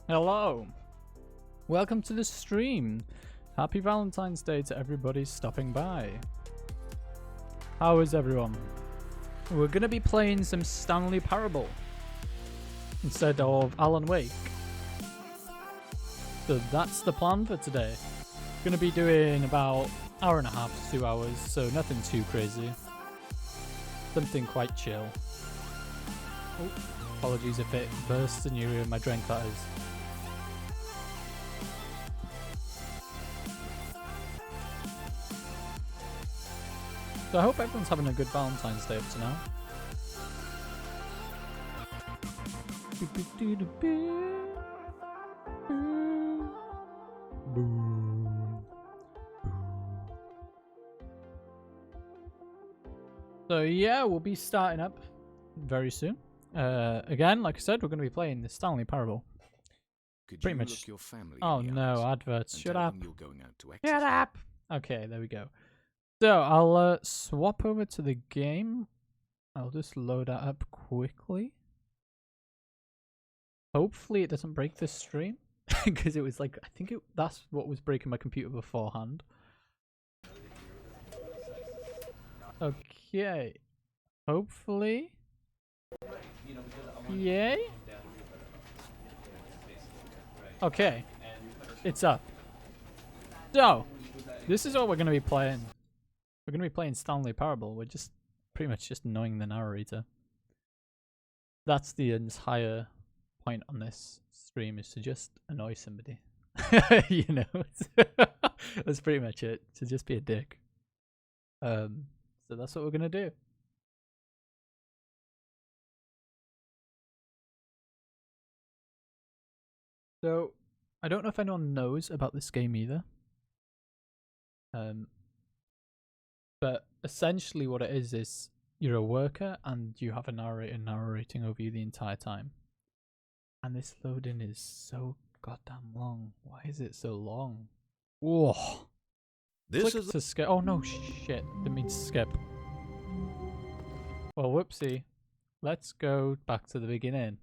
Hello. Welcome to the stream. Happy Valentine's Day to everybody stopping by. How is everyone? We're going to be playing some Stanley Parable instead of Alan Wake. So that's the plan for today. Going to be doing about hour and a half to 2 hours, so nothing too crazy. Something quite chill. Oh, apologies if it bursts in your ear, my drink that is. So I hope everyone's having a good Valentine's Day up to now. So yeah, we'll be starting up very soon. Again, like I said, we're going to be playing the Stanley Parable. Pretty much. Look your family Oh in the no, eyes adverts. and Shut tell up. them you're going out to Shut exercise. up. Okay, there we go. So I'll swap over to the game. I'll just load that up quickly. Hopefully it doesn't break this stream, because it was like, I think that's what was breaking my computer beforehand. Okay. Hopefully. Yay. Okay. It's up. So, this is what we're going to be playing. We're going to be playing Stanley Parable. We're just pretty much just annoying the narrator. That's the entire point on this stream, is to just annoy somebody. You know, that's pretty much it. To just be a dick. So that's what we're going to do. So, I don't know if anyone knows about this game either. But essentially what it is you're a worker and you have a narrator narrating over you the entire time. And this loading is so goddamn long. Why is it so long? Whoa. This Click is to skip. Oh no, shit. Didn't mean to skip. Well, whoopsie. Let's go back to the beginning.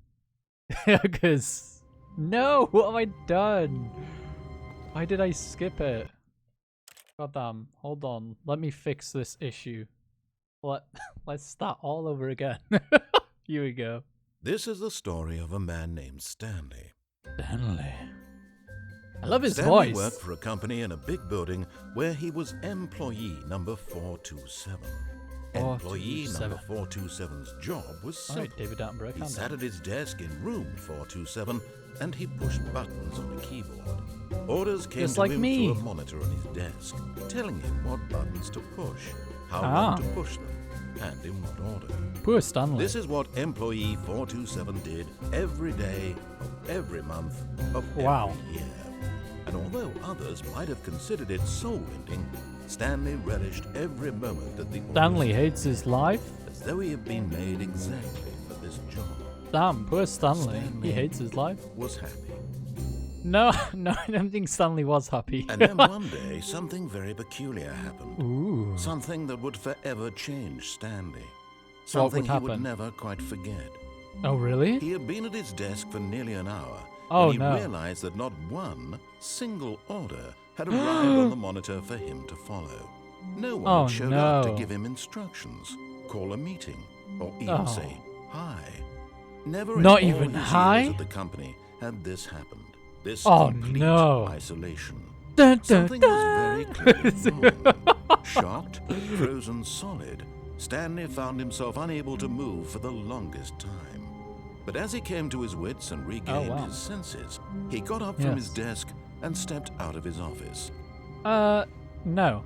Because... No! What have I done? Why did I skip it? Goddamn. Hold on. Let me fix this issue. Let's start all over again. Here we go. This is the story of a man named Stanley. Stanley. I love his Stanley voice. worked for a company in a big building where he was employee number 427. Employee number 427's job was simple. Alright, David Attenborough. He sat at his desk in room 427 and he pushed buttons on a keyboard. Orders came Just to like him me. through a monitor on his desk, telling him what buttons to push, how long to push them, and in what order. Poor Stanley. This is what employee 427 did every day of every month of every year. And although others might have considered it soul-ending, Stanley relished every moment that the Stanley hates his life? as though he had been made exactly for this job. Damn, poor Stanley. He hates his life. Was happy. No, I don't think Stanley was happy. And then one day, something very peculiar happened. Ooh. Something that would forever change Stanley. What Something would he would happen? never quite forget. Oh, really? He had been at his desk for nearly an hour Oh, when he no. realized that not one single order had arrived on the monitor for him to follow. No one Oh, showed up to no. give him instructions, call a meeting, or even Oh. say hi. Never Not in all even his hi? years at the company had this happened. This Oh, complete no. isolation. Dun, dun, Something was very clearly dun. wrong. Shocked, frozen solid, Stanley found himself unable to move for the longest time. But as he came to his wits and regained wow. his senses, he got up from his Yes. desk and stepped out of his office. No,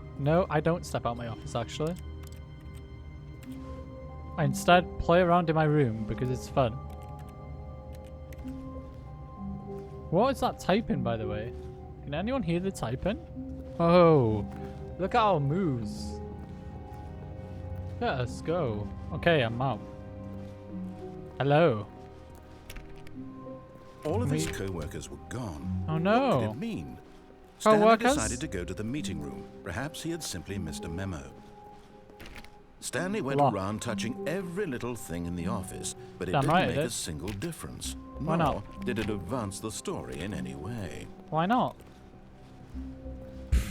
I don't step out my office, actually. I instead play around in my room because it's fun. What is that typing, by the way? Can anyone hear the typing? Oh, look at our moves. Let us go. Okay, I'm out. Hello. All of his co-workers were gone. Oh What no. did it mean? Stanley Co-workers? decided to go to the meeting room. Perhaps he had simply missed a memo. Stanley went Lot. around touching every little thing in the office, but it Damn didn't right it make did. a single difference. Why Nor not? did it advance the story in any way. Why not?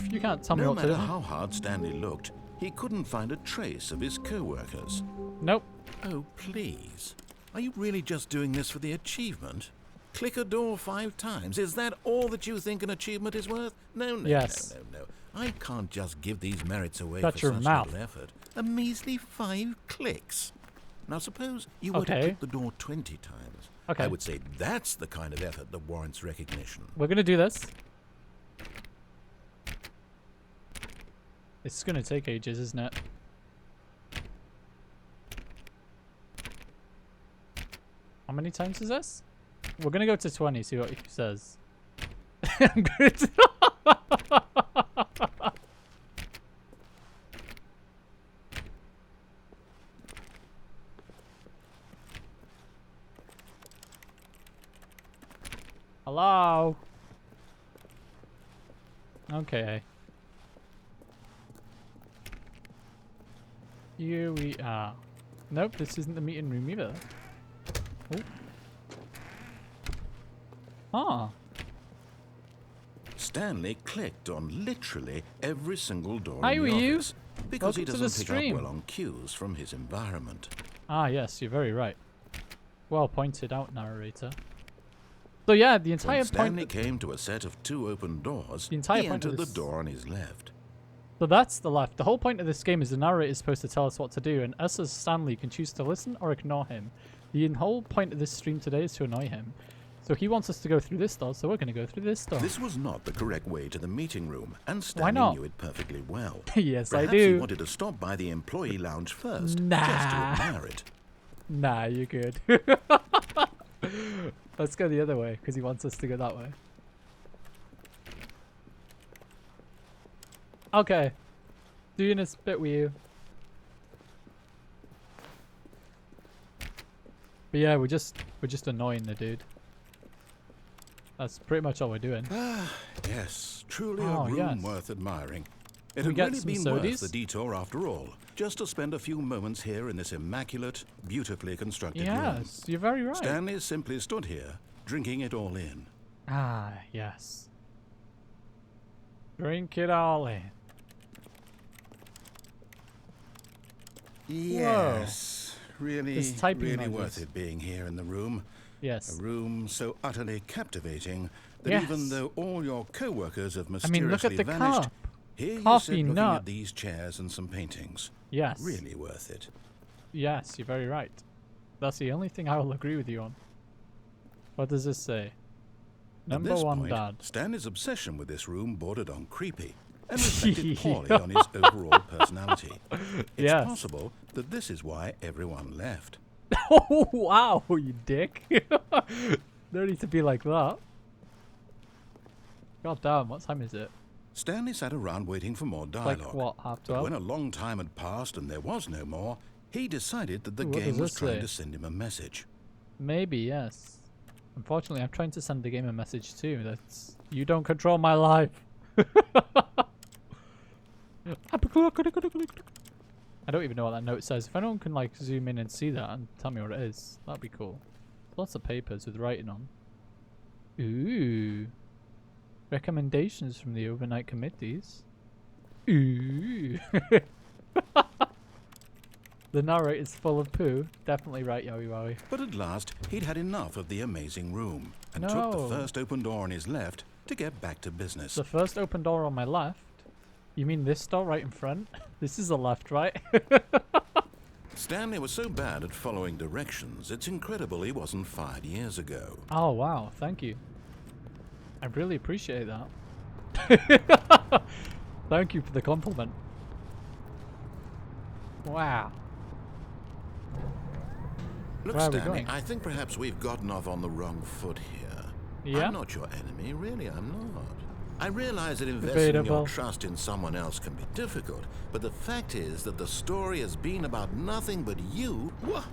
You can't tell me No what to matter do. how hard Stanley looked, he couldn't find a trace of his co-workers. Nope. Oh, please. Are you really just doing this for the achievement? Click a door 5 times. Is that all that you think an achievement is worth? No, no, Yes. no. I can't just give these merits away Shut for your such mouth. little effort. A measly 5 clicks. Now suppose you were to Okay. click the door 20 times. Okay. I would say that's the kind of effort that warrants recognition. We're gonna do this. It's gonna take ages, isn't it? How many times is this? We're gonna go to 20, see what he says. I'm gonna Hello? Okay. Here we are. Nope, this isn't the meeting room either. Oh. Ah. Stanley clicked on literally every single door How in are the you? office because he Welcome to the doesn't pick up stream. well on cues from his environment. Ah, yes, you're very right. Well pointed out, narrator. So yeah, the entire When Stanley point. came to a set of 2 open doors, The entire he point of entered the this- door on his left. So that's the left. The whole point of this game is the narrator is supposed to tell us what to do, and us as Stanley can choose to listen or ignore him. The whole point of this stream today is to annoy him. So he wants us to go through this door, so we're going to go through this door. This was not the correct way to the meeting room, and Why Stanley not? knew it perfectly well. Yes, Perhaps I do. he wanted to stop by the employee lounge first, just to Nah. admire it. Nah, you're good. Let's go the other way, because he wants us to go that way. Okay. Doing this bit with you. But yeah, we're just annoying the dude. That's pretty much all we're doing. Ah, yes, truly Oh, a room yes. worth admiring. It We had get really some been worth sodies? the detour after all, just to spend a few moments here in this immaculate, beautifully constructed room. Yes, you're very right. Stanley simply stood here, drinking it all in. Ah, yes. Drink it all in. Yes, really, This typing really noises. worth it being here in the room. Yes. A room so utterly captivating that Yes. even though all your co-workers have I mysteriously mean, look at the vanished, cup. here you Coffee sit looking nut. at these chairs and some paintings. Yes. Really worth it. Yes, you're very right. That's the only thing I will agree with you on. What does this say? Number At this 1 point, dad. Stanley's obsession with this room bordered on creepy and reflected poorly on his overall personality. It's Yes. possible that this is why everyone left. Oh, wow, you dick. No need to be like that. God damn, what time is it? Stanley sat around waiting for more Like, dialogue. what, half But 12? when a long time had passed and there was no more, he decided that the Ooh, what game does was this trying say? to send him a message. Maybe, yes. Unfortunately, I'm trying to send the game a message too. That's... You don't control my life. I don't even know what that note says. If anyone can like zoom in and see that and tell me what it is, that'd be cool. Lots of papers with writing on. Ooh. Recommendations from the overnight committees. Ooh. The narrator's full of poo. Definitely right, Yowie Wowie. But at last, he'd had enough of the amazing room and took No. the first open door on his left to get back to business. The first open door on my left? You mean this door right in front? This is the left, right? Stanley was so bad at following directions, it's incredible he wasn't fired years ago. Oh, wow. Thank you. I really appreciate that. Thank you for the compliment. Wow. Look, Where are we Stanley, going? I think perhaps we've gotten off on the wrong foot here. Yeah? I'm not your enemy, really, I'm not. I realize that investing Debatable. your trust in someone else can be difficult, but the fact is that the story has been about nothing but you. What?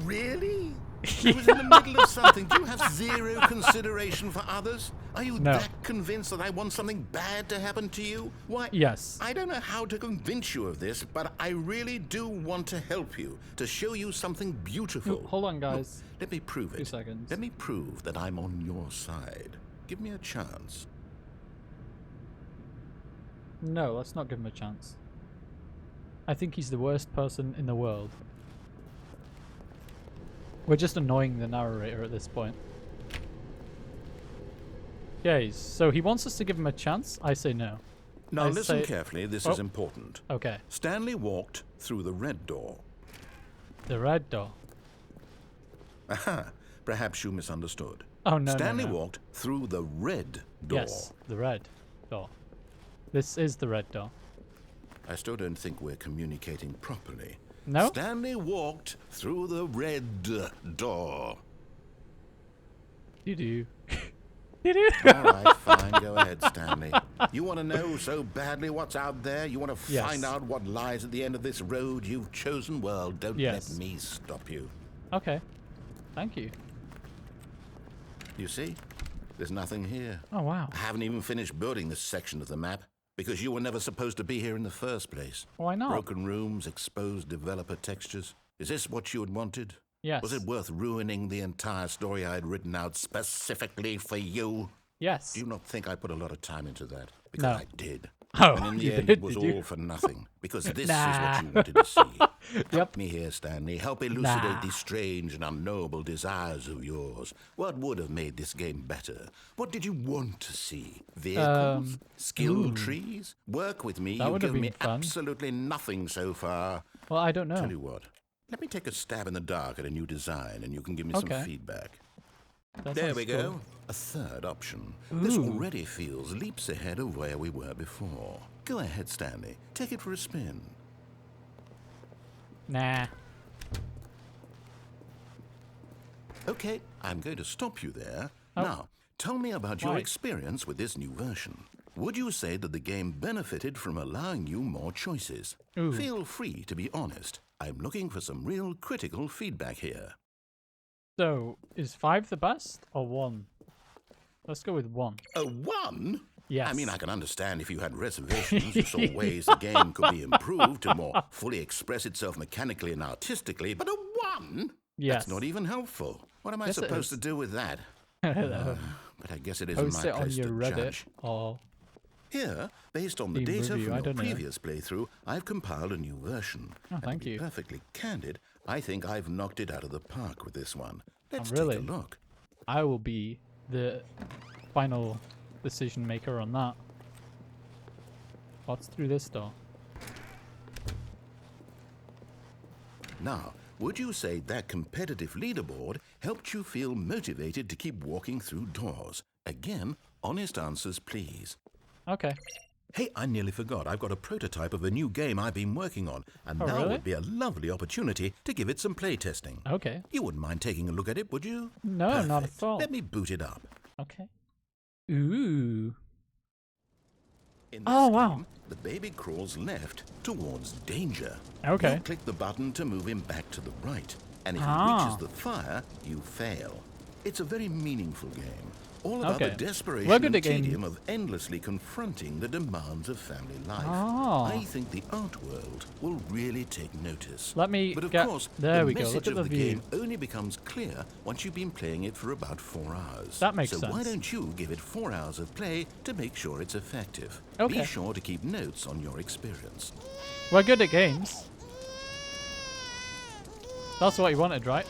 Really? I was in the middle of something. Do you have zero consideration for others? Are you No. that convinced that I want something bad to happen to you? Why? Yes. I don't know how to convince you of this, but I really do want to help you, to show you something beautiful. Ooh, hold on, guys. Look, let me prove it. 2 seconds. Let me prove that I'm on your side. Give me a chance. No, let's not give him a chance. I think he's the worst person in the world. We're just annoying the narrator at this point. Okay, so he wants us to give him a chance. I say no. Now I listen say- carefully, this is important. Okay. Stanley walked through the red door. The red door. Aha, perhaps you misunderstood. Oh, no, Stanley no, no. walked through the red door. Yes, the red door. This is the red door. I still don't think we're communicating properly. No? Stanley walked through the red door. You do. You do. All right, fine. Go ahead, Stanley. You want to know so badly what's out there? You want to Yes. find out what lies at the end of this road you've chosen? Well, don't Yes. let me stop you. Okay. Thank you. You see? There's nothing here. Oh, wow. I haven't even finished building this section of the map because you were never supposed to be here in the first place. Why not? Broken rooms, exposed developer textures. Is this what you had wanted? Yes. Was it worth ruining the entire story I had written out specifically for you? Yes. Do you not think I put a lot of time into that? Because No. I did. Oh, And in the you end, did, it was did you? all for nothing. Because this Nah. is what you wanted to see. Yep. Help me here, Stanley. Help elucidate Nah. these strange and unknowable desires of yours. What would have made this game better? What did you want to see? Vehicles? Skill trees? Work with me. That You've would have given me been fun. absolutely nothing so far. Well, I don't know. Tell you what. Let me take a stab in the dark at a new design, and you can give me Okay. some feedback. That There sounds we cool. go. A third option. This Ooh. already feels leaps ahead of where we were before. Go ahead, Stanley. Take it for a spin. Nah. Okay, I'm going to stop you there. Oh. Now, tell me about your Why? experience with this new version. Would you say that the game benefited from allowing you more choices? Ooh. Feel free to be honest. I'm looking for some real critical feedback here. So, is 5 the best or 1? Let's go with 1. A 1? Yes. I mean, I can understand if you had reservations, you saw ways the game could be improved to more fully express itself mechanically and artistically, but a 1? Yes. That's not even helpful. What am I Yes, it supposed is. to do with that? But I guess it isn't Post my it on place your to Reddit judge. or Here, based on the Steam data review, from I your don't know. previous playthrough, I've compiled a new version. And thank to be you. perfectly candid, I think I've knocked it out of the park with this one. Let's really? take a look. I will be the final decision maker on that. What's through this door? Now, would you say that competitive leaderboard helped you feel motivated to keep walking through doors? Again, honest answers, please. Okay. Hey, I nearly forgot. I've got a prototype of a new game I've been working on, and Oh, now really? would be a lovely opportunity to give it some playtesting. Okay. You wouldn't mind taking a look at it, would you? No, not Perfect. at all. Let me boot it up. Okay. Ooh. In this Oh, wow. game, the baby crawls left towards danger. Okay. You click the button to move him back to the right, and if he Ah. reaches the fire, you fail. It's a very meaningful game. All about Okay. the desperation We're good and at game- tedium of endlessly confronting the demands of family life. Ah. I think the art world will really take notice. Let me But of get- course, there the we go. Look message at of the the view. game only becomes clear once you've been playing it for about 4 hours. That makes so why sense. don't you give it 4 hours of play to make sure it's effective? Okay. Be sure to keep notes on your experience. We're good at games. That's what you wanted, right?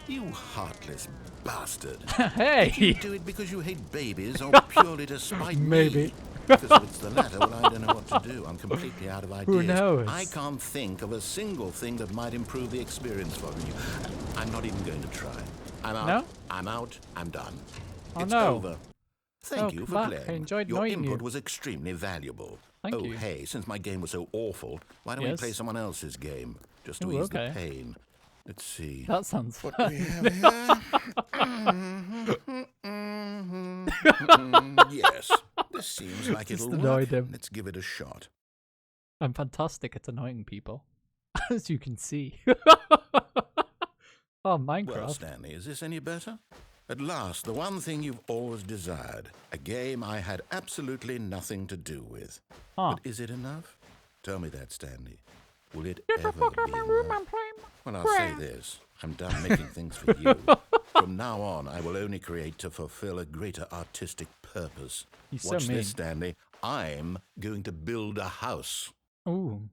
You heartless bastard. Hey! Did you do it because you hate babies or purely to spite Maybe. me? Because if it's the latter, well, I don't know what to do. I'm completely out of ideas. knows? I can't think of a single thing that might improve the experience for you. I'm not even going to try. I'm out. No? I'm out. I'm done. Oh, It's no. over. Thank Oh, you come for back. playing. I enjoyed Your knowing input you. was extremely valuable. Thank oh, you. hey, since my game was so awful, why don't we Yes? play someone else's game? Just to Ooh, ease okay. the pain. Let's see. That sounds fun. We have here. Yes, this seems like Just it'll annoyed work. him. Let's give it a shot. I'm fantastic at annoying people, as you can see. Oh, Well, Minecraft. Stanley, is this any better? At last, the one thing you've always desired. A game I had absolutely nothing to do with. Huh. But is it enough? Tell me that, Stanley. Will it Get ever the fuck out be of my room, enough? I'm playing Well, I'll say this. I'm done making things for you. From now on, I will only create to fulfill a greater artistic purpose. He's so Watch mean. this, Stanley. I'm going to build a house. Ooh.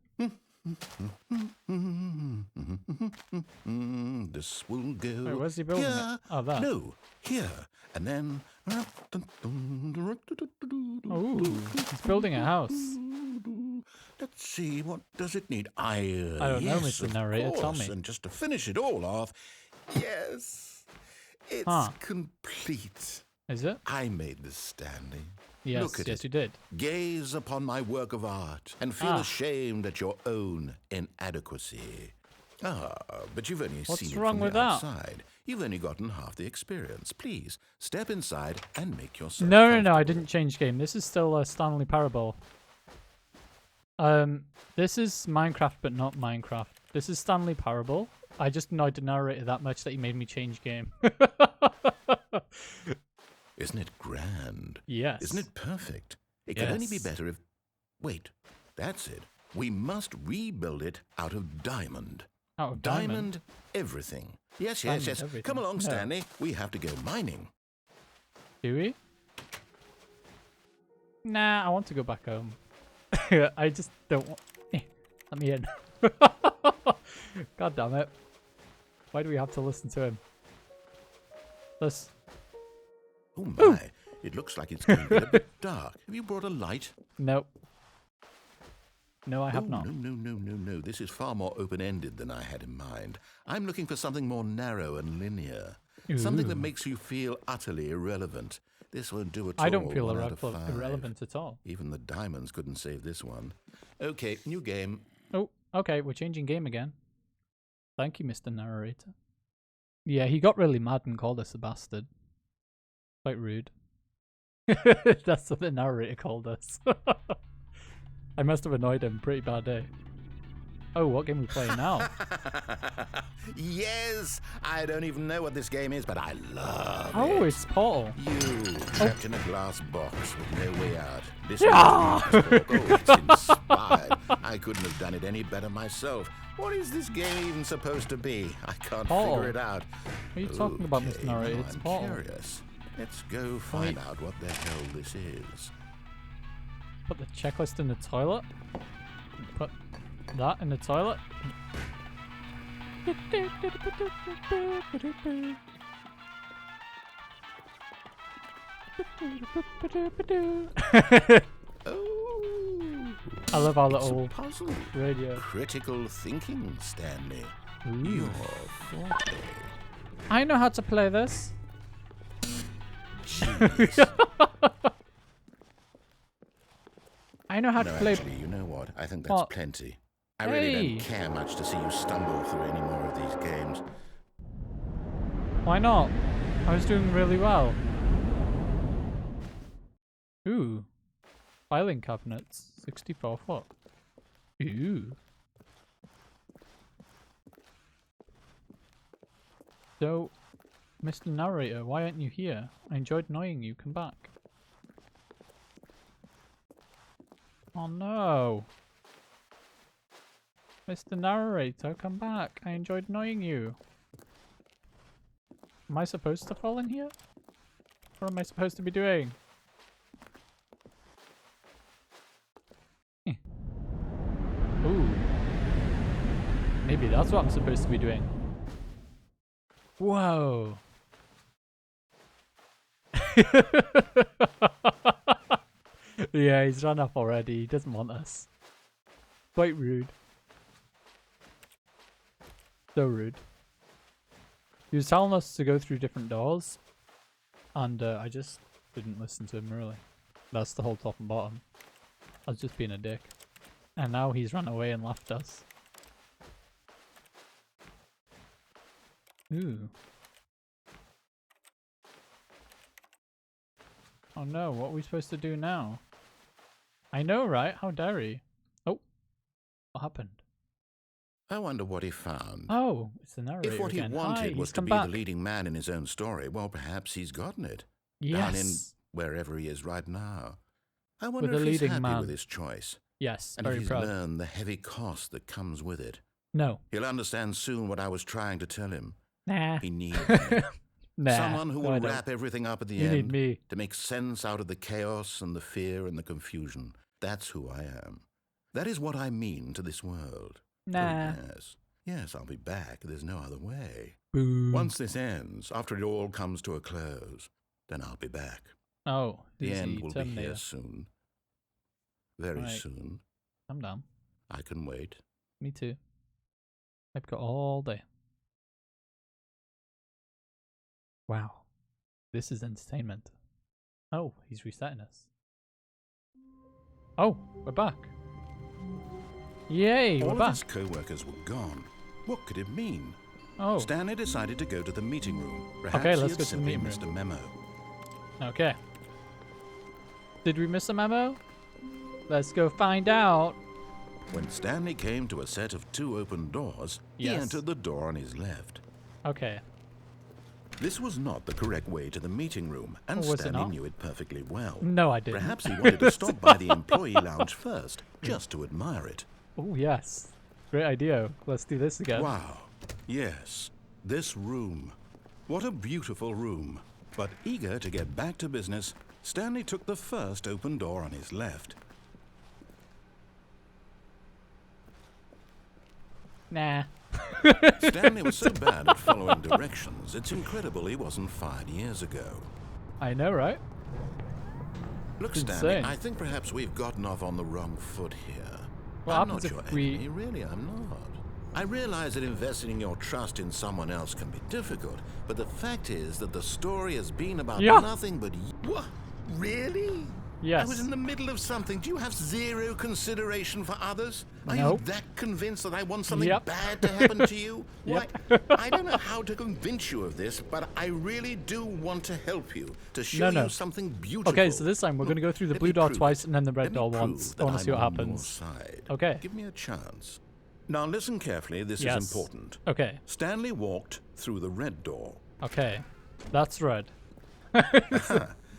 This will go Wait, where's he building it? here. Oh, that. No, here. And then... Ooh, he's building a house. Let's see, what does it need? I don't know, yes, Mr. of Narrator, tell course. me. And just to finish it all off, yes, it's complete. Is it? I made this, Stanley. Yes, Look at yes, it. you did. Gaze upon my work of art and feel ashamed at your own inadequacy. But you've only What's seen it wrong from with the that? outside. You've only gotten half the experience. Please, step inside and make yourself No, I comfortable. didn't change game. This is still a Stanley Parable. This is Minecraft, but not Minecraft. This is Stanley Parable. I just annoyed the narrator that much that he made me change game. Isn't it grand? Yes. Isn't it perfect? It could only be better if... Wait, that's it. We must rebuild it out of diamond. Out of diamond? Everything. Yes, Diamond yes. everything. Come along, No. Stanley. We have to go mining. Do we? Nah, I want to go back home. I just don't want... Let me in. God damn it. Why do we have to listen to him? Let's... Oh my, it looks like it's going to get a bit dark. Have you brought a light? Nope. No, I have Oh, not. No. This is far more open-ended than I had in mind. I'm looking for something more narrow and linear. Something that Ooh. makes you feel utterly irrelevant. This won't do at all. I don't feel 1 out of 5. irrelevant at all. Even the diamonds couldn't save this one. Okay, new game. Oh, okay, we're changing game again. Thank you, Mr. Narrator. Yeah, he got really mad and called us a bastard. Quite rude. That's what the narrator called us. I must have annoyed him pretty bad, eh? Oh, what game are we playing now? Yes! I don't even know what this game is, but I love it. Oh, it's Portal. You, trapped in a glass box with no way out. This Yeah! it's inspired. I couldn't have done it any better myself. What is this game even supposed to be? I can't Portal. figure it out. What are you talking about, Mr. Okay, Narrator? now It's I'm Portal. curious. Let's go find out what the hell this is. Put the checklist in the toilet. Put that in the toilet. Oh, I love our it's little a puzzle. radio. Critical thinking, Stanley. Ooh. You're forte. I know how to play this. Jeez. I know how to No, play. actually, you know what? I think that's What? plenty. I really Hey. don't care much to see you stumble through any more of these games. Why not? I was doing really well. Ooh. Filing cabinets. 64 foot. Ooh. So, Mr. Narrator, why aren't you here? I enjoyed annoying you. Come back. Oh no. Mr. Narrator, come back. I enjoyed annoying you. Am I supposed to fall in here? What am I supposed to be doing? Ooh. Maybe that's what I'm supposed to be doing. Whoa. Yeah, he's run up already. He doesn't want us. Quite rude. So rude. He was telling us to go through different doors, and I just didn't listen to him really. That's the whole top and bottom. I was just being a dick. And now he's run away and left us. Ooh. Oh no, what are we supposed to do now? I know, right? How dare he? Oh. What happened? I wonder what he found. Oh, it's the narrator If what he again. Hi, wanted he's was to come be back. the leading man in his own story, well, perhaps he's gotten it. Yes. Down in wherever he is right now. I wonder With if the he's leading happy man. with his choice. Yes, And very if he's proud. learned the heavy cost that comes with it. No. He'll understand soon what I was trying to tell him. Nah. He needs me. Nah. Someone who no, I will don't. wrap everything up at the You need end me. to make sense out of the chaos and the fear and the confusion. That's who I am. That is what I mean to this world. Nah. Oh, yes. Yes, I'll be back. There's no other way. Boo. Once this ends, after it all comes to a close, then I'll be back. Oh, The this is end will be Terminator. here soon. Very Right. soon. I'm down. I can wait. Me too. I've got all day. Wow. This is entertainment. Oh, he's resetting us. Oh, we're back. Yay, All we're of back. his co-workers were gone. What could it mean? Oh, Stanley decided to go to the meeting room. Perhaps Okay, he let's had go to the simply meeting missed a memo. okay. Did we miss a memo? Let's go find out. When Stanley came to a set of 2 open doors, he Yes. entered the door on his left. Okay. This was not the correct way to the meeting room, and Oh, was it Stanley not? knew it perfectly well. No, I didn't. Perhaps he wanted to stop by the employee lounge first, just to admire it. Oh, yes. Great idea. Let's do this again. Wow. Yes, this room. What a beautiful room. But eager to get back to business, Stanley took the first open door on his left. Nah. Stanley was so bad at following directions, it's incredible he wasn't fired years ago. I know, right? Look, It's Stanley, insane. I think perhaps we've gotten off on the wrong foot here. What I'm happens not if your we- enemy, really, I'm not. I realize that investing your trust in someone else can be difficult, but the fact is that the story has been about Yeah. nothing but What? Really? Yes. I was in the middle of something. Do you have zero consideration for others? Are Nope. you that convinced that I want something Yep. bad to happen to you? Yep. Why, I don't know how to convince you of this, but I really do want to help you, to show No. you something beautiful. Okay, so this time we're going to go through the Let blue me door prove twice it. and then the red Let me door prove once. that I want to see what I'm on your happens. side. Okay. Give me a chance. Now listen carefully, this Yes. is important. Okay. Stanley walked through the red door. Okay. That's red.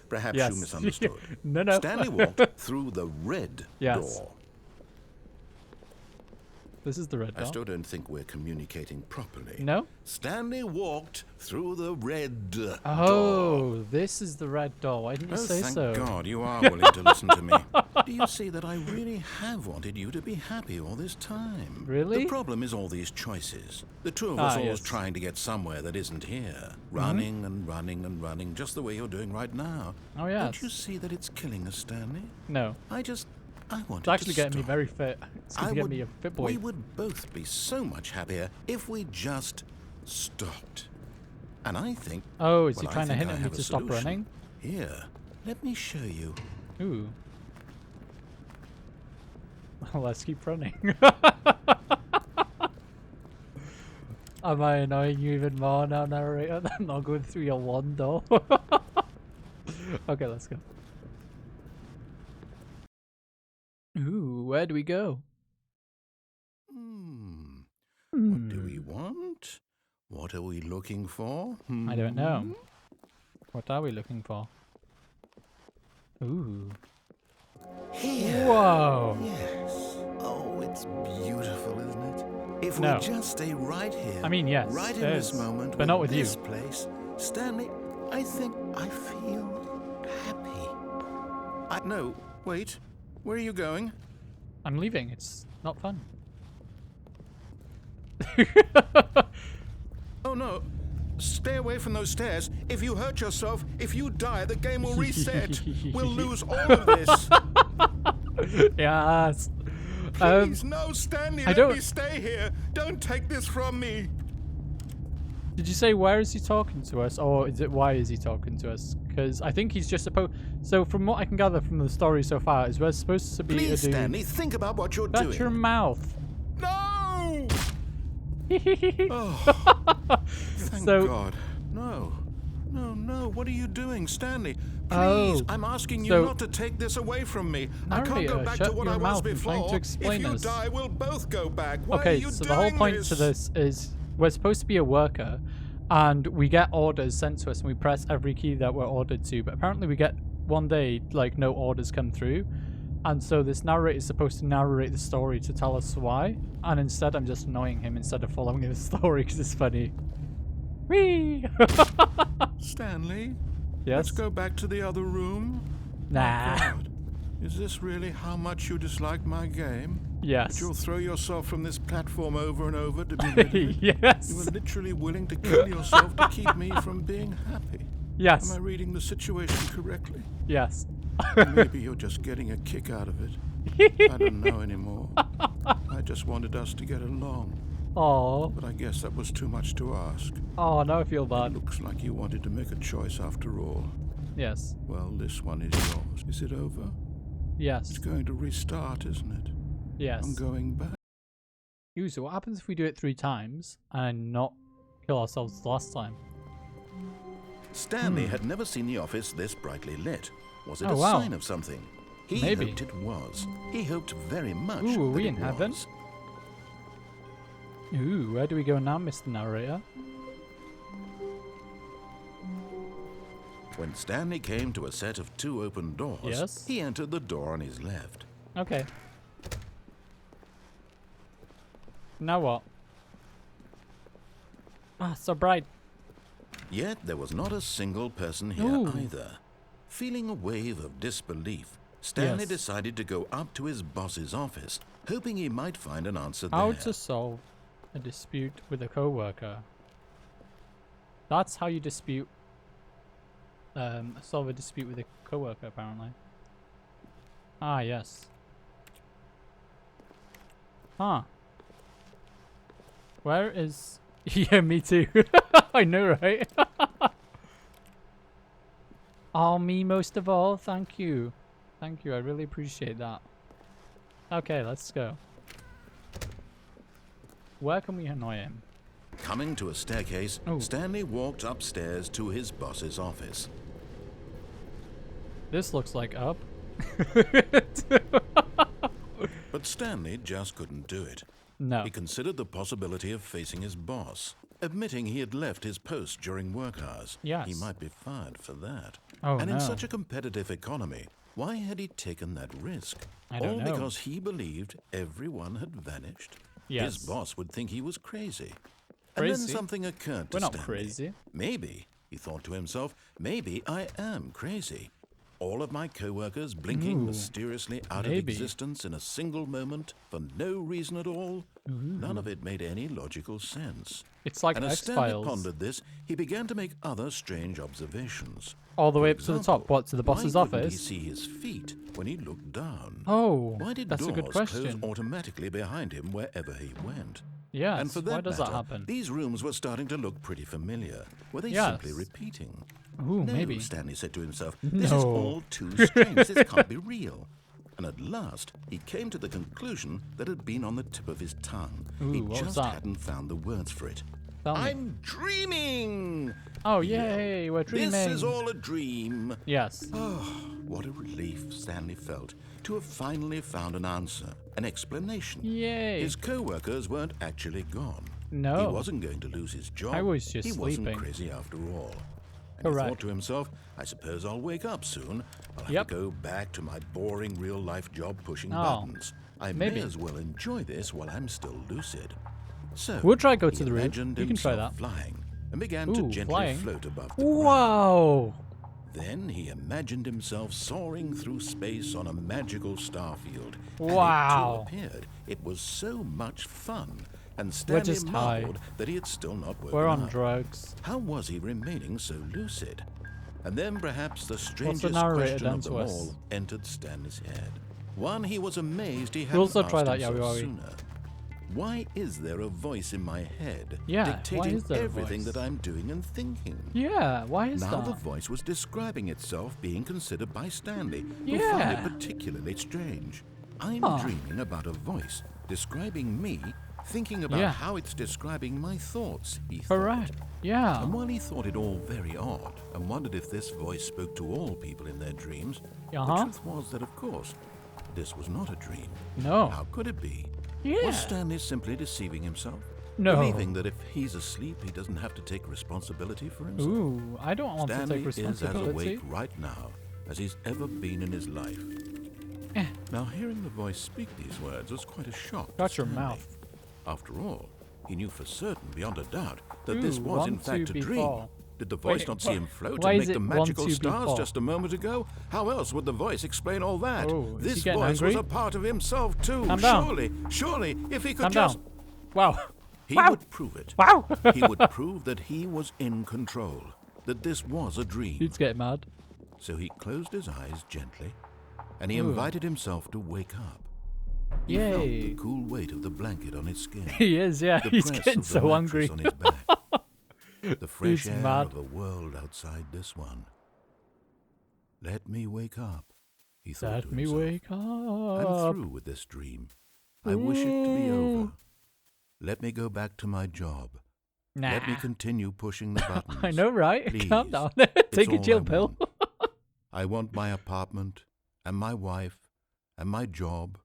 Perhaps Yes. you misunderstood. No. Stanley walked through the red Yes. door. This is the red I door. still don't think we're communicating properly. No? Stanley walked through the red door. Oh, this is the red door. Why didn't you say Thank so? God you are willing to listen to me. Do you see that I really have wanted you to be happy all this time? Really? The problem is all these choices. The two of us always yes. trying to get somewhere that isn't here. Running and running and running, just the way you're doing right now. Oh, yes. Don't you see that it's killing us, Stanley? No. I want It's actually getting me very fit. It's going to get would, me a fit boy. We would both be so much happier if we just stopped. And I think... Oh, is he well, I trying to think hint I at me have a to stop solution. running? Here, let me show you. Ooh. Well, let's keep running. Am I annoying you even more now, narrator? I'm not going through your one door. Okay, let's go. Ooh, where do we go? What do we want? What are we looking for? I don't know. What are we looking for? Ooh. Here. Whoa. Yes. Oh, it's beautiful, isn't it? If No. we just stay right here. I mean, yes, Right in it this is, moment. but not with you. this place. Stanley, I think I feel happy. No, wait. Where are you going? I'm leaving. It's not fun. Oh no. Stay away from those stairs. If you hurt yourself, if you die, the game will reset. We'll lose all of this. Yes. Please, no, Stanley, I let don't- me stay here. Don't take this from me. Did you say where is he talking to us, or is it why is he talking to us? Because I think he's just supposed. So from what I can gather from the story so far, is we're supposed to be Please, a dude. Stanley, think about what you're Shut doing. your mouth. No! Oh, thank So- God. No. No, no, what are you doing, Stanley? Please, Oh, I'm asking you so- not to take this away from me. I can't Narrator, go back shut to what your I was mouth. I'm before. trying to explain If you this. die, we'll both go back. Why are Okay, you so doing the whole point to this is we're supposed to be a worker, and we get orders sent to us, and we press every key that we're ordered to. But apparently, we get one day like no orders come through, and so this narrator is supposed to narrate the story to tell us why. And instead, I'm just annoying him instead of following the story because it's funny. Whee! Stanley, Yes. let's go back to the other room. Nah. God, is this really how much you dislike my game? Yes. You'll throw yourself from this platform over and over to be rid of it? Yes. You were literally willing to kill yourself to keep me from being happy. Yes. Am I reading the situation correctly? Yes. Maybe you're just getting a kick out of it. I don't know anymore. I just wanted us to get along. Oh. But I guess that was too much to ask. Oh, now I feel bad. Looks like you wanted to make a choice after all. Yes. Well, this one is yours. Is it over? Yes. It's going to restart, isn't it? Yes. I'm going back. Ooh, so what happens if we do it 3 times and not kill ourselves the last time? Stanley had never seen the office this brightly lit. Was it Oh, a wow. sign of something? He Maybe. hoped it was. He hoped very much Ooh, are that we it in heaven? was. Ooh, where do we go now, Mr. Narrator? When Stanley came to a set of 2 open doors, Yes? he entered the door on his left. Okay. Now what? Ah, so bright. Yet there was not a single person here Ooh. either. Feeling a wave of disbelief, Stanley Yes. decided to go up to his boss's office, hoping he might find an answer How there. to solve a dispute with a coworker. That's how you dispute solve a dispute with a coworker, apparently. Ah, yes. Huh. Where is... Yeah, me too. I know, right? Oh, me most of all. Thank you. Thank you. I really appreciate that. Okay, let's go. Where can we annoy him? Coming to a staircase, Oh. Stanley walked upstairs to his boss's office. This looks like up. But Stanley just couldn't do it. No. He considered the possibility of facing his boss, admitting he had left his post during work hours. Yes. He might be fired for that. Oh, and no. in such a competitive economy, why had he taken that risk? I don't All know. because he believed everyone had vanished? Yes. His boss would think he was crazy. And then Crazy? something occurred to We're not Stanley. crazy. Maybe, he thought to himself, maybe I am crazy. All of my co-workers blinking Ooh, mysteriously out maybe. of existence in a single moment for no reason at all. None of it made any logical sense. It's like And as Stanley X-Files. pondered this, he began to make other strange observations. All the way For up to the example, top. What, to the boss's why couldn't office? he see his feet when he looked down? Oh, Why did that's a doors good question. close automatically behind him wherever he went? Yes, And for that why does matter, that happen? these rooms were starting to look pretty familiar. Were they Yes. simply repeating? Ooh, No, maybe. Stanley said to himself, this is No. all too strange. This can't be real. And at last, he came to the conclusion that had been on the tip of his tongue. He Ooh, what was just that? hadn't found the words for it. Tell me. I'm dreaming! Oh, he yelled. yay, we're dreaming. This is all a dream. Yes. Oh, what a relief Stanley felt to have finally found an answer, an explanation. Yay. His co-workers weren't actually gone. No. He wasn't going to lose his job. I was just He wasn't sleeping. crazy after all. And he Correct. thought to himself, I suppose I'll wake up soon. I'll have Yep. to go back to my boring real-life job pushing Oh, buttons. I maybe. may as well enjoy this while I'm still lucid. So We'll try go he to the roof. imagined You can try himself that. flying and began Ooh, to gently flying. float above the ground. Wow. Then he imagined himself soaring through space on a magical starfield. Wow. And it too appeared. It was so much fun. And We're Stanley just high. marveled that he had still not woken We're on up. drugs. How was he remaining so lucid? And then perhaps the strangest narrator question done of them to us? all entered Stanley's head. One he was amazed he hadn't We'll also asked try that, himself Yowie. sooner. Why is there a voice in my head Yeah, why dictating is there a everything voice? that I'm doing and thinking? Yeah, why is Now that? the voice was describing itself being considered by Stanley, who Yeah. found it particularly strange. I'm Huh. dreaming about a voice describing me thinking about Yeah. how it's describing my thoughts, he Correct. thought. Yeah. And while he thought it all very odd and wondered if this voice spoke to all people in their dreams, the truth was that, of course, this was not a dream. No. How could it be? Yeah. Was Stanley simply deceiving himself? No. Believing that if he's asleep, he doesn't have to take responsibility for himself? Ooh, I don't want Stanley to take is as responsibility. awake right now as he's ever been in his life. Now, hearing the voice speak these words was quite a shock. Got your Stanley. mouth. After all, he knew for certain, beyond a doubt, that Ooh, this was in 1, fact 2, a dream. B4. Did the voice Wait, not see him float why and is make the it 1, magical 2, stars B4? just a moment ago? How else would the voice explain all that? Oh, is This he getting voice angry? was a part of himself too. Calm down. Surely, if he could Calm just... down. Wow. He Wow. would prove it. Wow. He would prove that he was in control, that this was a dream. He's getting mad. So he closed his eyes gently, and he Ooh. invited himself to wake up. He Yay. felt the cool weight of the blanket on his skin. He is, yeah. The He's press getting of the so mattress hungry. on his back. The fresh He's air mad. of a world outside this one. Let me wake up, he thought Let to me himself. wake I'm up. through with this dream. I wish it to be over. Let me go back to my job. Nah. Let me continue pushing the buttons. I know, right? Calm Please. down. It's Take a all chill I pill. want. I want my apartment, and my wife, and my job.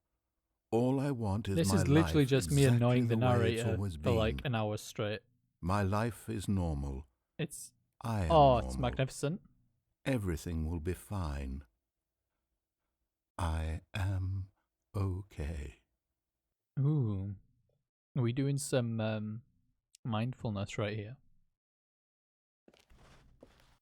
All I want is This my is literally life just me exactly annoying the way it's narrator always for like been. an hour straight. My life is normal. It's I am it's normal. magnificent. Everything will be fine. I am okay. Ooh. Are we doing some mindfulness right here?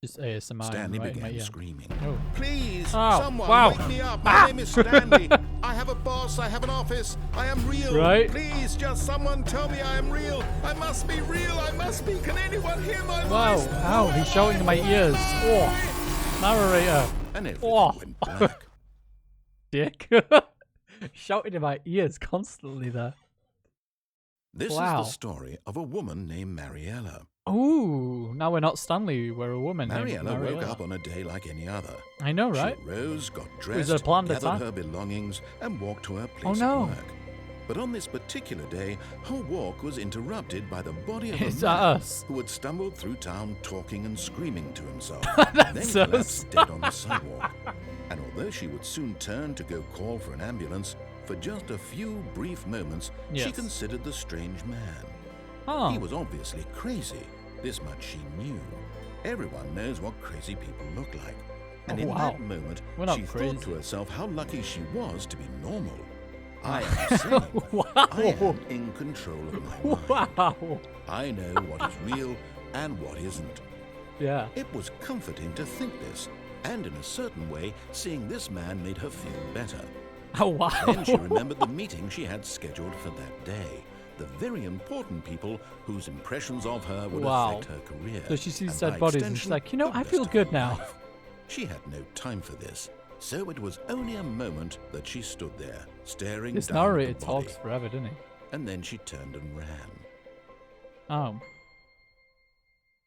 Just ASMR Stanley right in my began ear. screaming. Oh. Please, Oh, someone wow. wake me up. My name is Stanley. I have a boss. I have an office. I am real. Right. Please, just someone tell me I am real. I must be real. I must be. Can anyone hear my Wow. voice? Ow, he's shouting in my ears. Oh. Narrator. And everything Oh. went black. Dick. Shouting in my ears constantly there. This Wow. is the story of a woman named Mariella. Ooh. Now we're not Stanley, we're a woman named Mariella woke Mariella. up on a day like any other. I know, right? She rose, got Was dressed, it a planned gathered attack? her belongings, and walked to her place Oh, no. of work. But on this particular day, her walk was interrupted by the body of Is a that man us? who had stumbled through town talking and screaming to himself, That's then us. collapsed dead on the sidewalk. And although she would soon turn to go call for an ambulance, for just a few brief moments, she Yes. considered the strange man. Oh. He was obviously crazy. This much she knew. Everyone knows what crazy people look like. And Oh, in wow. that moment, We're not she crazy. thought to herself how lucky she was to be normal. I am sane. Wow. I am in control of my mind. Wow. I know what is real and what isn't. Yeah. It was comforting to think this, and in a certain way, seeing this man made her feel better. Oh, wow. Then she remembered the meeting she had scheduled for that day. The very important people whose impressions of her would Wow. affect her career. So she sees and dead by bodies and she's extension, like, you know, the I feel rest of good her now. life. She had no time for this, so it was only a moment that she stood there, staring This down at narrator the body, talks forever, doesn't he? and then she turned and ran. Oh.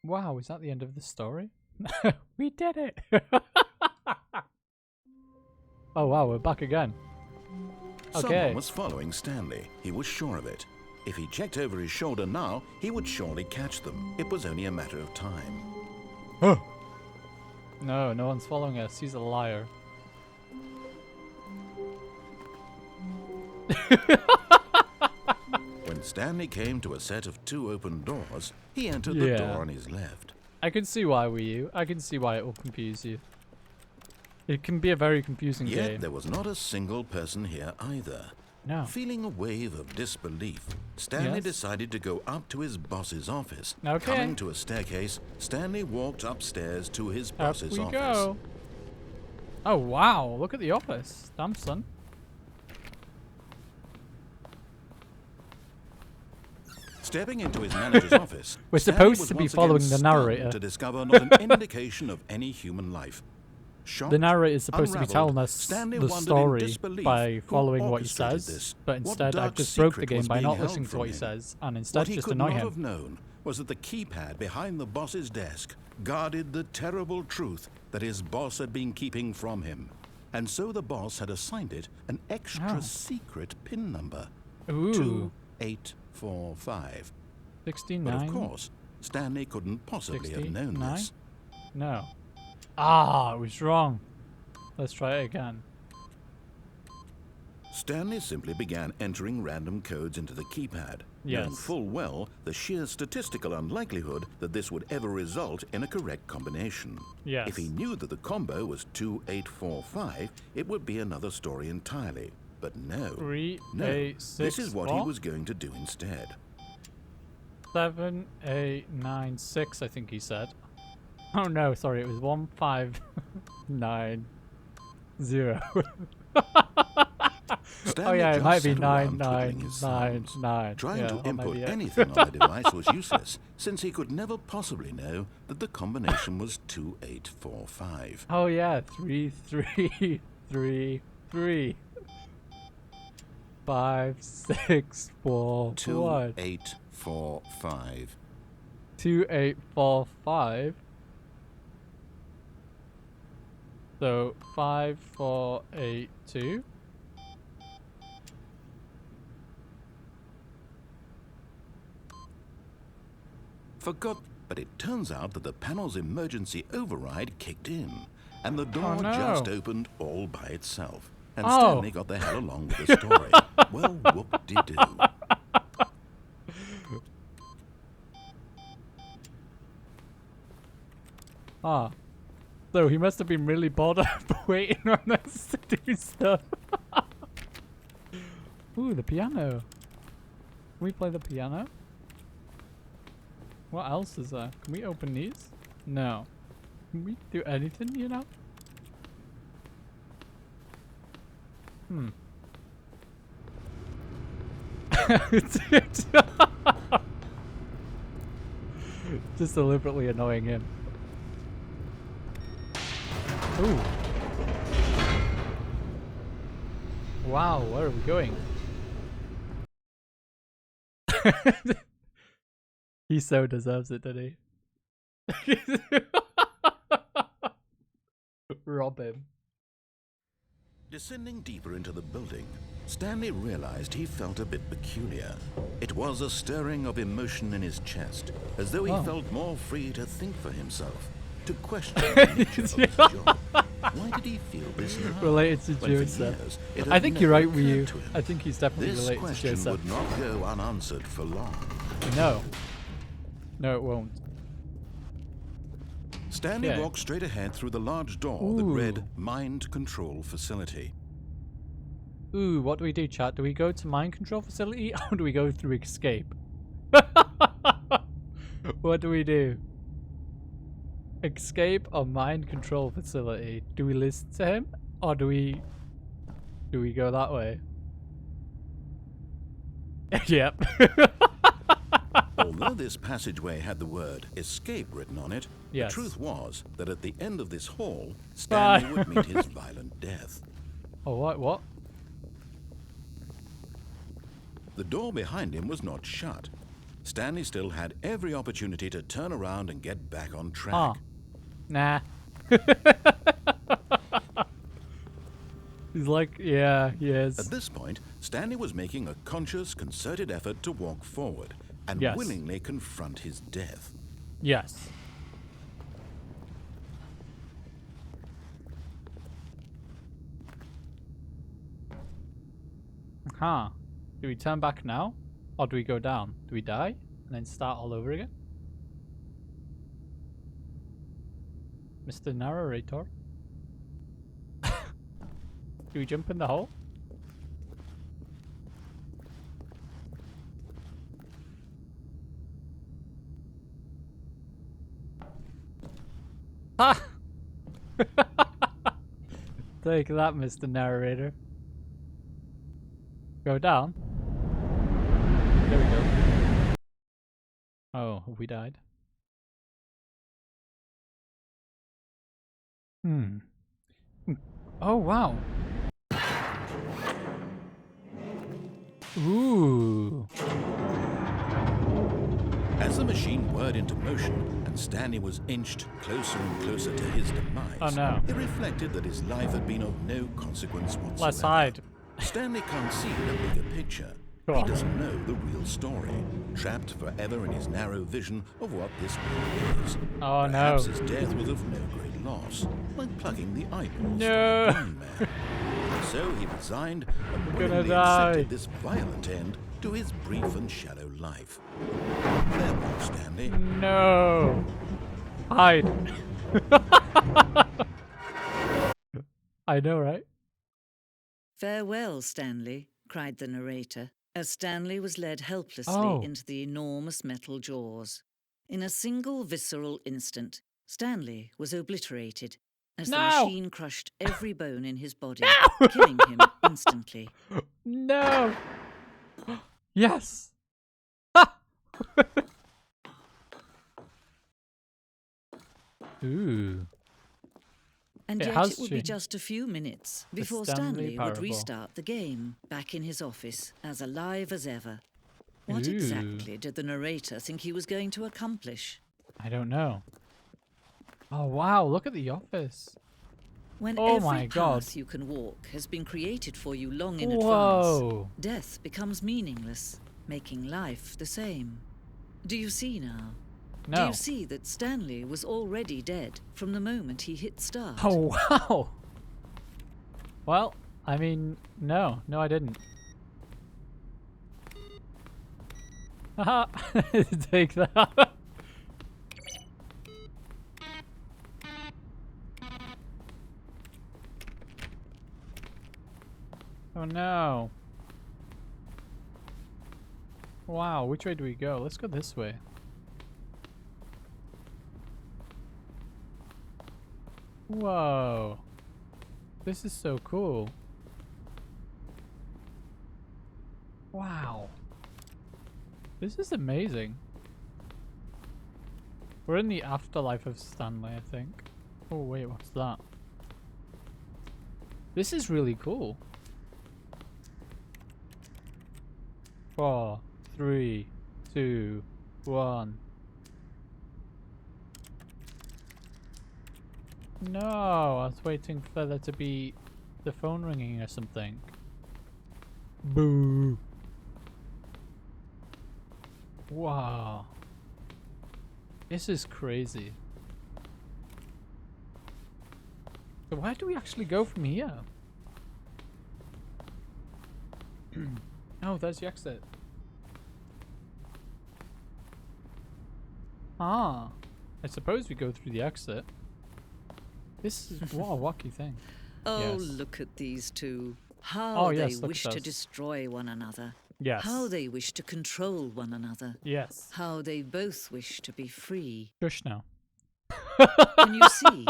Wow, is that the end of the story? We did it! Oh wow, we're back again. Okay. Someone was following Stanley. He was sure of it. If he checked over his shoulder now, he would surely catch them. It was only a matter of time. No, no one's following us. He's a liar. When Stanley came to a set of 2 open doors, he entered the Yeah. door on his left. I can see why I can see why it will confuse you. It can be a very confusing Yet game. there was not a single person here either. No. Feeling a wave of disbelief, Stanley Yes. decided to go up to his boss's office. Okay. Coming to a staircase, Stanley walked upstairs to his Up boss's we office. go. Oh wow, look at the office. Damn son. Stepping into his manager's office, We're Stanley supposed was to be once following again the stunned narrator. to discover not an indication of any human life. Shocked, The narrator is supposed to be unraveled, telling us Stanley the wondered in story disbelief by who following what he orchestrated says, this. but What instead I dark just broke the secret game was by being not held listening to from what he him? says and What instead he just could annoy not him. have known was that the keypad behind the boss's desk guarded the terrible truth that his boss had been keeping from him. And so the boss had assigned it an extra Oh. secret PIN number. Ooh. 2, 8, 845. 69. But of course, Stanley couldn't possibly have known 69? this. No. Ah, it was wrong. Let's try it again. Stanley simply began entering random codes into the keypad, knowing Yes. full well the sheer statistical unlikelihood that this would ever result in a correct combination. Yes. If he knew that the combo was 2845, it would be another story entirely. But no, 3, no, 8, 6, this is what he 4, was going to do instead. 7, 8, 9, 6, I think he said. Oh no, sorry, it was 1, 5, 9, 0. Stanley Oh yeah, it just might be sat 9, around 9, twiddling his 9, thumbs. 9. Trying Yeah, to that might input be it. anything on the device was useless, since he could never possibly know that the combination was 2845. Oh yeah, 3, 3, 3, 3. 5, 6, 4, 1. 2845. 2, 8, 4, 5. So 5, 4, 8, 2. Forgot, but it turns out that the panel's emergency override kicked in, and the door Oh, no. just opened all by itself. And Oh. Stanley got the hell along with the story. Well, whoop-de-doo. Ah. So he must have been really bored of waiting on us to do stuff. Ooh, the piano. Can we play the piano? What else is there? Can we open these? No. Can we do anything, you know? Hmm. Just deliberately annoying him. Ooh. Wow, where are we going? He so deserves it, doesn't he? Rob him. Descending deeper into the building, Stanley realized he felt a bit peculiar. It was a stirring of emotion in his chest, as though he felt more free to think for himself, to question the nature of his job. Why did he feel this now? Related to when for Joseph. years it I had think you're never right with you. occurred to him? I think he's definitely This related to question Joseph. would not go unanswered for long. No. No, it won't. Stanley Okay. walked straight ahead through the large door that read Mind Control Facility. Ooh, what do we do, chat? Do we go to mind control facility or do we go through escape? What do we do? Escape or mind control facility? Do we listen to him or do we go that way? Yep. Although this passageway had the word escape written on it, Yes. the truth was that at the end of this hall, Stanley would meet his violent death. Oh, what? The door behind him was not shut. Stanley still had every opportunity to turn around and get back on track. Ah. Nah. He's like, yeah, he is. At this point, Stanley was making a conscious, concerted effort to walk forward and Yes. willingly confront his death. Yes. Huh. Do we turn back now? Or do we go down? Do we die? And then start all over again? Mr. Narrator? Do we jump in the hole? Ah! Take that, Mr. Narrator. Go down. There we go. Oh, have we died? Hmm. Oh, wow. Ooh. As the machine whirred into motion and Stanley was inched closer and closer to his demise, Oh, no. he reflected that his life had been of no consequence whatsoever. Let's hide. Stanley can't see the bigger picture. He doesn't know the real story, trapped forever in his narrow vision of what this world is. Oh Perhaps no. his death was of no great loss, like plucking the eyeballs No. from a blind man. So he resigned and gonna willingly die. accepted this violent end to his brief and shallow life. Farewell, Stanley. No. Hide. I know, right? Farewell, Stanley, cried the narrator, as Stanley was led helplessly into the enormous metal jaws. In a single visceral instant, Stanley was obliterated as the machine crushed every bone in his body, killing him instantly. No. Yes. Ooh. And It yet has it would be changed. just a few minutes before Stanley Stanley would Parable. restart the game, back in his office, as alive as ever. What Ooh. exactly did the narrator think he was going to accomplish? I don't know. Oh wow, look at the office. When Oh every my God. path you can walk has been created for you long in Whoa. advance, death becomes meaningless, making life the same. Do you see now? Do No. you see that Stanley was already dead from the moment he hit start? Oh wow. Well, I mean, no, I didn't. Haha. Take that. Oh no. Wow, which way do we go? Let's go this way. Whoa. This is so cool. Wow. This is amazing. We're in the afterlife of Stanley, I think. Oh wait, what's that? This is really cool. 4, 3, 2, 1. No, I was waiting for there to be the phone ringing or something. Boo. Wow. This is crazy. So where do we actually go from here? Oh, there's the exit. Ah, I suppose we go through the exit. This is what a wacky thing. Oh, Yes. look at these two. How Oh, they yes, look wish at to us. destroy one another. Yes. How they wish to control one another. Yes. How they both wish to be free. Shush now. Can you see?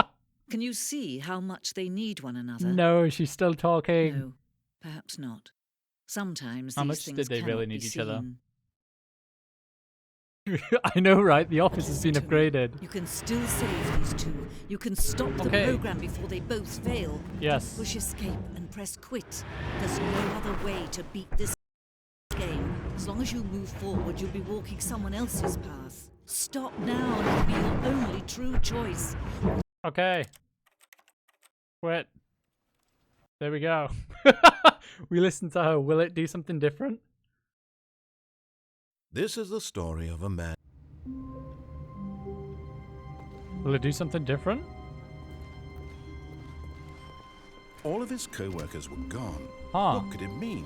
Can you see how much they need one another? No, she's still talking. No, perhaps not. Sometimes How these much things did they really cannot need be each other? seen. I know, right? The office has been Listen to me. upgraded. You can still save these two. You can stop the Okay. program before they both fail. Yes. Push escape and press quit. There's no other way to beat this game. As long as you move forward, you'll be walking someone else's path. Stop now and it'll be your only true choice. Okay. Quit. There we go. We listened to her. Will it do something different? This is the story of a man. Will it do something different? All of his co-workers were gone. Huh. What could it mean?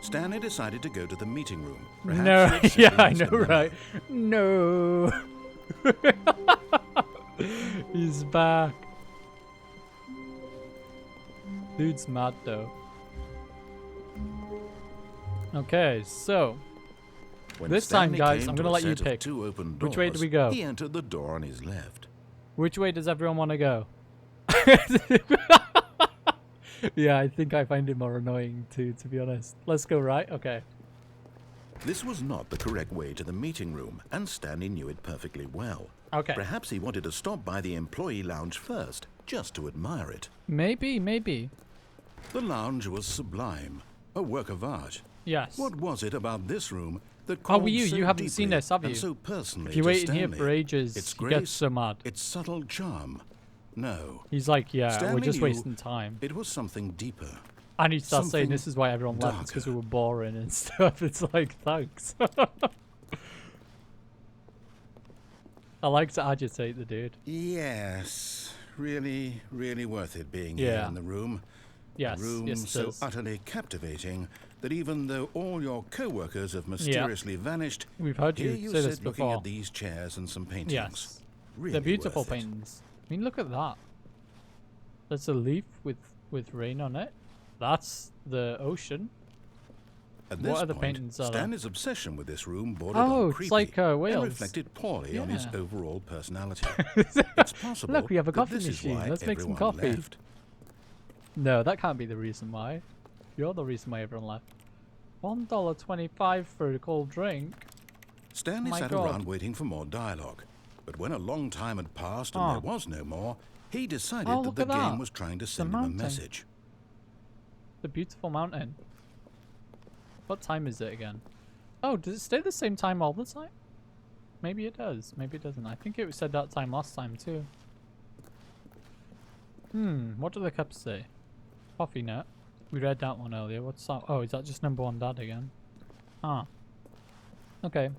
Stanley decided to go to the meeting room. No. Perhaps Yeah, I he'd know, simply missed the right? No. He's back. Dude's mad though. Okay, so When this time, Stanley guys, came I'm to gonna a let you set of pick. two open Which way do doors, we go? He entered the door on his left. which way does everyone want to go? Yeah, I think I find it more annoying too, to be honest. Let's go right. Okay. This was not the correct way to the meeting room, and Stanley knew it perfectly well. Okay. Perhaps he wanted to stop by the employee lounge first, just to admire it. Maybe. The lounge was sublime, a work of art. Yes. What was it about this room that Oh, called you? so You haven't seen deeply this, have you? and so personally If you to wait in here Stanley? for ages, Its you get grace, so mad. its subtle charm. No, He's like, yeah, Stanley we're just knew wasting time. it was something deeper, And he starts saying Something this is why everyone left. It's because we darker. were boring and stuff. It's like, thanks. I like to agitate the dude. Yes, really, really worth it being here Yeah. in the room. Yes, A room yes it so is. utterly captivating that even though all your co-workers have mysteriously vanished, We've heard here you you say this sit looking before. at these chairs and some paintings. Yes. Really They're beautiful worth it. paintings. I mean, look at that. That's a leaf with rain on it. That's the ocean. At What this other point, paintings are there? Stanley's obsession with this room bordered Oh, on it's creepy like, and Wales. reflected poorly on his Yeah. overall personality. It's possible Look, we have a that coffee this machine. Is why Let's make some everyone coffee. left. No, that can't be the reason why. You're the reason why everyone left. $1.25 for a cold drink. Stanley My sat God. around waiting for more dialogue. But when a long time had passed and Oh. there was no more, he decided Oh, that look the at game that. was trying to It's a send him a mountain. message. The beautiful mountain. What time is it again? Oh, does it stay the same time all the time? Maybe it does. Maybe it doesn't. I think it said that time last time too. What do the cups say? Coffee nut. We read that one earlier. What's that? Oh, is that just number one dad again? Ah. Okay.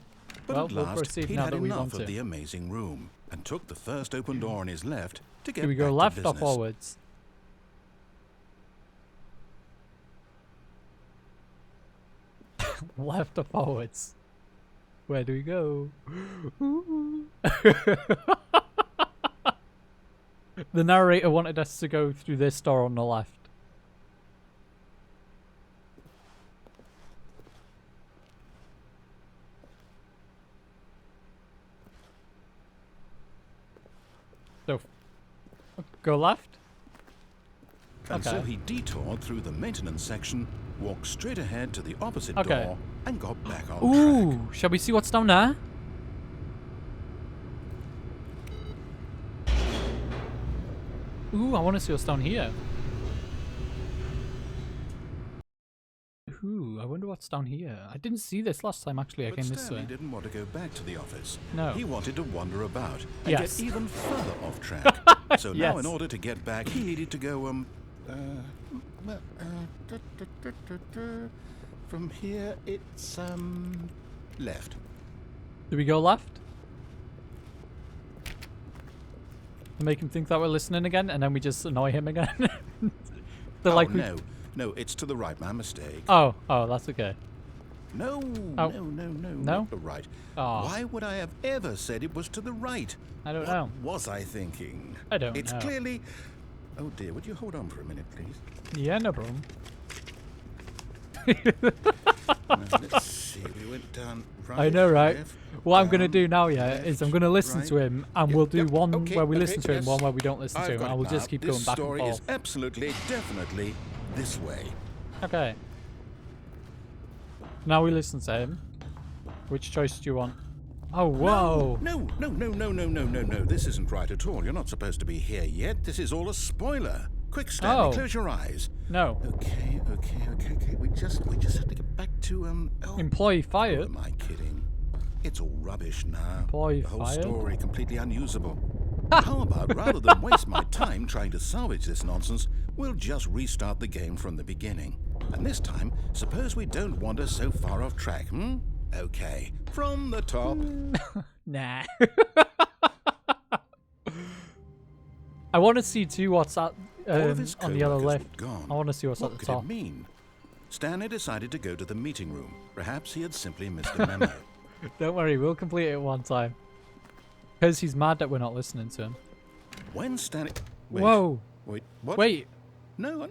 But Well, at we'll last, proceed he'd now had that we enough want of to. the amazing room and took the first open door on his left to get Do we go back left to or business. forwards? Left or forwards? Where do we go? The narrator wanted us to go through this door on the left. So, go left? And so Okay. he detoured through the maintenance section, walked straight ahead to the opposite Okay. door, and got back on track. Ooh, shall we see what's down there? Ooh, I want to see what's down here. Ooh, I wonder what's down here. I didn't see this last time, actually. I But came this Stanley way. didn't want to go back to the office. No. He wanted to wander about and Yes. get even further off track. So now, Yes. in order to get back, he needed to go, from here, it's, left. Do we go left? To make him think that we're listening again, and then we just annoy him again? They're Oh, like we- no, it's to the right, my mistake. Oh, that's okay. No, Oh. no, No? not the right. Oh. Why would I have ever said it was to the right? I don't What know. was I thinking? I don't It's know. clearly... Oh dear, would you hold on for a minute, please? Yeah, no problem. Let's see, we went down right. I know, right? left, What I'm gonna down, do now, yeah, left, is I'm gonna listen to right. him, and Yep, we'll do yep, one okay, where we okay, listen to him, yes. one where we don't listen I've to him, got and it we'll just now. keep This going back and story is forth. absolutely, definitely this way. Okay. Now we listen to him. Which choice do you want? Oh, whoa! No. This isn't right at all. You're not supposed to be here yet. This is all a spoiler. Quick, Stanley, Oh. close your eyes. No. Okay. We just have to get back to oh, Employee who fired? am I kidding? It's all rubbish now. Employee the whole fired? story completely unusable. How about rather than waste my time trying to salvage this nonsense, we'll just restart the game from the beginning. And this time, suppose we don't wander so far off track, hmm? Okay, from the top. Nah. I want to see too what's at All of his on the other co-workers left. were gone. I want to see what's What at the could top. it mean? Stanley decided to go to the meeting room. Perhaps he had simply missed a memo. Don't worry, we'll complete it one time. Because he's mad that we're not listening to him. When Stanley... Wait, Whoa! Wait, what? Wait! No,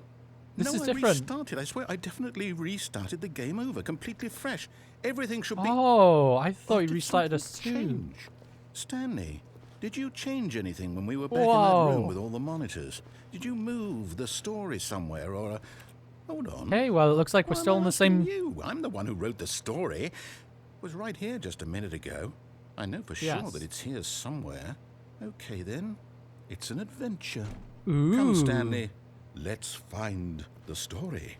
This no, is I different. restarted. I swear, I definitely restarted the game over, completely fresh. Everything should be... Oh, I thought he Did restarted us something too. change? Stanley, did you change anything when we were back in that Whoa. room with all the monitors? Did you move the story somewhere or... Hold on. Okay, well, it looks like we're Why still am in I the same... asking You. I'm the one who wrote the story. It was right here just a minute ago. I know for sure Yes. that it's here somewhere. Okay, then. It's an adventure. Ooh. Come, Stanley. Let's find the story.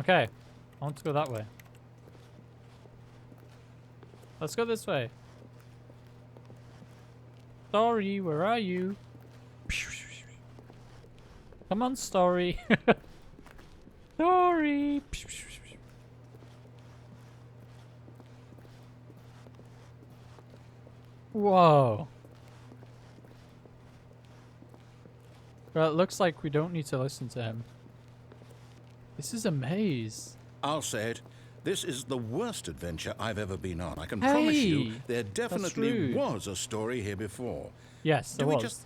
Okay, I want to go that way. Let's go this way. Story, where are you? Come on, story. story. Whoa. Well, it looks like we don't need to listen to him. This is a maze. I'll say it. This is the worst adventure I've ever been on. I can promise you there definitely was a story here before. Yes, there was.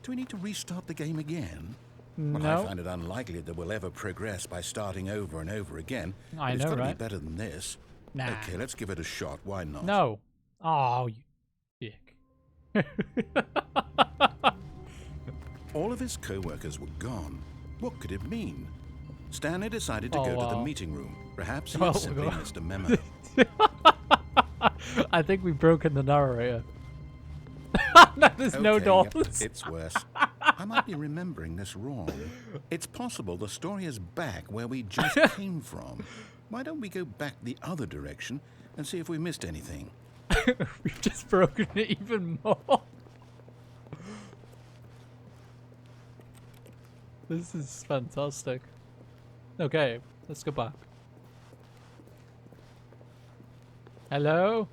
Do we need to restart the game again? No. Well, I find it unlikely that we'll ever progress by starting over and over again. I know, it's got to right? be better than this. Nah. Okay, let's give it a shot. Why not? No. Oh, you dick. All of his co-workers were gone. What could it mean? Stanley decided to go to the meeting room. Perhaps he had simply missed a memo. I think we've broken the narrator. No, there's no doors. It's worse. I might be remembering this wrong. It's possible the story is back where we just came from. Why don't we go back the other direction and see if we missed anything? We've just broken it even more. This is fantastic. Okay, let's go back. Hello?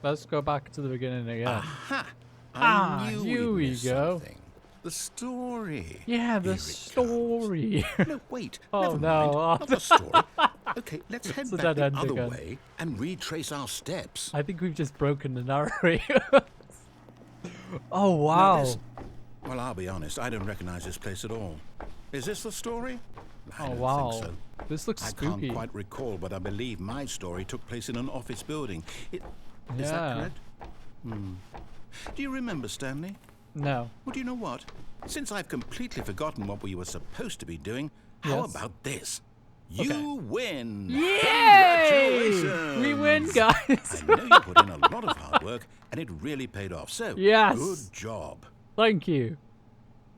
Let's go back to the beginning again. Aha! I knew here we go. Something. The story. Yeah, the story. No, wait. Oh, never no. mind. Not the story. Okay, let's head back the other again. way and retrace our steps. I think we've just broken the narrator. Oh, wow. Well, I'll be honest. I don't recognize this place at all. Is this the story? I don't wow. think so. This looks I spooky. can't quite recall, but I believe my story took place in an office building. Is that correct? Do you remember, Stanley? No. Well, do you know what? Since I've completely forgotten what we were supposed to be doing, how about this? You win! Yay! Congratulations! We win, guys! I know you put in a lot of hard work, and it really paid off. So, good job. Thank you.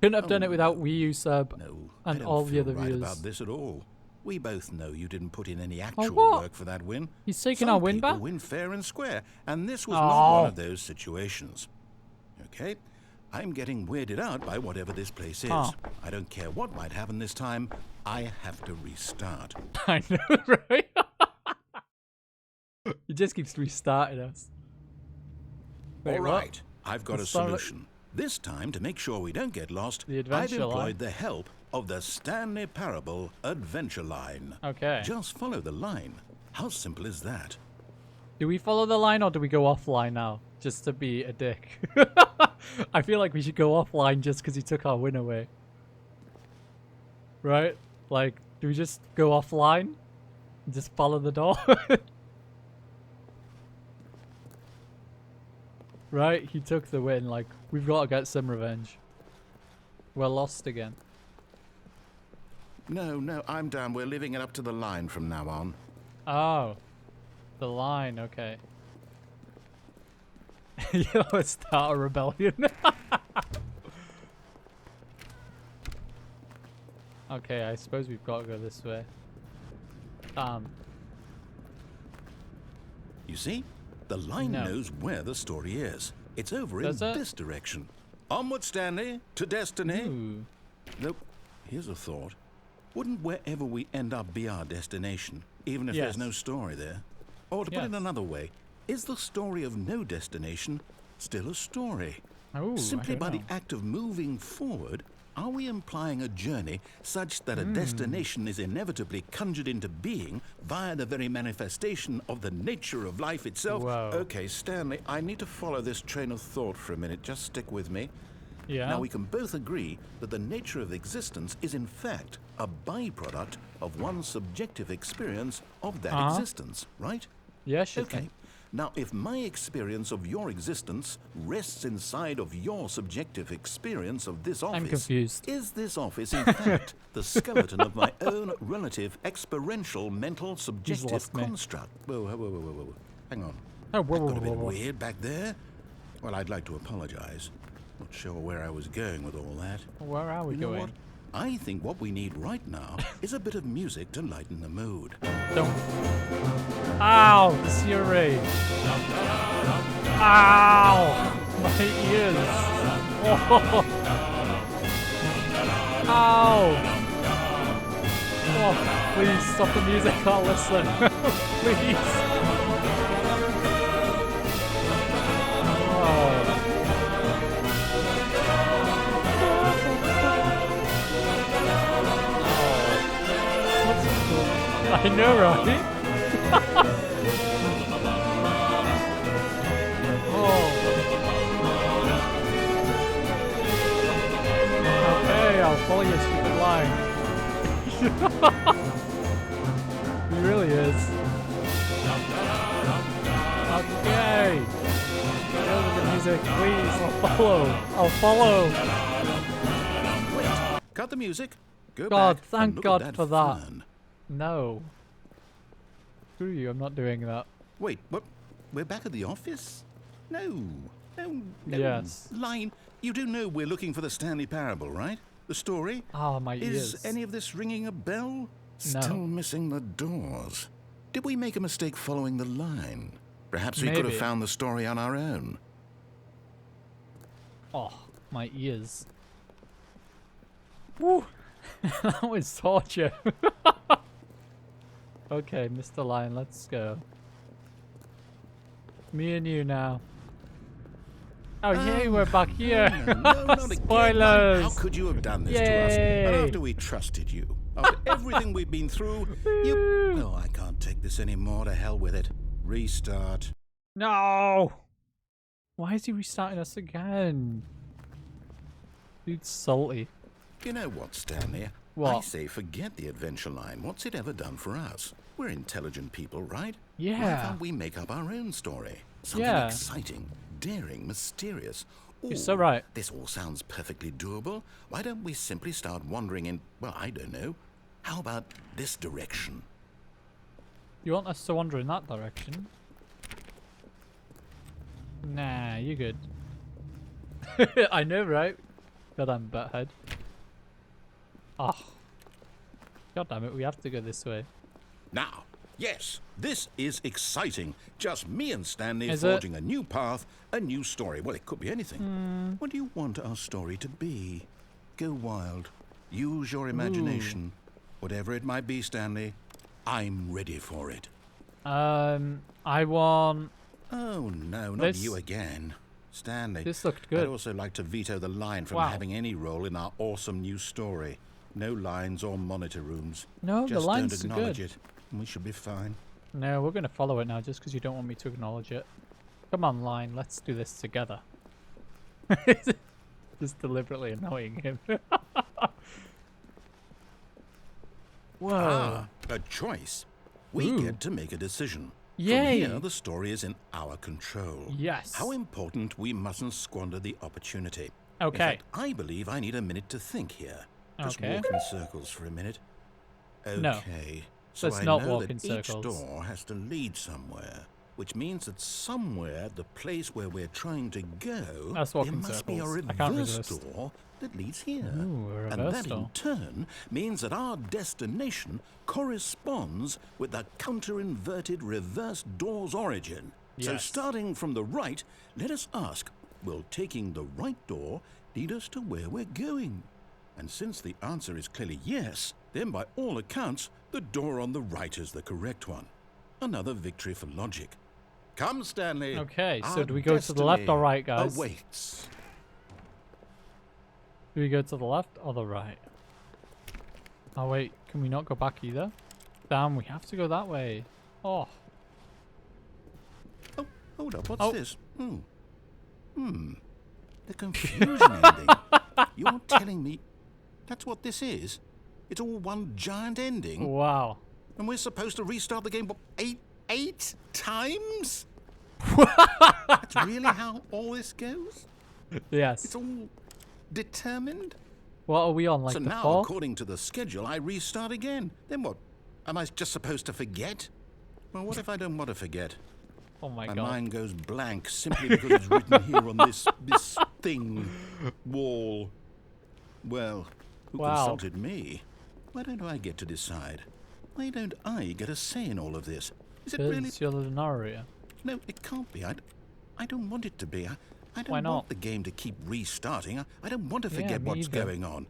Couldn't have done it without Wii U sub and all the other viewers. About this at all. We both know you didn't put in any actual work for that win. He's taking our win back? Some people win fair and square, and this was not one of those situations. Okay, I'm getting weirded out by whatever this place is. I don't care what might happen this time. I have to restart. I know, right? He just keeps restarting us. Wait, all right, I've got a solution. This time, to make sure we don't get lost, I've employed the help of the Stanley Parable Adventure Line. Okay. Just follow the line. How simple is that? Do we follow the line or do we go offline now? Just to be a dick. I feel like we should go offline just because he took our win away. Right? Like, do we just go offline? And just follow the door? Right? He took the win. Like, we've got to get some revenge. We're lost again. No, I'm down. We're leaving it up to the line from now on. Oh. The line, okay. Let's start a rebellion. Okay, I suppose we've got to go this way. You see? The line knows where the story is. It's over in this direction. Onward, Stanley, to destiny. Ooh. Nope. Here's a thought. Wouldn't wherever we end up be our destination, even if there's no story there? Or to put it another way, is the story of no destination still a story? Ooh, Simply by the act of moving forward, are we implying a journey such that a destination is inevitably conjured into being via the very manifestation of the nature of life itself? Whoa. Okay, Stanley, I need to follow this train of thought for a minute. Just stick with me. Yeah. Now, we can both agree that the nature of existence is in fact a byproduct of one's subjective experience of that existence, right? Yeah, sure. Okay. Now, if my experience of your existence rests inside of your subjective experience of this office, I'm confused. Is this office, in fact, the skeleton of my own relative experiential mental subjective construct? Whoa. Hang on. Oh, That got a bit weird back there. Well, I'd like to apologize. Not sure where I was going with all that. Where are we You know going? what? I think what we need right now is a bit of music to lighten the mood. Don't. Ow! Siri! Ow! My ears! Oh. Ow! Oh, please stop the music. I'll listen. Please. Oh. I know, right? Oh. Okay, I'll follow your stupid line. He really is. Okay. Go to the music, please. I'll follow. I'll follow. Wait, cut the music. Go God, back and thank look God at for that. fern. No. Screw you, I'm not doing that. Wait, what? We're back at the office? No. No. Yes. Line, you do know we're looking for the Stanley Parable, right? The story? Ah, my ears. Is any of this ringing a bell? Still missing the doors. Did we make a mistake following the line? Perhaps we could have Maybe. found the story on our own. Oh, my ears. Woo! That was torture. Okay, Mr. Lion, let's go. Me and you now. Oh, yay, we're back here. No, not again. Spoilers. How could you have done this to us? Yay. And after we trusted you, after everything we've been through, you... Oh, I can't take this anymore. To hell with it. Restart. No! Why is he restarting us again? Dude's salty. You know what, Stanley? What? I say forget the adventure line. What's it ever done for us? We're intelligent people, right? Yeah. Why can't we make up our own story? Something Yeah. exciting, daring, mysterious. You're Ooh, so right. This all sounds perfectly doable. Why don't we simply start wandering in, well, I don't know. How about this direction? You want us to wander in that direction? Nah, you good. I know, right? Goddamn butthead. Oh. God damn it, we have to go this way. Now, yes, this is exciting. Just me and Stanley Is forging a new path, a new story. Well, it could be anything. Hmm. What do you want our story to be? Go wild. Use your imagination. Whatever it might be, Stanley, I'm ready for it. I want... Oh, no, not This- you again. Stanley, This looked I'd good. also like to veto the line from Wow. having any role in our awesome new story. No lines or monitor rooms. No, the Just lines don't are acknowledge good. it, and we should be fine. No, we're going to follow it now just because you don't want me to acknowledge it. Come on, Line, let's do this together. Just deliberately annoying him. Whoa. Ah, a choice. We Ooh. get to make a decision. Yay. From here, the story is in our control. Yes. How important we mustn't squander the opportunity. Okay. In fact, I believe I need a minute to think here. Just Okay. walk in circles for a minute. Okay. No. So Let's I not know walk that in each circles. door has to lead somewhere, which means that somewhere, the place where we're trying to go, Let's walk there in must be a circles. I can't reverse resist. door that leads here. Ooh, a and reverse that in door. turn means that our destination corresponds with the counter-inverted reverse door's origin. So Yes. starting from the right, let us ask, will taking the right door lead us to where we're going? And since the answer is clearly yes, then by all accounts, the door on the right is the correct one. Another victory for logic. Come, Stanley. Okay, so Our do we go to the left or destiny right, guys? awaits. Do we go to the left or the right? Oh wait, can we not go back either? Damn, we have to go that way. Oh. Oh, hold up. What's Oh. this? The confusion ending. You're telling me that's what this is? It's all one giant ending? Wow. And we're supposed to restart the game, what, eight times? That's really how all this goes? Yes. It's all determined? What are we on, like So the now, fourth? according to the schedule, I restart again. Then what? Am I just supposed to forget? Well, what if I don't want to forget? Oh my My god. mind goes blank simply because it's written here on this thing, wall. Well, who Wow. consulted me? Why don't I get to decide? Why don't I get a say in all of this? Is it really? Because you're the narrator. No, it can't be. I don't want it to be. I don't Why not? want the game to keep restarting. I don't want to forget me what's either. going on.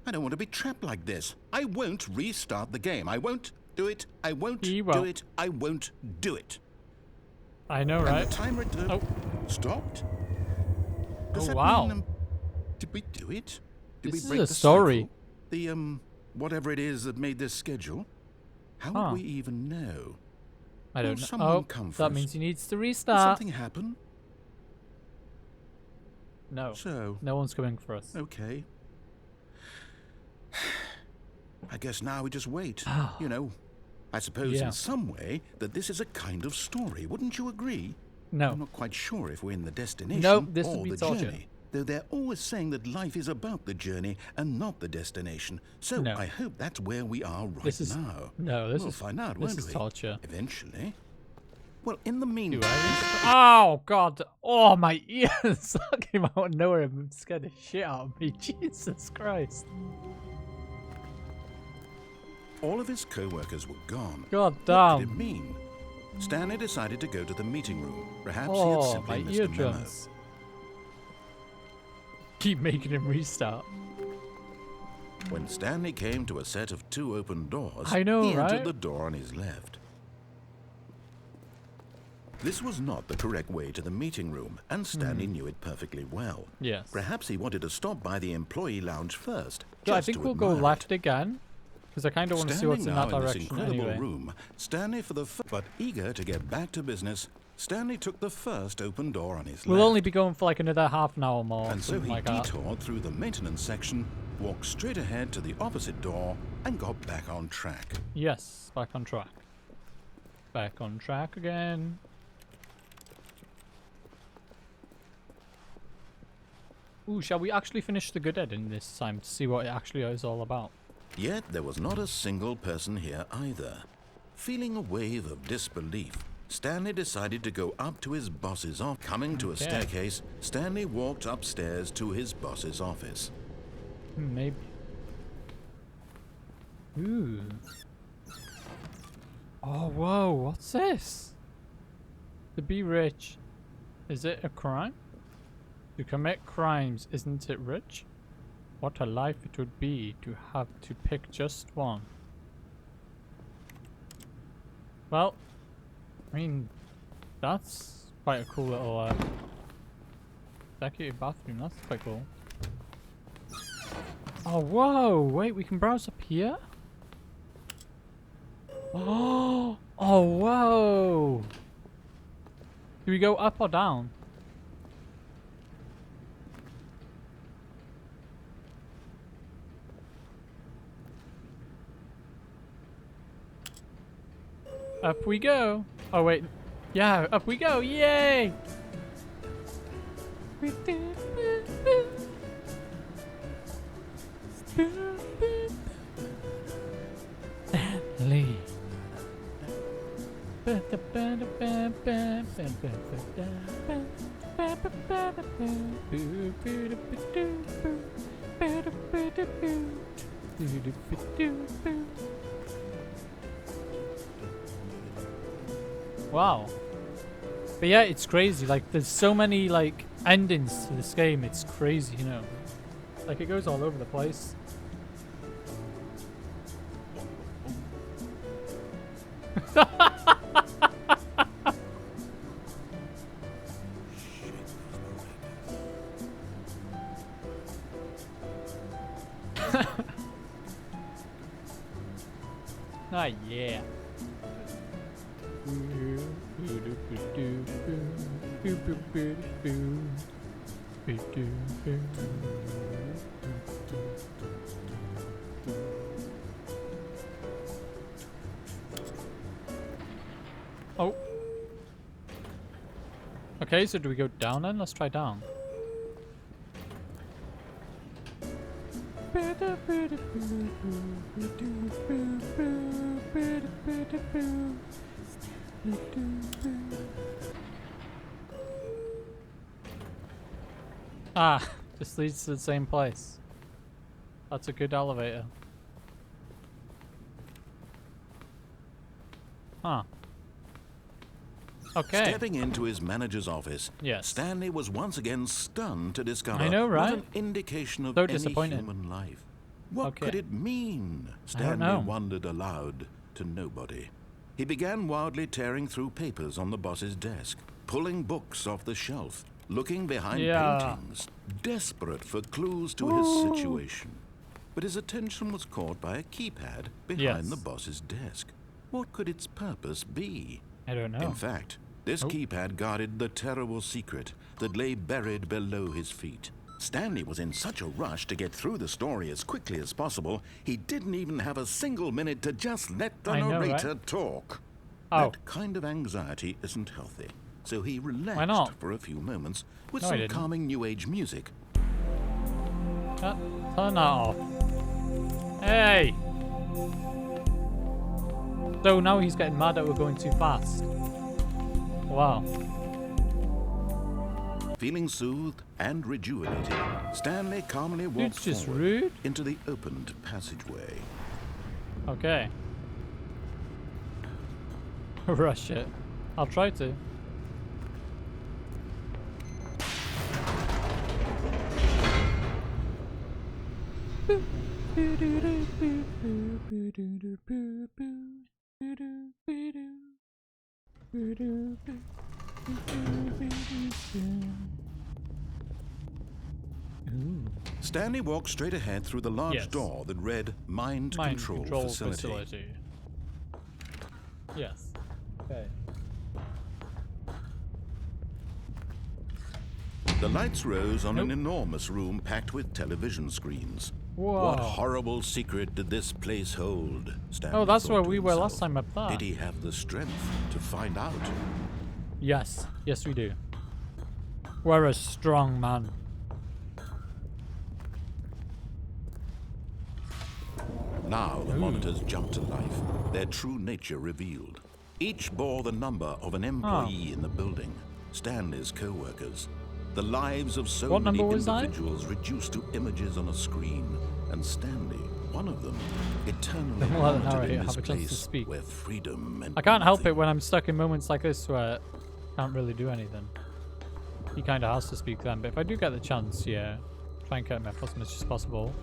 I don't want to be trapped like this. I won't restart the game. I won't do it. I won't He do won't. it. I won't do it. I know, And right? the timer stopped. Does Oh, that wow. mean, did we do it? Did This we is break a the story. cycle? The whatever it is that made this schedule? How Huh. would we even know? I Will don't know. someone Oh, come for that us? means he needs to Did restart. something happen? No. So, No one's coming for us. okay. I guess now we just wait. You know, I suppose Yeah. in some way that this is a kind of story. Wouldn't you agree? I'm No. not quite sure if we're in the destination Nope, this or would be the torture. journey. Though they're always saying that life is about the journey and not the destination. So No. I hope that's where we are right This is now. no. This We'll is find out, This won't is we? torture. Eventually. Well, in the Do meantime... I Oh God! Oh, my ears! That came out of nowhere and scared the shit out of me. Jesus Christ! All of his co-workers were gone. God What damn! did it mean? Stanley decided to go to the meeting room. Perhaps he had Oh, simply my missed a memo. eardrums! Keep making him restart. When Stanley came to a set of 2 open doors, I know, he right? entered the door on his left. This was not the correct way to the meeting room, and Stanley knew it perfectly well. Yes. Perhaps he wanted to stop by the employee lounge first. So I just think to we'll go admire left it. again, because I kind of want to see Standing what's in now that in this direction incredible anyway. room, Stanley but eager to get back to business, Stanley took the first open door on his We'll left. only be going for like another half an hour more, And so something he like that. detoured through the maintenance section, walked straight ahead to the opposite door, and got back on track. Yes, back on track. Back on track again. Ooh, shall we actually finish the good ending this time to see what it actually is all about? Yet there was not a single person here either. Feeling a wave of disbelief, Stanley decided to go up to his boss's office. Coming to a Okay. staircase, Stanley walked upstairs to his boss's office. Maybe. Ooh. Oh, whoa, what's this? To be rich, is it a crime? To commit crimes, isn't it rich? What a life it would be to have to pick just one. Well, I mean, that's quite a cool little executive bathroom. That's quite cool. Oh, whoa! Wait, we can browse up here? Oh! Oh, whoa! Do we go up or down? Up we go! Oh, wait. Yeah, up we go! Yay! Stanley. Wow. But yeah, it's crazy. Like, there's so many, like, endings to this game. It's crazy, you know. Like, it goes all over the place. Ah, yeah. Oh. Okay, so do we go down then? Let's try down. Ah, this leads to the same place. That's a good elevator. Huh. Okay. Stepping into his manager's office, Yes. Stanley was once again stunned to discover I know, right? not an indication of So any disappointed. human life. What Okay. could it mean? don't know. Stanley wondered aloud to nobody. He began wildly tearing through papers on the boss's desk, pulling books off the shelf, looking behind paintings, desperate for clues to his situation. But his attention was caught by a keypad behind the boss's desk. What could its purpose be? I don't know. In fact, this keypad guarded the terrible secret that lay buried below his feet. Stanley was in such a rush to get through the story as quickly as possible, he didn't even have a single minute to just let the narrator talk. That kind of anxiety isn't healthy, so he relaxed for a few moments with some calming New Age music. Turn that off. Hey! So now he's getting mad that we're going too fast. Wow. Feeling soothed and rejuvenated, Stanley calmly walked forward into the opened passageway. Okay. Rush it. I'll try to. Stanley walked straight ahead through the large door that read Mind Control Facility. Yes. Okay. The lights rose on an enormous room packed with television screens. Whoa. What horrible secret did this place hold? Stanley that's where thought to we were himself. last time up there. Did he have the strength to find out? Yes. Yes, we do. We're a strong man. Now the monitors jumped to life, their true nature revealed. Each bore the number of an employee in the building, Stanley's co-workers. The lives of so many individuals reduced to images on a screen, and Stanley, one of them, eternally wanted in this place where freedom and I can't help it when I'm stuck in moments like this where I can't really do anything. He kind of has to speak then, but if I do get the chance, try and cut him off as much as possible.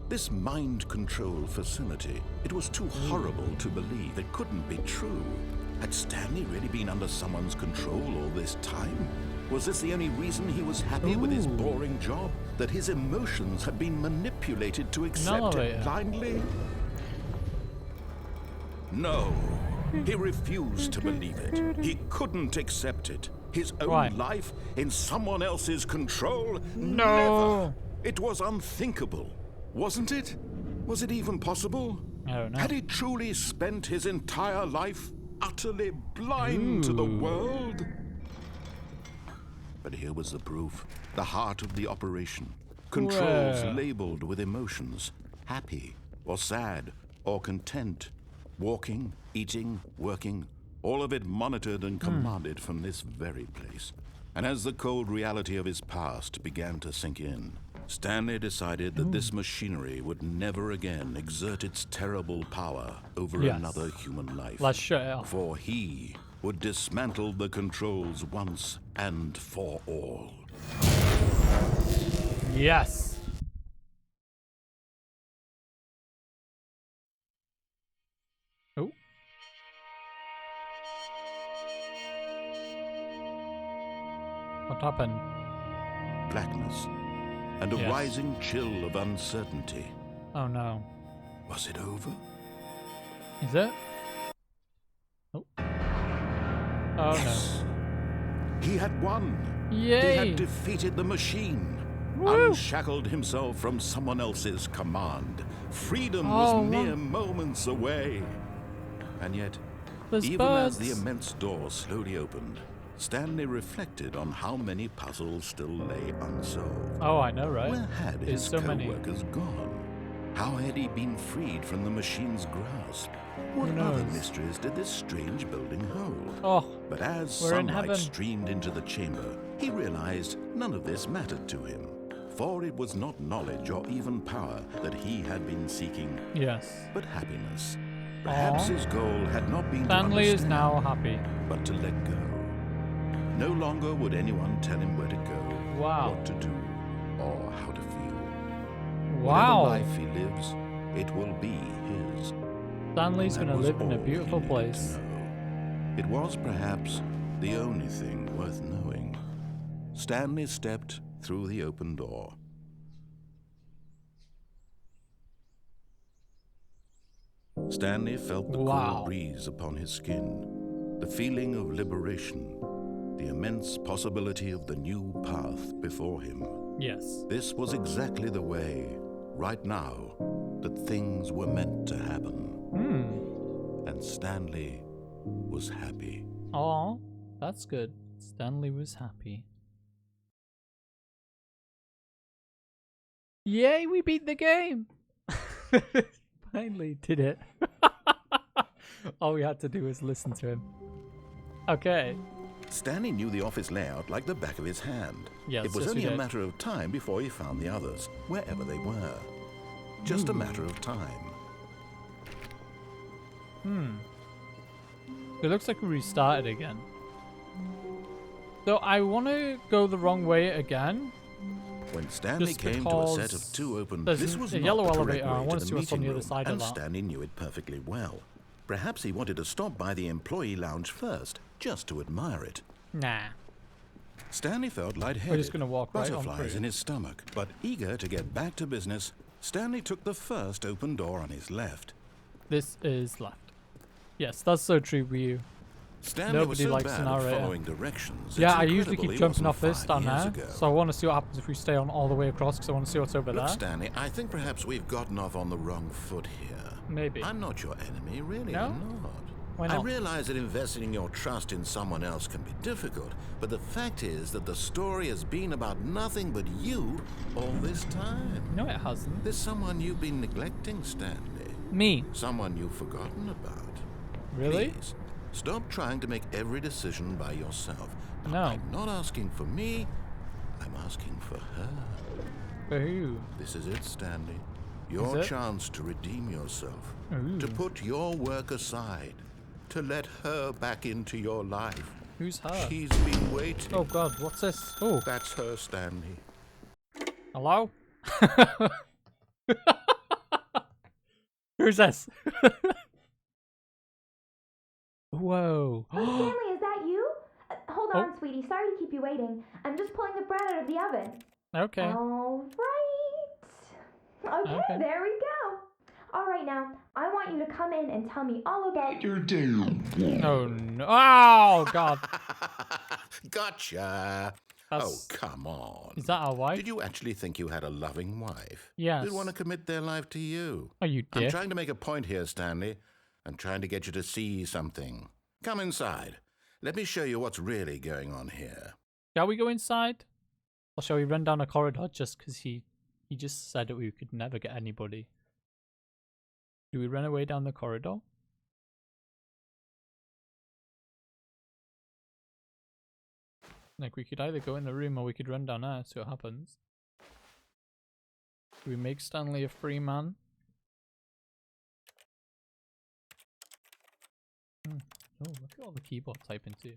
This mind control facility, it was too horrible to believe. It couldn't be true. Had Stanley really been under someone's control all this time? Was this the only reason he was happy with his boring job? That his emotions had been manipulated to accept it blindly? No, he refused to believe it. He couldn't accept it. His own life in someone else's control? No! Never. It was unthinkable. Wasn't it? Was it even possible? I don't know. Had he truly spent his entire life utterly blind to the world? But here was the proof. The heart of the operation. Controls labeled with emotions. Happy, or sad, or content. Walking, eating, working. All of it monitored and commanded from this very place. And as the cold reality of his past began to sink in, Stanley decided that this machinery would never again exert its terrible power over another human life. Let's shut it off. For he would dismantle the controls once and for all. Yes. Oh. What happened? Blackness. And a rising chill of uncertainty. Oh no. Was it over? Is it? Oh. Oh yes. No. He had won. Yay. He had defeated the machine. Woo. Unshackled himself from someone else's command. Freedom was mere moments away. And yet, even as the immense door slowly opened, Stanley reflected on how many puzzles still lay unsolved. Oh, I know, right? Where had his co-workers gone? How had he been freed from the machine's grasp? What other mysteries did this strange building hold? Oh, but as sunlight streamed into the chamber, he realized none of this mattered to him. For it was not knowledge or even power that he had been seeking. Yes. But happiness. Perhaps his goal had not been Stanley to understand, is now happy. but to let go. No longer would anyone tell him where to go, what to do, or how to feel. Wow. Whatever life he lives, it will be his. Stanley's That gonna was live in a all he beautiful needed to place. know. It was perhaps the only thing worth knowing. Stanley stepped through the open door. Stanley felt the Wow. cool breeze upon his skin, the feeling of liberation, the immense possibility of the new path before him. Yes. This was exactly the way, right now, that things were meant to happen. And Stanley was happy. Oh, that's good. Stanley was happy. Yay, we beat the game! Finally did it. All we had to do was listen to him. Okay. Stanley knew the office layout like the back of his hand. Yes, it was yes, only we a did. matter of time before he found the others, wherever they were. Just a matter of time. It looks like we restarted again. So I want to go the wrong way again. When Stanley Just came to a set because of two open... there's This was a not yellow the correct elevator. I way wanna to see what's on meeting the other room, side of and that. Stanley knew it perfectly well. Perhaps he wanted to stop by the employee lounge first, just to admire it. Nah. Stanley felt lightheaded, We're just gonna walk right on butterflies through. in his stomach. But eager to get back to business, Stanley took the first open door on his left. This is left. Yes, that's so true with you. Stanley was Nobody so likes bad an at narrator. following directions. Yeah, it's I usually incredible keep he jumping wasn't off this 5 down years there. ago. So I want to see what happens if we stay on all the way across, because I want to see what's over Look, there. Stanley, I think perhaps we've gotten off on the wrong foot here. Maybe. I'm not your enemy, really. No? I'm not. Why I not? realize that investing your trust in someone else can be difficult, but the fact is that the story has been about nothing but you all this time. No, it hasn't. There's someone you've been neglecting, Stanley. Me. Someone you've forgotten about. Really? Please, stop trying to make every decision by yourself. Now, No. I'm not asking for me, I'm asking for her. For who? This is it, Stanley. Your it? chance to redeem yourself. Ooh. To put your work aside. To let her back into your life. Who's her? She's been waiting. Oh god, what's this? Oh, That's her, Stanley. hello? Who's this? Whoa. Oh, Stanley, is that you? Hold on, Oh. sweetie. Sorry to keep you waiting. I'm just pulling the bread out of the oven. Okay. All right. Okay, there we go. All right, now, I want you to come in and tell me all about your day. Oh no. Oh god. Gotcha. That's- Oh, come on. Is that our wife? Did you actually think you had a loving wife? Yes. Who'd want to commit their life to you? Oh, you I'm dick. trying to make a point here, Stanley. I'm trying to get you to see something. Come inside. Let me show you what's really going on here. Shall we go inside? Or shall we run down a corridor just because he just said that we could never get anybody? Do we run away down the corridor? Like, we could either go in the room or we could run down there, see what happens. Do we make Stanley a free man? Oh, look at all the keyboard typing too.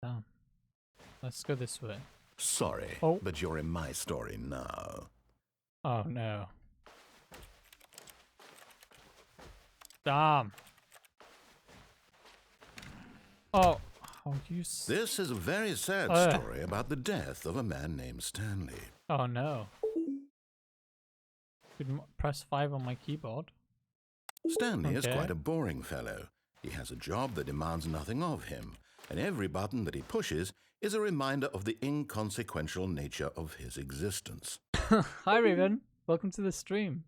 Damn. Let's go this way. Sorry, Oh. but you're in my story now. Oh no. Damn. Oh, how do you This is a very sad story about the death of a man named Stanley. Oh no. Could press 5 on my keyboard. Stanley is Okay. quite a boring fellow. He has a job that demands nothing of him, and every button that he pushes is a reminder of the inconsequential nature of his existence. Hi Raven, welcome to the stream.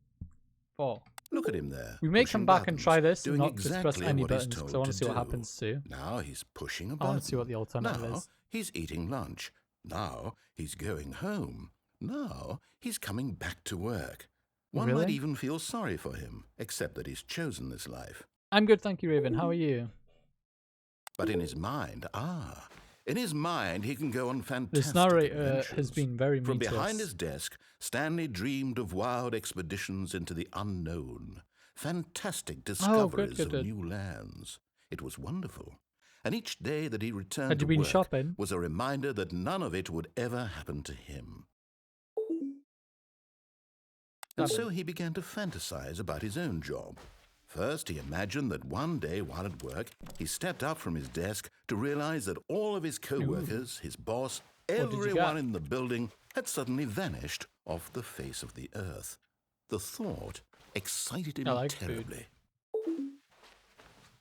4. Look at him there. We may pushing come back and buttons, try this and doing not just press exactly any what he's buttons because I told want to see what do. happens too. Now he's pushing a I button. want to see what the alternative Now is. he's eating lunch. Now he's going home. Now he's coming back to work. One might Really? even feel sorry for him, except that he's chosen this life. I'm good, thank you Raven. How are you? But in his mind, he can go on fantastic This narrator adventures. has been very mean From to behind us. his desk, Stanley dreamed of wild expeditions into the unknown, fantastic discoveries good. of new lands. It was wonderful. And each day that he returned Had to you been work shopping? was a reminder that none of it would ever happen to him. And so he began to fantasize about his own job. First, he imagined that one day while at work, he stepped up from his desk to realize that all of his co-workers, his boss, everyone in the building had suddenly vanished off the face of the earth. The thought excited him terribly.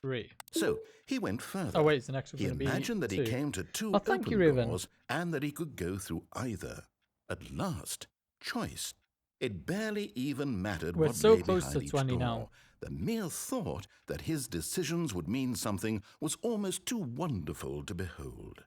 3. So he went further. Oh wait, it's an extra. He imagined that he came to 2 thank open you, Raven. doors and that he could go through either. At last, choice. It barely even mattered We're what so lay close behind to each 20 door. now. The mere thought that his decisions would mean something was almost too wonderful to behold.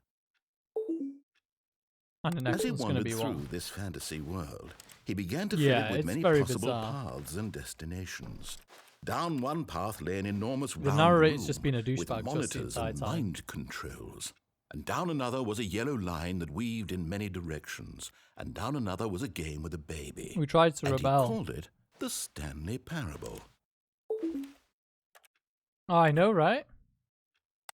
And the next As he one's going to wandered be through 1. this fantasy world, he began to fill it with it's many very possible bizarre. paths and destinations. Down one path lay an enormous The round narrator's room just been a with douchebag just the monitors entire and time. mind controls. And down another was a yellow line that weaved in many directions. And down another was a game with a baby. We tried to and rebel. he called it the Stanley Parable. Oh, I know, right?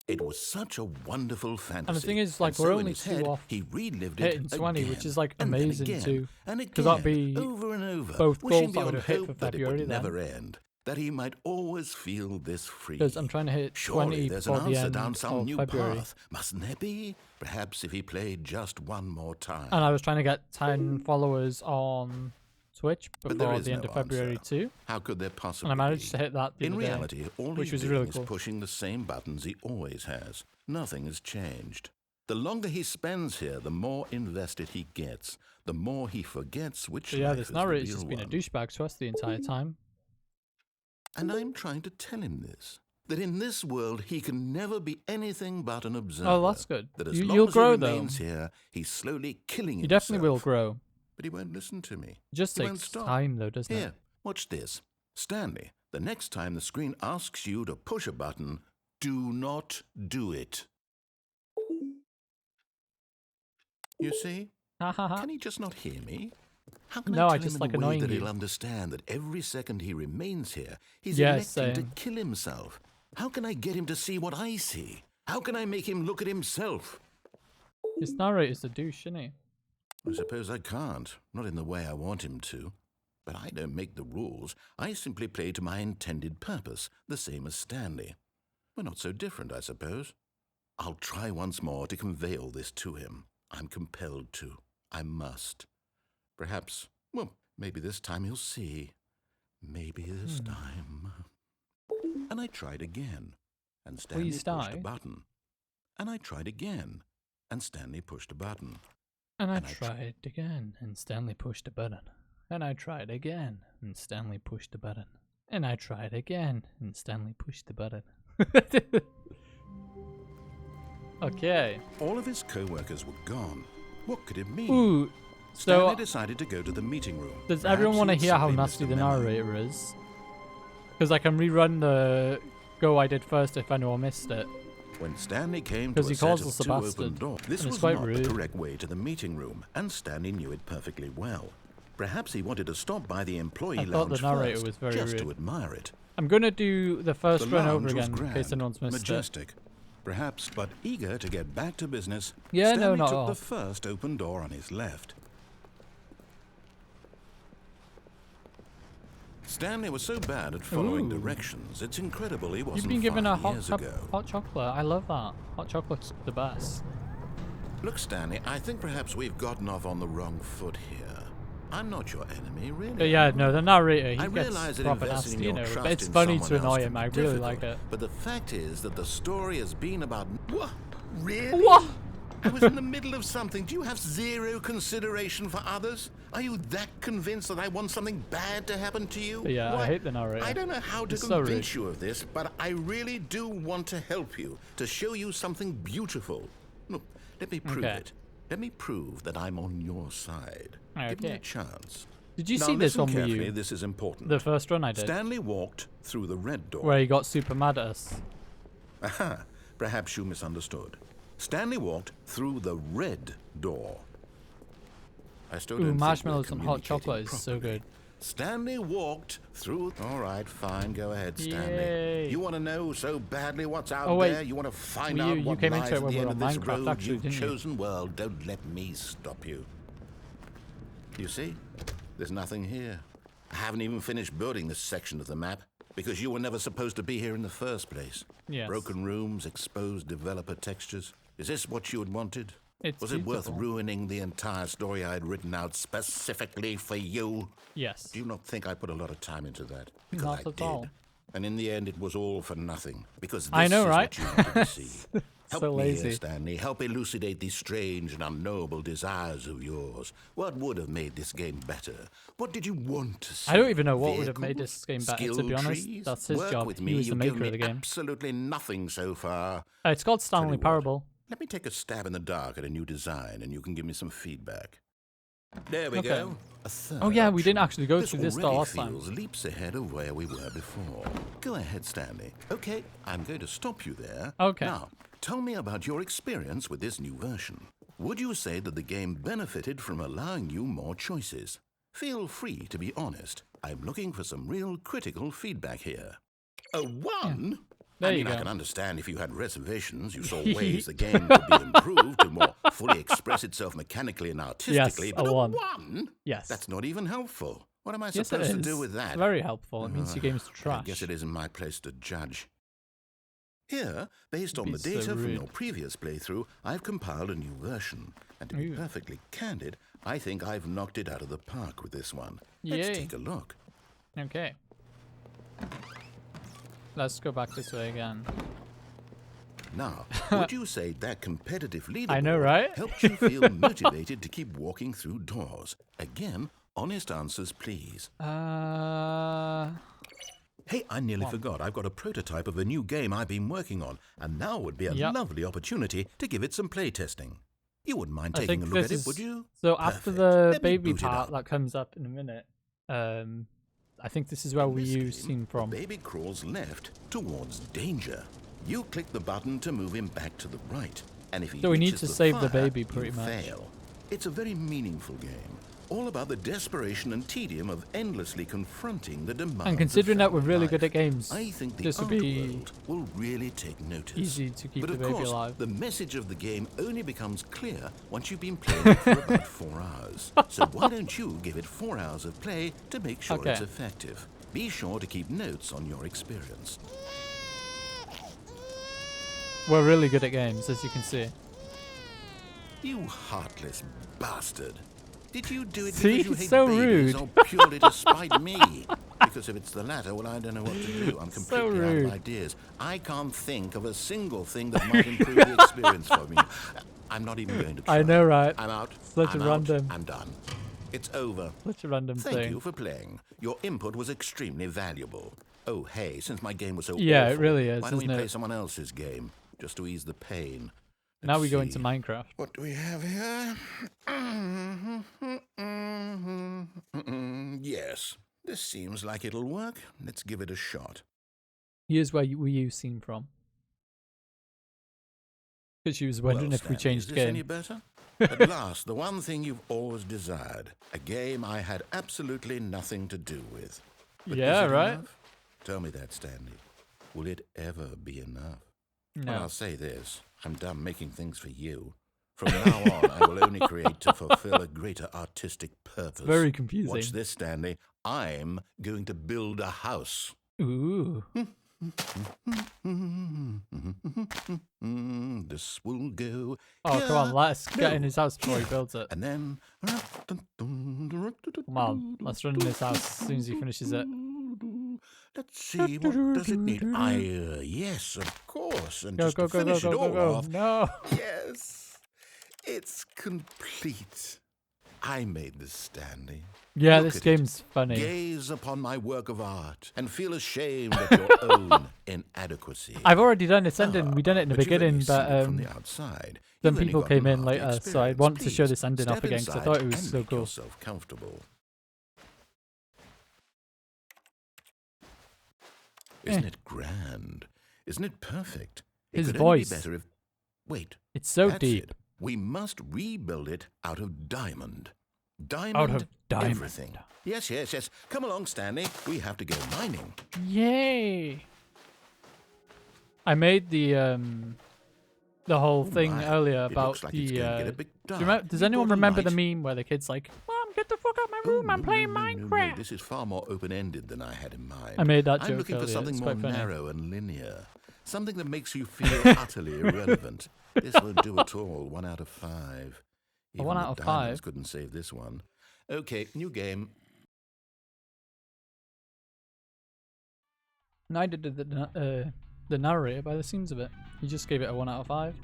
It was such a wonderful fantasy. And the thing is, like, and so we're in only his 2 head, off he relived hitting it 20, again, which is like and then amazing again, too. and Because that'd again, be over and over, both wishing goals that I would beyond have hit hope for that it February would then. never end, that he might always feel this free. Because I'm trying to hit Surely 20 there's for an the answer end down some of new February. path, mustn't there be? Perhaps if he played just one more time. And I was trying to get 10 followers on Twitch But there before is the end no of February answer. too. How could there possibly And I managed be? to hit that the In other day, reality, all which he's was doing really is cool. pushing the same buttons he always has. Nothing has changed. The longer he spends here, the more invested he gets. The more he forgets which So yeah, life this is the narrator's real just been a one. douchebag to us the entire time. And I'm trying to tell him this. That in this world, he can never be anything but an observer. Oh, that's good. That as You'll long as grow, he though. remains here, he's slowly killing You himself. definitely will grow. But he won't listen to me. It just He won't takes stop. time though, doesn't Here, it? watch this. Stanley, the next time the screen asks you to push a button, do not do it. You see? Ha ha ha. Can he just not hear me? How can No, I I tell just him like in a way annoying that you. he'll understand that every second he remains here, he's Yeah, electing to same. kill himself? How can I get him to see what I see? How can I make him look at himself? This narrator's a douche, isn't he? I suppose I can't, not in the way I want him to. But I don't make the rules. I simply play to my intended purpose, the same as Stanley. We're not so different, I suppose. I'll try once more to convey all this to him. I'm compelled to. I must. Perhaps, well, maybe this time he'll see. Maybe this time. And I tried again, and Stanley Please pushed a die. button. And I tried again, and Stanley pushed a button. And I And I tried again, and Stanley pushed a button. And I tried again, and Stanley pushed a button. And I tried again, and Stanley pushed the button. Okay. All of his co-workers were gone. What could it mean? Ooh. Stanley So, decided to go to the meeting room. does Perhaps everyone want to he'd hear how simply nasty missed the a memo. narrator is? Because I can rerun the go I did first if anyone missed it. When Stanley came to Because a he set calls of us a 2 open bastard, doors, this and it's was quite not rude. the correct way to the meeting room, and Stanley knew it perfectly well. Perhaps he wanted to stop by the employee I thought the lounge narrator first, was very just to rude. admire it. I'm going to do the first The run lounge over was again in grand, case anyone's missed it. majestic. Perhaps, but eager to get back to business, Yeah, no, Stanley not took all. the first open door on his left. Stanley was so bad at following Ooh. directions, it's incredible he wasn't You've been given a 5 hot years cup, ago. hot chocolate. I love that. Hot chocolate's the best. Look, Stanley, I think perhaps we've gotten off on the wrong foot here. I'm not your enemy, really. But yeah, no, the narrator, he I gets realize that proper investing nasty, you your know, trust but it's in funny someone to else annoy can him. be I really difficult, like it. But the fact is that the story has been about... What? Really? What? I was in the middle of something. Do you have zero consideration for others? Are you that convinced that I want something bad to happen to you? But yeah, I Why, hate the narrator. I don't know how to He's so convince rude. you of this, but I really do want to help you, to show you something beautiful. Look, let me prove Okay. it. Let me prove that I'm on your side. Give me a Okay. chance. Did you Now see this listen one with carefully, you? this is important. The first run I did, Stanley walked through the red door. where he got super mad at us. Aha, perhaps you misunderstood. Stanley walked through the red door. I still Ooh, don't think we're marshmallows and hot communicating chocolate is so properly. good. Stanley walked through... All right, fine, go ahead, Stanley. Yay. You want to know so badly what's out Oh, wait. there? You want to find Well, out you what came lies into it at when the we end were of on this Minecraft, road actually, you've didn't you? chosen? Well, don't let me stop you. You see? There's nothing here. I haven't even finished building this section of the map because you were never supposed to be here in the first place. Yes. Broken rooms, exposed developer textures. Is this what you had wanted? It's Was it worth beautiful. ruining the entire story I had written out specifically for you? Yes. Do you not think I put a lot of time into that? Because Not I at did. all. And in the end, it was all for nothing. Because this I know, is right? what you wanted to see. Help So me lazy. here, Stanley. Help elucidate these strange and unknowable desires of yours. What would have made this game better? What did you want to see? I don't even know what would have made Vehicles? this game better, to Skill be honest. trees? That's his Work job. With He me. was the You've maker given of the me game. absolutely nothing so far. It's called Stanley Tell you what, Parable. Let me take a stab in the dark at a new design, and you can give me some feedback. There we Okay. go. A third Oh yeah, we didn't option. actually go through this already last time. feels leaps ahead of where we were before. Go ahead, Stanley. Okay, I'm going to stop you there. Okay. Now, tell me about your experience with this new version. Would you say that the game benefited from allowing you more choices? Feel free to be honest. I'm looking for some real critical feedback here. A 1? There I you mean, I go. can understand if you had reservations, you saw ways the game could be improved to more fully express itself mechanically and artistically, Yes, but a a 1. 1? Yes. That's not even helpful. What am I Yes, it supposed to is. do with that? It's very helpful. It means your game's I trash. guess it isn't my place to judge. Here, based on Be the so data from rude. your previous playthrough, I've compiled a new version. And to be Ooh. perfectly candid, I think I've knocked it out of the park with this one. Let's Yay. take a look. Okay. Let's go back this way again. Now, would you say that competitive leaderboard I know, right? helped you feel motivated to keep walking through doors? Again, honest answers, please. Hey, I nearly forgot. I've got a prototype of a new game I've been working on, and now would be a Yep. lovely opportunity to give it some playtesting. You wouldn't mind I taking think a look this at is it, would you? so after Perfect. the Let me baby boot it part up. that comes up in a minute. I think this is where we This use game, scene from. The baby crawls left towards danger. You click the button to move him back to the right. And if he So we need reaches to the save the fire, baby pretty you much. fail. It's a very meaningful game. All about the desperation and tedium of endlessly confronting the demands And considering of that we're family really life. good at games, I think the this would art be world will really take notice. easy to keep But the of baby course, alive. the message of the game only becomes clear once you've been playing it for about 4 hours. So why don't you give it 4 hours of play to make sure it's Okay. effective? Be sure to keep notes on your experience. We're really good at games, as you can see. You heartless bastard. Did you do it See? because you hate So babies rude. or purely to spite me? Because if it's the latter, well, I don't know what to do. I'm So completely out rude. of ideas. I can't think of a single thing that might improve the experience for me. I'm not even going to try. I know, right? I'm out. Such I'm a out. random- I'm done. It's over. Such a random Thank thing. you for playing. Your input was extremely valuable. Oh, hey, since my game was so Yeah, it awful, really is, why don't we isn't play it? someone else's game, just to ease the pain? Now Let's we go see. into Minecraft. What do we have here? Yes, this seems like it'll work. Let's give it a shot. Here's where we use scene from. Because she was wondering Well, if we Stanley, changed is this any game. better? At last, the one thing you've always desired. A game I had absolutely nothing to do with. But Yeah, is it right? enough? Tell me that, Stanley. Will it ever be enough? Well, No. I'll say this. I'm done making things for you. From now on, I will only create to fulfill a greater artistic purpose. Very confusing. Watch this, Stanley. I'm going to build a house. Ooh. This will go. Oh, come on, here. let's get in No, his house before he here. builds it. And then. Come on, let's run in his house as soon as he finishes it. Let's see, what does it need? Yes, of course. And Go, just go, to go, go, finish go, it go, all go. off, No. yes, it's complete. I made this, Stanley. Yeah, Look this at it. game's funny. Gaze upon my work of art and feel ashamed at your own inadequacy. I've already done its ending. We done it in the But you've only beginning, seen but it from the outside. some You've only people got came in half the later, so I experience. wanted to show Please, this ending off step again because I inside thought it was and so make cool. yourself comfortable. Isn't it grand? Isn't it perfect? It His could only be voice. better if. Wait. It's so That's deep. it. We must rebuild it out of diamond. Diamond. diamond. Everything. Yes, yes, yes. Come along, Stanley. We have to go mining. Yay! I made the whole thing my. earlier It about looks like it's the. going to get a bit Do dark. does You anyone brought a remember the light? meme where the kid's like, "Mom, get the fuck out my my room. I'm playing No, Minecraft. this is far more open-ended than I had in mind. I made that joke I'm looking for earlier. something It's more quite funny. narrow and linear. Something that makes you feel utterly irrelevant. This won't do at all. 1 out of 5. Even 1 the out of diamonds 5? couldn't save this one. Okay, new game. Neither did the narrator, by the seams of it. He just gave it a 1 out of 5.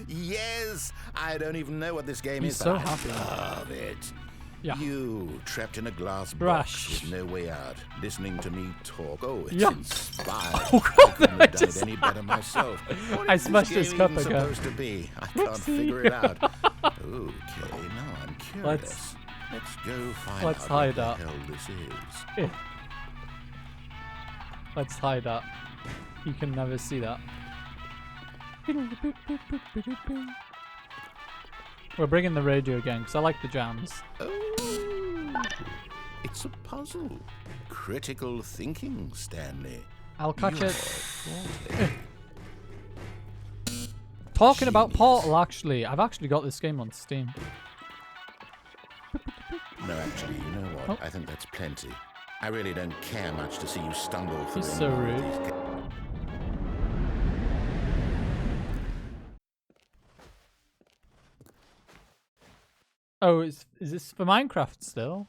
Yes! I don't even know what this game He's is, so but happy. I love it. Yeah. You, trapped in a glass Brash. box with no way out, listening to me talk. Oh, it's Yeah. inspired. Oh, I God, couldn't I have done just- it any better myself. What I is this smashed his game cup even again. supposed to be? I can't Whoopsie. figure it out. Okay, now I'm curious. Let's go find let's out hide what that. the hell this is. Let's hide that. You can never see that. We're bringing the radio again because I like the jams. Oh, it's a puzzle. Critical thinking, Stanley. I'll catch You're it. thwarted. Talking about Genius. Portal, actually, I've actually got this game on Steam. No, actually, you know what? Oh. I think that's plenty. I really don't care much to see you stumble through. He's so any more of rude. these Oh, is this for Minecraft still?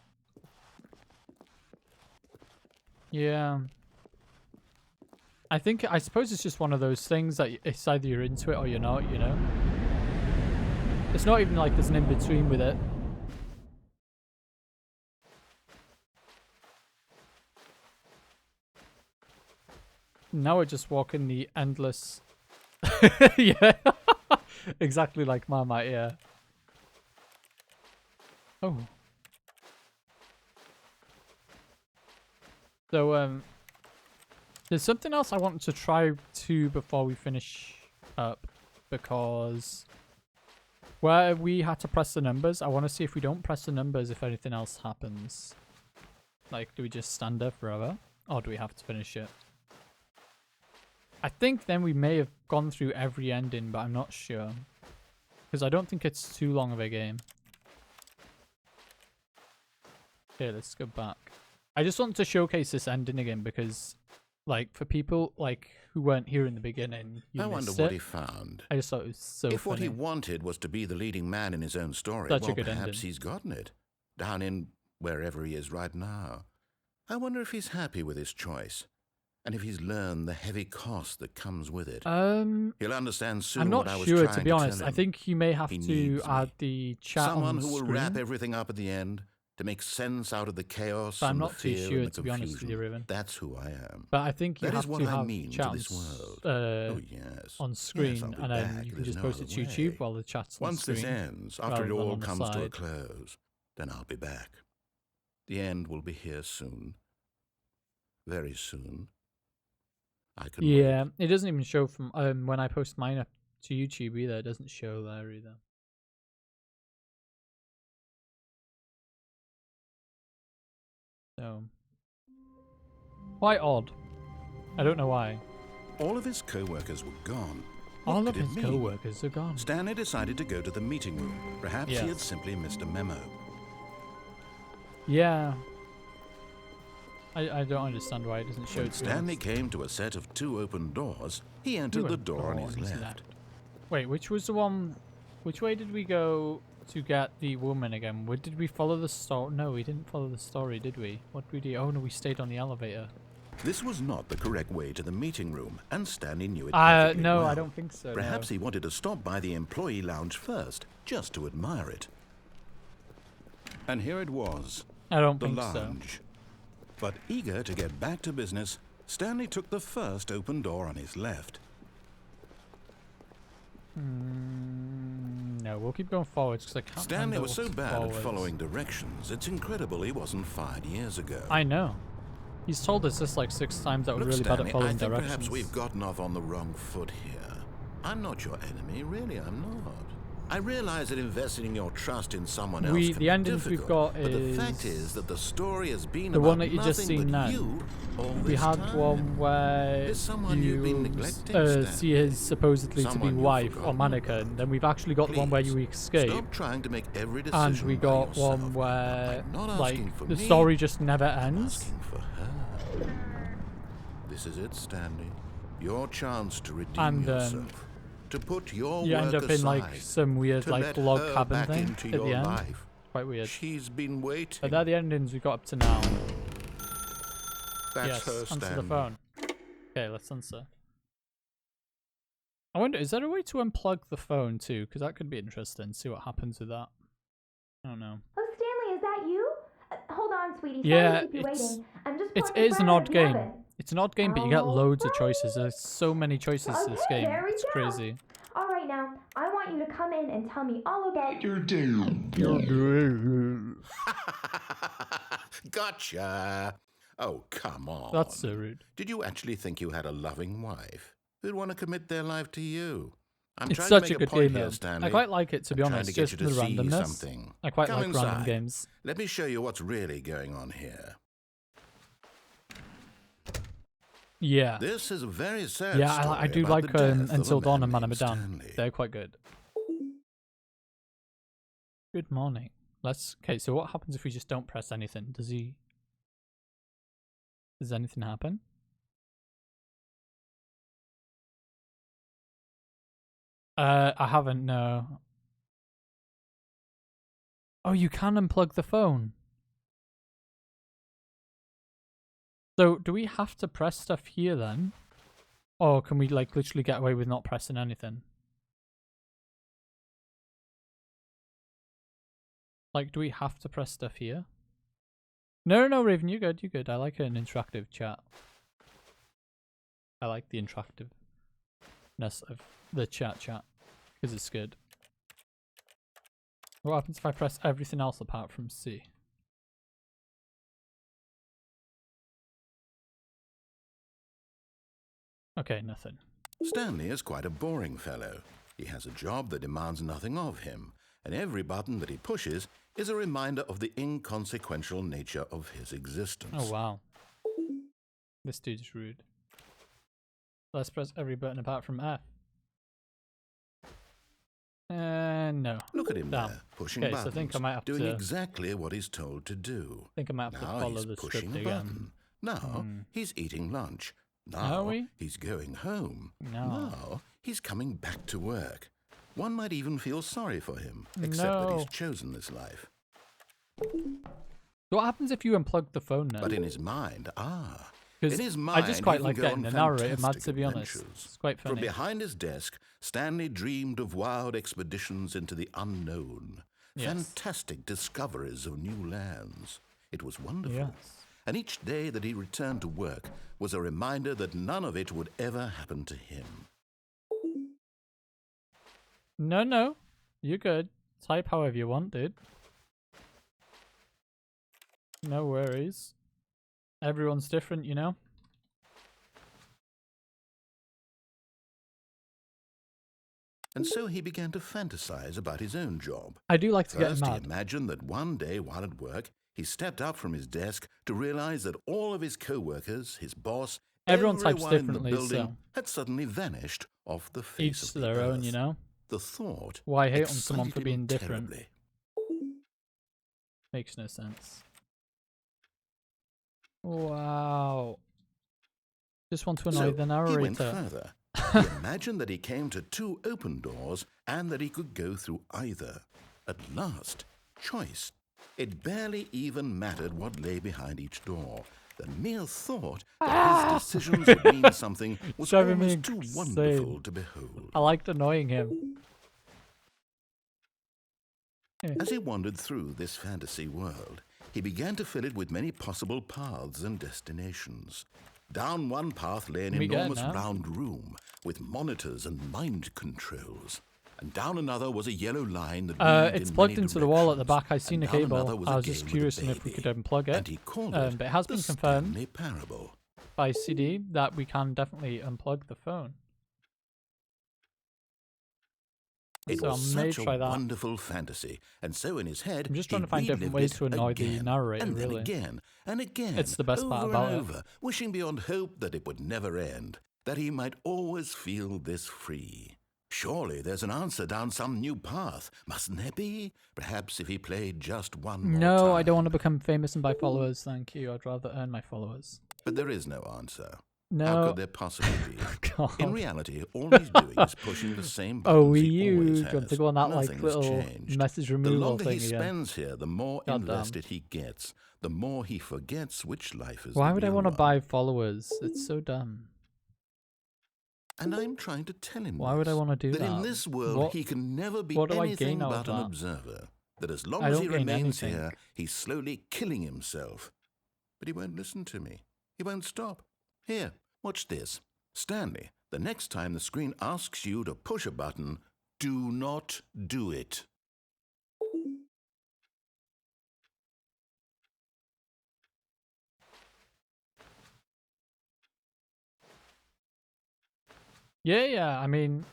Yeah. I suppose it's just one of those things that it's either you're into it or you're not, you know? It's not even like there's an in-between with it. Now we're just walking the endless... yeah. Exactly like Marmite, yeah. Oh. So, there's something else I want to try too before we finish up, because where we had to press the numbers, I want to see if we don't press the numbers if anything else happens. Like, do we just stand there forever? Or do we have to finish it? I think then we may have gone through every ending, but I'm not sure. Because I don't think it's too long of a game. Okay, let's go back. I just want to showcase this ending again because, like, for people like who weren't here in the beginning, you I wonder missed what it. he found. I just thought it was so If what he funny. wanted was to be the leading man in his own story, Such a well, good perhaps ending. he's gotten it. Down in wherever he is right now. I wonder if he's happy with his choice. And if he's learned the heavy cost that comes with it. He'll understand soon I'm what not I was sure, trying to be honest. tell I him. think you may have He to needs add me. the chat Someone on who will screen. wrap everything up at the end to make sense out of the chaos But I'm and not the too fear sure, and the to be honest with you, confusion. Riven. That's who I am. But I think you That have is what to I have mean to chat this on, world. uh, Oh, yes. on Yes, screen, I'll be and then back. you can There's just no post it other to YouTube way. while the chat's on Once screen. this ends, after rather it than all on the comes to a side. close, then I'll be back. The end will be here soon. Very soon. I can Yeah, wait. it doesn't even show from when I post mine up to YouTube either. It doesn't show there either. So, quite odd. I don't know why. All of his co-workers were gone. All What of could it his mean? co-workers are gone. Stanley decided to go to the meeting room. Perhaps Yes. he had simply missed a memo. Yeah. I don't understand why it doesn't show. When to be Stanley honest. came to a set of 2 open doors, he entered Two the open door on his doors, left. Wait, which was the one? Which way did we go to get the woman again? Where did we follow the story? No, we didn't follow the story, did we? What did we do? Oh no, we stayed on the elevator. This was not the correct way to the meeting room, and Stanley knew it perfectly No, well. I don't think so. Perhaps no. he wanted to stop by the employee lounge first, just to admire it. And here it was, I don't the think so. lounge. But eager to get back to business, Stanley took the first open door on his left. No, we'll keep going forwards because I can't. Stanley remember was so what's bad forwards. at following directions, it's incredible he wasn't fired years ago. I know. He's told us this like 6 times that we're Look, really bad Stanley, at following I think directions. perhaps we've gotten off on the wrong foot here. I'm not your enemy, really, I'm not. I realize that investing your trust in someone else can the be endings difficult, we've got but the is fact is that the story has been the about one that you just nothing seen but then. you all We this had time. one where There's someone you've been you neglecting, see his supposedly to be Someone you've wife or forgotten mannequin. about. Then we've actually got the one where you Please, escape. Stop trying to make every decision And we by got yourself. one where, I'm not like, asking for the me, story just never I'm ends. asking for her. This is it, Stanley. Your chance to redeem And yourself. To put your you work end up aside, in like some weird to like let log her cabin back thing into at your the end. life. Quite weird. She's been waiting. But they're the endings we got up to now. That's Yes, her, answer Stanley. the phone. Okay, let's answer. I wonder, is there a way to unplug the phone too? Because that could be interesting. See what happens with that. I don't know. Oh, Stanley, is that you? Hold on, sweetie. Sorry Yeah, to keep you waiting. I'm just it pouring is the an bread out odd of the game. oven. It's an odd game, but you get loads of Alright. choices. There's so many choices to this Okay, game. there we It's go. crazy. All right, now I want you to come in and tell me all about your Gotcha. Oh, come on. That's so rude. Did you actually think you had a loving wife who'd want to commit their life to you? I'm It's trying such to a make good point game, here, though. Stanley. I quite like it, to be I'm trying honest, to get just you the to see randomness. something. I quite Come like random inside. games. Let me show you what's really going on here. Yeah. This is a very sad Yeah, story I do about like the death of Until a Dawn and man Man named Down. Stanley. They're quite good. Good morning. Okay, so what happens if we just don't press anything? Does anything happen? I haven't, no. Oh, you can unplug the phone. So, do we have to press stuff here then? Or can we, like, literally get away with not pressing anything? Like, do we have to press stuff here? No, Raven, you're good. I like an interactive chat. I like the interactiveness of the chat, because it's good. What happens if I press everything else apart from C? Okay, nothing. Stanley is quite a boring fellow. He has a job that demands nothing of him, and every button that he pushes is a reminder of the inconsequential nature of his existence. Oh, wow. This dude's rude. Let's press every button apart from F. No. Look at him Damn. there, pushing Okay, so buttons, I think I might have doing to... exactly what he's told to do. I think I might have to Now follow he's the pushing script a again. button. Now he's eating lunch. Are Now we? he's going home. No. Now he's coming back to work. One might even feel sorry for him, except that he's chosen this life. What happens if you unplug the phone now? But in his mind, Because in his mind, I just quite he like can go getting on the narrator mad, fantastic to be honest. adventures. It's quite From funny. behind his desk, Stanley dreamed of wild expeditions into the unknown, Yes. fantastic discoveries of new lands. It was wonderful. Yes. And each day that he returned to work was a reminder that none of it would ever happen to him. No. You're good. Type however you want, dude. No worries. Everyone's different, you know? And so he began to fantasize about his own job. I do like to get First, he mad. imagined that one day while at work, he stepped up from his desk to realize that all of his co-workers, his boss, Everyone types everyone in the differently, building so had suddenly vanished off the face each of to the their own, earth. you know? The thought Why hate on someone for excited being him different? terribly. Makes no sense. Wow. Just want to annoy So the he went narrator. further. He imagined that he came to two open doors and that he could go through either. At last, choice. It barely even mattered what lay behind each door. The mere thought that his decisions would mean something was Driving me almost too insane. wonderful to behold. I liked annoying him. As he wandered through this fantasy world, he began to fill it with many possible paths and destinations. Down one path lay an We get it enormous now. round room with monitors and mind controls. And down another was a yellow line that moved It's in plugged many into the wall at the directions, back. I seen and a down cable. another was I a was just game with a curious if we baby. could unplug it. And he called But it has the been confirmed Stanley Parable. by CD that we can definitely unplug the phone. It So I was may such try a that. wonderful fantasy, and so in his head, I'm just trying he to find different relived ways it to annoy the again, narrator, and then really. again, and again, It's the best part over about and it. over, wishing beyond hope that it would never end, that he might always feel this free. Surely there's an answer down some new path, mustn't there be? Perhaps if he played just one more time. No, I don't want to become famous and buy followers, thank you. I'd rather earn my followers. But there is no answer. No. How could there possibly be? God. In reality, all he's doing is pushing the same buttons Oh, he always you has. got to go on that like Nothing has little changed. message The removal longer thing he again. spends here, the more God damn. invested he gets. The more he forgets which life is Why the would I real want to one. buy followers? It's so dumb. And I'm trying to tell him Why would I want to do that? in this world What- he can never be what do I anything gain out of but an that? observer. That as long I as don't he gain remains anything. here, he's slowly killing himself. But he won't listen to me. He won't stop. Here, watch this. Stanley, the next time the screen asks you to push a button, do not do it. Yeah, I mean,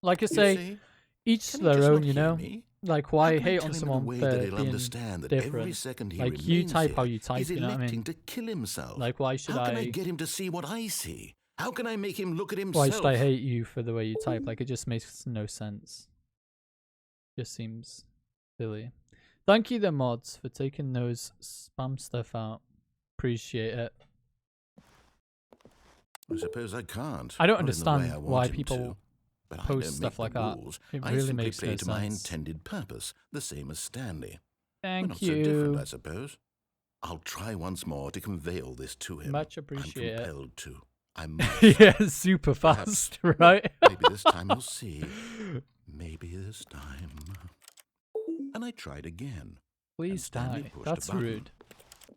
like I You say, see? each to Can he their just own, not you hear know? me? Like, How why can I hate tell on him in a someone way for that he'll being understand that every different? second he Like, you remains type here, how you type, he's you know what I electing mean? to kill himself. Like, why should How can I I... get him to see what I see? How can I make him look at Why himself? should I hate you for the way you type? Like, it just makes no sense. Just seems silly. Thank you, the mods, for taking those spam stuff out. Appreciate it. I suppose I can't. I don't Not in the way understand I want why him people to. But I post don't stuff make like the that. rules. It I really simply makes play no to my sense. intended purpose, the same as Stanley. We're Thank not so different, I you. suppose. I'll try once more to convey all this to him. Much appreciate I'm it. compelled to. I must. Yeah, super Perhaps. fast, right? Maybe this time you'll see. Maybe this time. And I tried again. Please Stanley die. pushed a That's button. rude.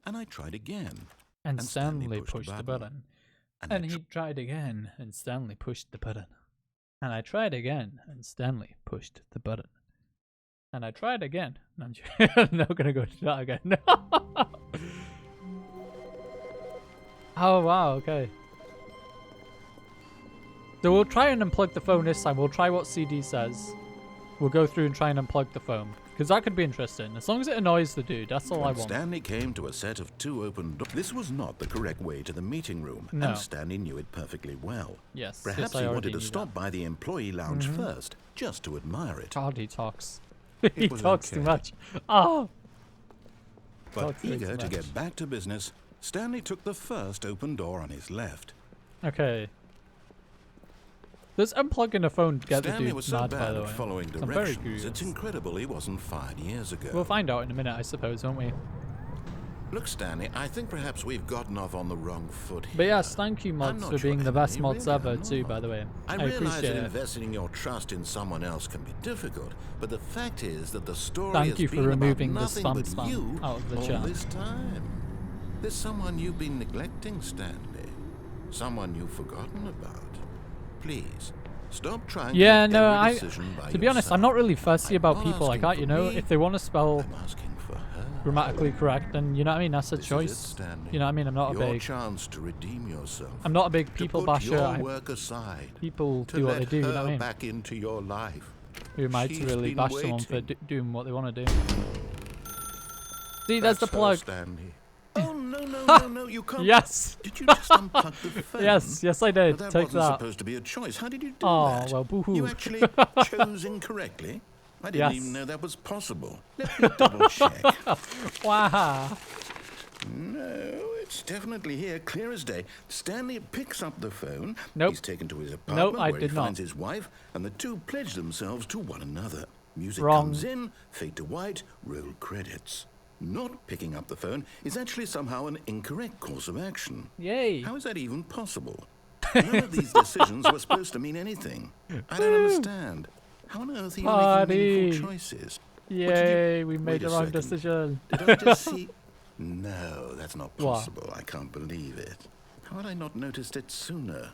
And I tried again. And And Stanley Stanley pushed the pushed the button. button. And I And he tried again, and Stanley pushed the button. And I tried again, and Stanley pushed the button. And I tried again. No, I'm not gonna go to that again. Oh wow, okay. So we'll try and unplug the phone this time. We'll try what CD says. We'll go through and try and unplug the phone. Because that could be interesting. As long as it annoys the dude, that's all I When want. Stanley came to a set of two open doors. This was not the correct way to the meeting room, No. and Stanley knew it perfectly well. Yes, Perhaps yes, I he already wanted to knew stop by the employee lounge Mhm. first, just to admire it. God, he talks. He was talks too okay. much. Oh! But talks way eager too to much. get back to business, Stanley took the first open door on his left. Okay. Does unplugging a phone get Stanley the was dude so mad, by bad the at way? following I'm very directions, curious. it's incredible he wasn't fired years ago. We'll find out in a minute, I suppose, won't we? Look, Stanley, I think perhaps we've gotten off on the wrong foot here. But yes, thank you I'm mods not for sure being the Emily, best mods really, ever I'm too, not. by the way. I I realize appreciate that it. investing your trust in someone else can be difficult, but the fact is that the story Thank has you for been about removing the nothing spam but spam you out of the all chat. this time. There's someone you've been neglecting, Stanley. Someone you've forgotten about. Please, stop trying Yeah, to make no, every I decision by to be honest, I'm not yourself. really fussy I'm about not people like asking that, you for know? me, If they want to spell I'm asking for her. grammatically correct, then you know what I mean, that's a This is choice. it, Stanley. You know what I mean? I'm not a Your big chance to redeem yourself. I'm not a big to people put basher. your work aside. People To do what let they do, you know what I her mean? back into your life. Who am I to She's really been bash someone for waiting. doing what they want to do? See, there's the That's her, plug. Stanley. Oh no! You can't. Yes. Did you just unplug the phone? Yes, I Now, did. that Take wasn't that. supposed to be a choice. How did you do Oh, that? well, boo-hoo. You actually chose incorrectly. I didn't Yes. even know that was possible. Let me double check. Wow. No, it's definitely here, clear as day. Stanley picks up the phone. Nope. He's taken to his apartment I where did he not. finds his wife, and the two pledge themselves to one another. Music Wrong. comes in, fade to white, roll credits. Not picking up the phone is actually somehow an incorrect course of action. Yay. How is that even possible? None of these decisions were supposed to mean anything. I don't understand. How on earth are you Party. making meaningful choices? Yay, we made Wait the a wrong second. decision. Did I just see? No, that's not What? possible. I can't believe it. How had I not noticed it sooner?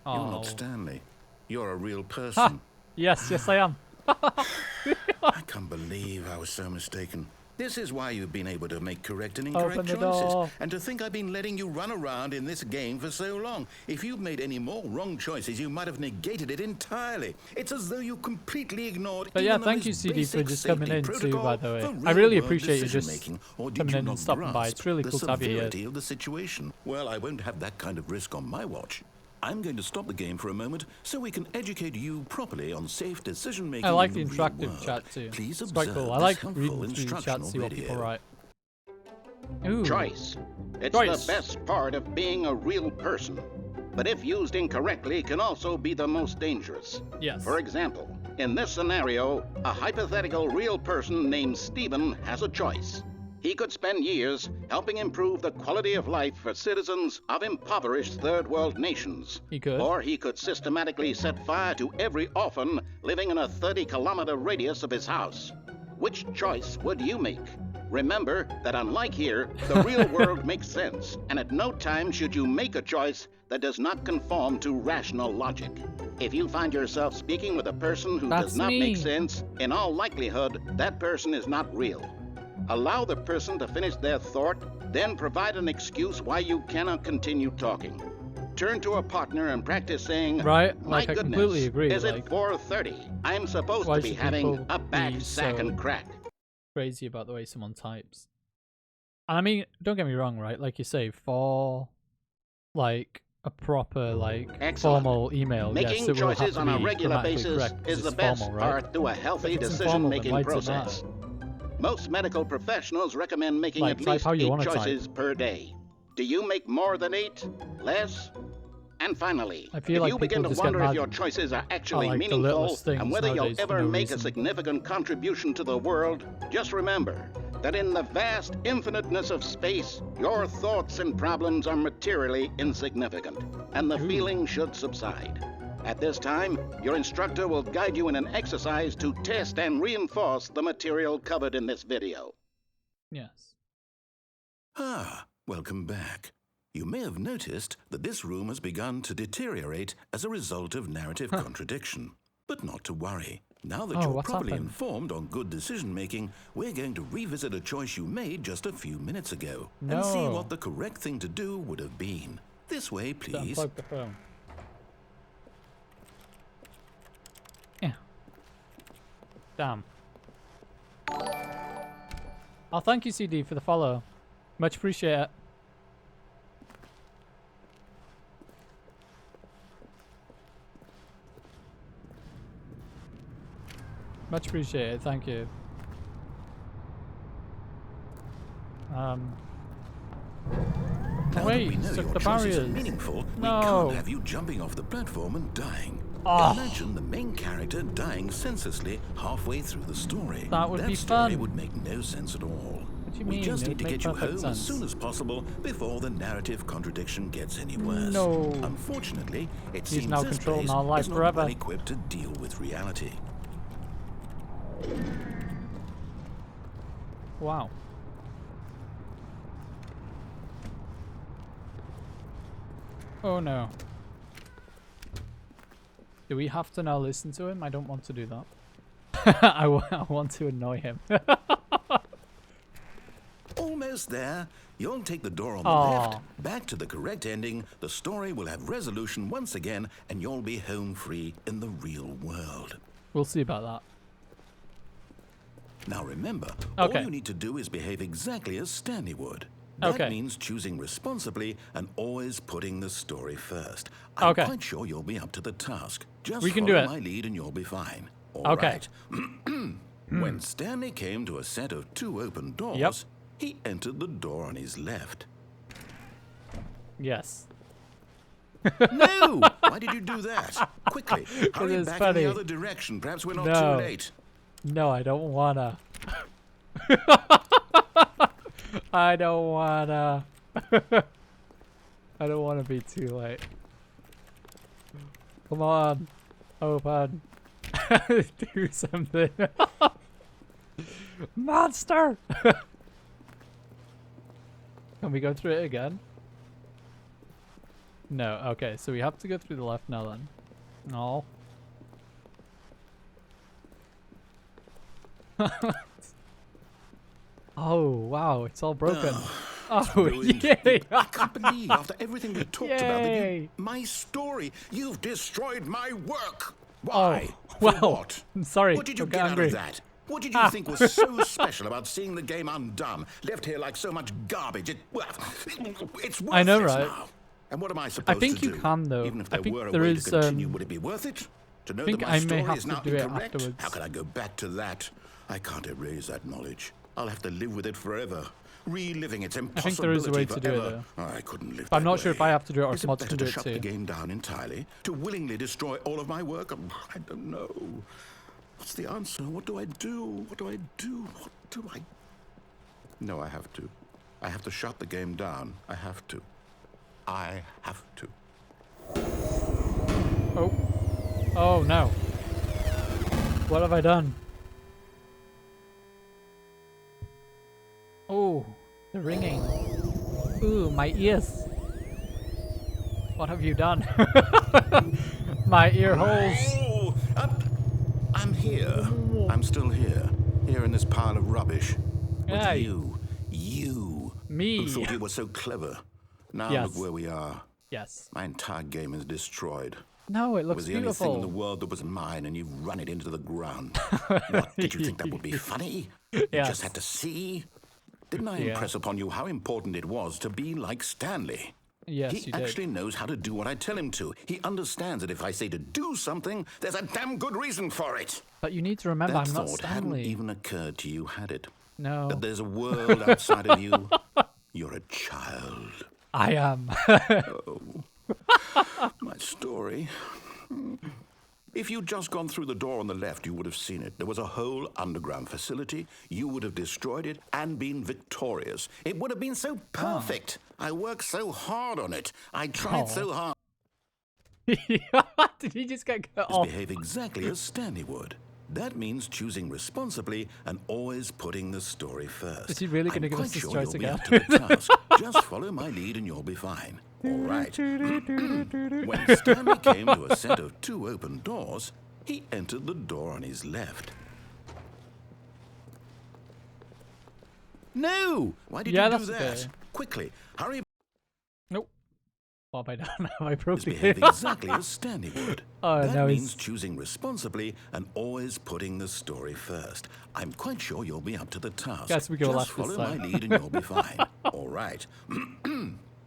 You're Oh. not Stanley. You're a real Ha! person. Yes, I am. I can't believe I was so mistaken. This is why you've been able to make correct and Open incorrect the choices. door. And to think I've been letting you run around in this game for so long. If you'd made any more wrong choices, you might have negated it entirely. It's as though you completely ignored. But yeah, thank you, CD, for just coming in too, by the way. I really appreciate you just coming in and stopping by. It's really cool to have you here. Of the situation. Well, I won't have that kind of risk on my watch. I'm going to stop the game for a moment so we can educate you properly on safe decision making. I like in the real interactive world. chat too. Please it's quite cool. I like reading through the chat to see what people write. Ooh. Choice. It's Choice. the best part of being a real person. But if used incorrectly, can also be the most dangerous. Yes. For example, in this scenario, a hypothetical real person named Stephen has a choice. He could spend years helping improve the quality of life for citizens of impoverished third world nations. He could. Or he could systematically set fire to every orphan living in a 30-kilometer radius of his house. Which choice would you make? Remember that unlike here, the real world makes sense, and at no time should you make a choice that does not conform to rational logic. If you find yourself speaking with a person who does not make sense, in all likelihood, that person is not real. Allow the person to finish their thought, then provide an excuse why you cannot continue talking. Turn to a partner and practice saying, right, my like, goodness, I completely agree. is like, it 4:30? I'm supposed to be having a back sack and crack. Crazy about the way someone types. And I mean, don't get me wrong, right? Like you say, for like a proper formal email, Making yes, it will have choices to on a be regular grammatically basis correct, is the it's best formal, right? part to a healthy If it's informal, then decision-making why does it process. matter? Most medical professionals recommend making Like, at type least how you 8 wanna choices per day. Do you make more than 8? Less? And finally, I feel if like you begin people to just get wonder if mad your choices are actually like the meaningful littlest things and whether you'll nowadays for ever no make a reason. significant contribution to the world, just remember that in the vast infiniteness of space, your thoughts and problems are materially insignificant, and the feeling should subside. At this time, your instructor will guide you in an exercise to test and reinforce the material covered in this video. Yes. Ah, welcome back. You may have noticed that this room has begun to deteriorate as a result of narrative contradiction. But not to worry. Now that you're properly informed on good decision-making, we're going to revisit a choice you made just a few minutes ago and see what the correct thing to do would have been. This way, please. Unplug the phone. Yeah. Damn. Oh, thank you, CD, for the follow. Much appreciate it. Much appreciated, thank you. Now wait, that we know so your the choices barriers. are meaningful, No. we can't have you jumping off the platform and dying. Oh. Imagine the main character dying senselessly halfway through the story. That would be story fun. would make no sense at all. What do you We mean? just It need to would get make you perfect home sense. as soon as possible before the narrative contradiction gets any worse. No. Unfortunately, it He's seems now this controlling place our life is not forever. well equipped to deal with reality. Wow. Oh no. Do we have to now listen to him? I don't want to do that. I want to annoy him. Almost there. You'll take the door on the Aw. left. Back to the correct ending. The story will have resolution once again, and you'll be home free in the real world. We'll see about that. Now remember, Okay. all you need to do is behave exactly as Stanley would. That Okay. means choosing responsibly and always putting the story first. I'm Okay. quite sure you'll be up to the task. Just We can follow do it. my lead and you'll be fine. All Okay. right. When Stanley came to a set of 2 open doors, Yep. he entered the door on his left. Yes. No! Why did you do that? Quickly, hurry it's back funny. in the other direction. Perhaps we're not No. too late. No, I don't wanna. I don't wanna. I don't wanna be too late. Come on. Open. Do something. Monster! Can we go through it again? No, okay, so we have to go through the left now then. No. Oh, wow, it's all broken. Oh, ruined. yay! I can't believe, after everything we talked about, that Yay. you, my story, you've destroyed my work. Oh, Why? For well, what? I'm sorry. What did you Don't get get out angry. of that? What did you think was so special about seeing the game undone, left here like so much garbage? It's worthless I know, right? now. And what am I supposed to do? think you can, though. Even if I there think were a there way is, to continue, would it be worth it? To know think that I my may story have is to now do it incorrect? afterwards. How can I go back to that? I can't erase that knowledge. I'll have to live with it forever. Reliving its impossibility I think there is a way to do it, forever. though. I couldn't live But I'm that not sure if way. I have to do it or Is if mods better can do to it shut too. the game down entirely? To willingly destroy all of my work? I don't know. What's the answer? What do I do? What do I do? What do I... No, I have to. I have to shut the game down. I have to. I have to. Oh. Oh, no. What have I done? Oh, the ringing. Ooh, my ears. What have you done? My ear holes. Oh, I'm here. I'm still here. Here in this pile of rubbish. With Hey. you. Me. Who thought you were so clever. Now Yes. look where we are. Yes. My entire game is destroyed. No, it It looks was the only thing in the beautiful. world that was mine, and you've run it into the ground. What, did you think that would be funny? You Yes. just had to see? Didn't I Yeah. impress upon you how important it was to be like Stanley? Yes, He you did. actually knows how to do what I tell him to. He understands that if I say to do something, there's a damn good reason for it. But you need to remember, That I'm not thought hadn't Stanley. even occurred to you, had it? No, That there's a world outside of you. You're a child. I am. My story. If you'd just gone through the door on the left, you would have seen it. There was a whole underground facility. You would have destroyed it and been victorious. It would have been so perfect. I worked so hard on it. I tried so hard Did he just get cut to off? behave exactly as Stanley would. That means choosing responsibly and always putting the story first. Is he really I'm gonna give us quite this sure choice you'll be again? up to the task. Just follow my lead and you'll be fine. All right. When Stanley came to a set of 2 open doors, he entered the door on his left. No! Why did Yeah, you do that's that? okay. Quickly, hurry. Nope. What have I done? Have I broke the Behave exactly as Stanley would. Oh, that no, means he's- choosing responsibly and always putting the story first. I'm quite sure you'll be up to the task. Guess we go Just left this follow my time. lead and you'll be fine. All right.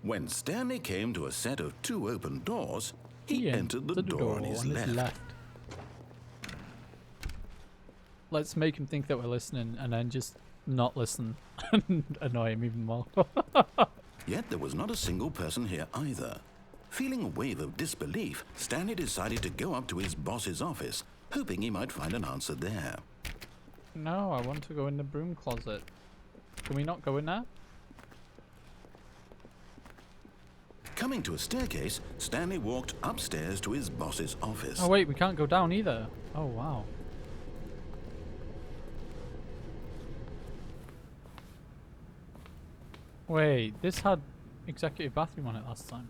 When Stanley came to a set of 2 open doors, he entered the door on his left. Let's make him think that we're listening and then just not listen and annoy him even more. Yet there was not a single person here either. Feeling a wave of disbelief, Stanley decided to go up to his boss's office, hoping he might find an answer there. No, I want to go in the broom closet. Can we not go in there? Coming to a staircase, Stanley walked upstairs to his boss's office. Oh wait, we can't go down either. Oh wow. Wait, this had executive bathroom on it last time.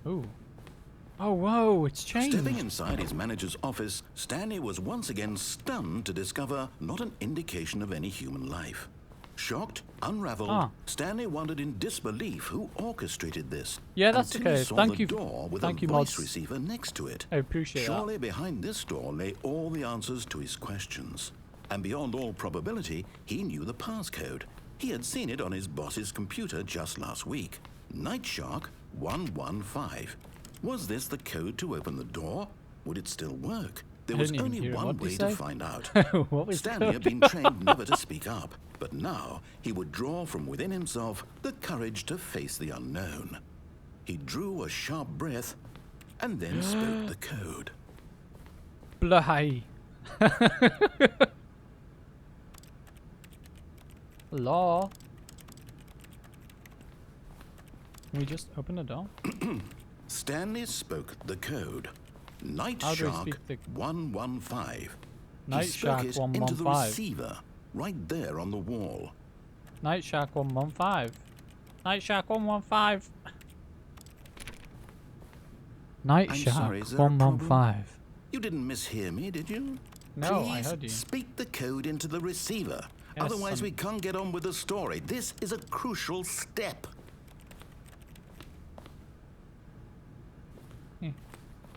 Ooh. Oh whoa, it's changed. Stepping inside his manager's office, Stanley was once again stunned to discover not an indication of any human life. Shocked, unraveled, Stanley wondered in disbelief who orchestrated this. Yeah, that's until he okay. saw Thank the you. door with Thank a you, voice mods. receiver next to it. I appreciate that. Surely behind this door lay all the answers to his questions. And beyond all probability, he knew the passcode. He had seen it on his boss's computer just last week. Night Shark 115. Was this the code to open the door? Would it still work? There I was didn't even only hear it. one What'd you way to say? find out. What was the Stanley had code? been trained never to speak up, but now he would draw from within himself the courage to face the unknown. He drew a sharp breath and then spoke the code. Blah. Law. Can we just open the door? Stanley spoke the code. Night How do I Shark speak the- 115. Night he spoke Shark it into the 115. receiver, right there on the wall. Night Shark 115. Night Shark 115. Night I'm Shark sorry, is there a 115. You didn't mishear me, did you? No, Please I heard you. speak the code into the receiver. Yes, Otherwise, we can't get on with the story. This is a crucial step.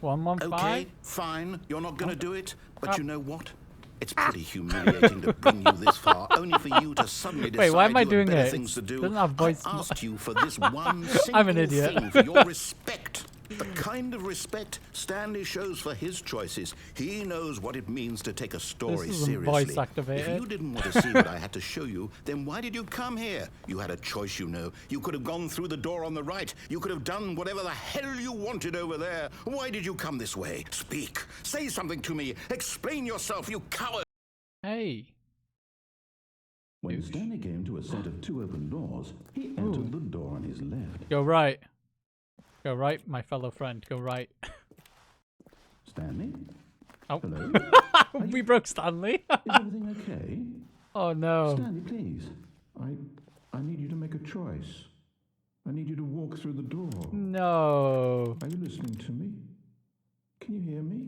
115. Okay, fine. You're not going to do it. But you know what? It's pretty humiliating to bring you this far, only for you to suddenly decide Wait, why am I you have doing better it? things to do. Doesn't have voice. I asked you for this one single I'm an idiot. thing for your respect. The kind of respect Stanley shows for his choices. He knows what it means to take a story This isn't seriously. voice activated. If you didn't want to see what I had to show you, then why did you come here? You had a choice, you know. You could have gone through the door on the right. You could have done whatever the hell you wanted over there. Why did you come this way? Speak. Say something to me. Explain yourself, you coward. Hey. When Stanley came to a set of 2 open doors, he entered the door on his left. Go right. Go right, my fellow friend. Go right. Stanley? Oh. Hello? We broke Stanley. Is everything okay? Oh no. Stanley, please. I need you to make a choice. I need you to walk through the door. No. Are you listening to me? Can you hear me?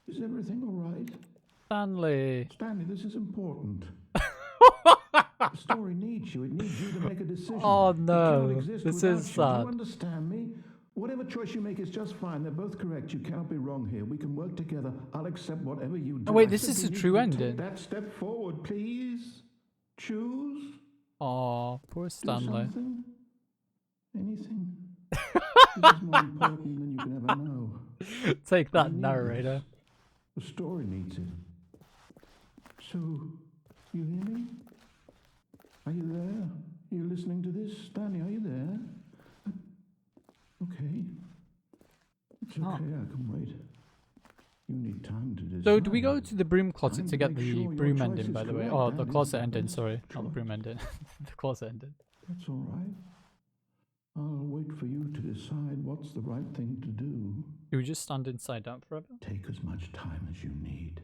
Is everything all right? Stanley. Stanley, this is important. The story needs you. It needs you to make a decision. Oh, It no. cannot exist This without is you. sad. Do you understand me? Whatever choice you make is just fine. They're both correct. You cannot be wrong here. We can work together. I'll accept whatever you do. Oh, wait, I this is simply a need true you to ending. Take that step forward, please. Choose. Oh, poor Do Stanley. something. Anything. This is more important than you can ever know. Take I that, need narrator. this. The story needs it. So, you hear me? Are you there? Are you listening to this? Stanley, are you there? Okay. It's okay, I can wait. You need time to decide. So, do we go to the broom closet Time to to get make the sure your broom choice ending, is by the way? correct, Oh, the that is closet the ending, best sorry. Not the broom choice. ending. The closet ending. That's all right. I'll wait for you to decide what's the right thing to do. Do we just stand inside out forever? Take as much time as you need.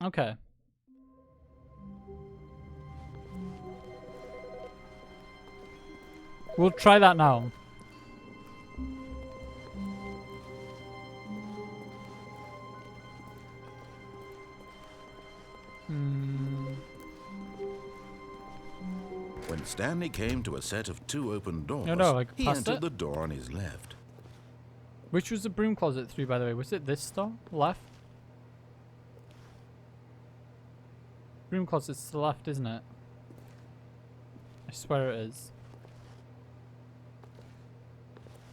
Okay. We'll try that now. When Stanley came to a set of 2 open doors, like he past entered it? the door on his left. Which was the broom closet 3, by the way? Was it this door? Left? Broom closet's to the left, isn't it? I swear it is.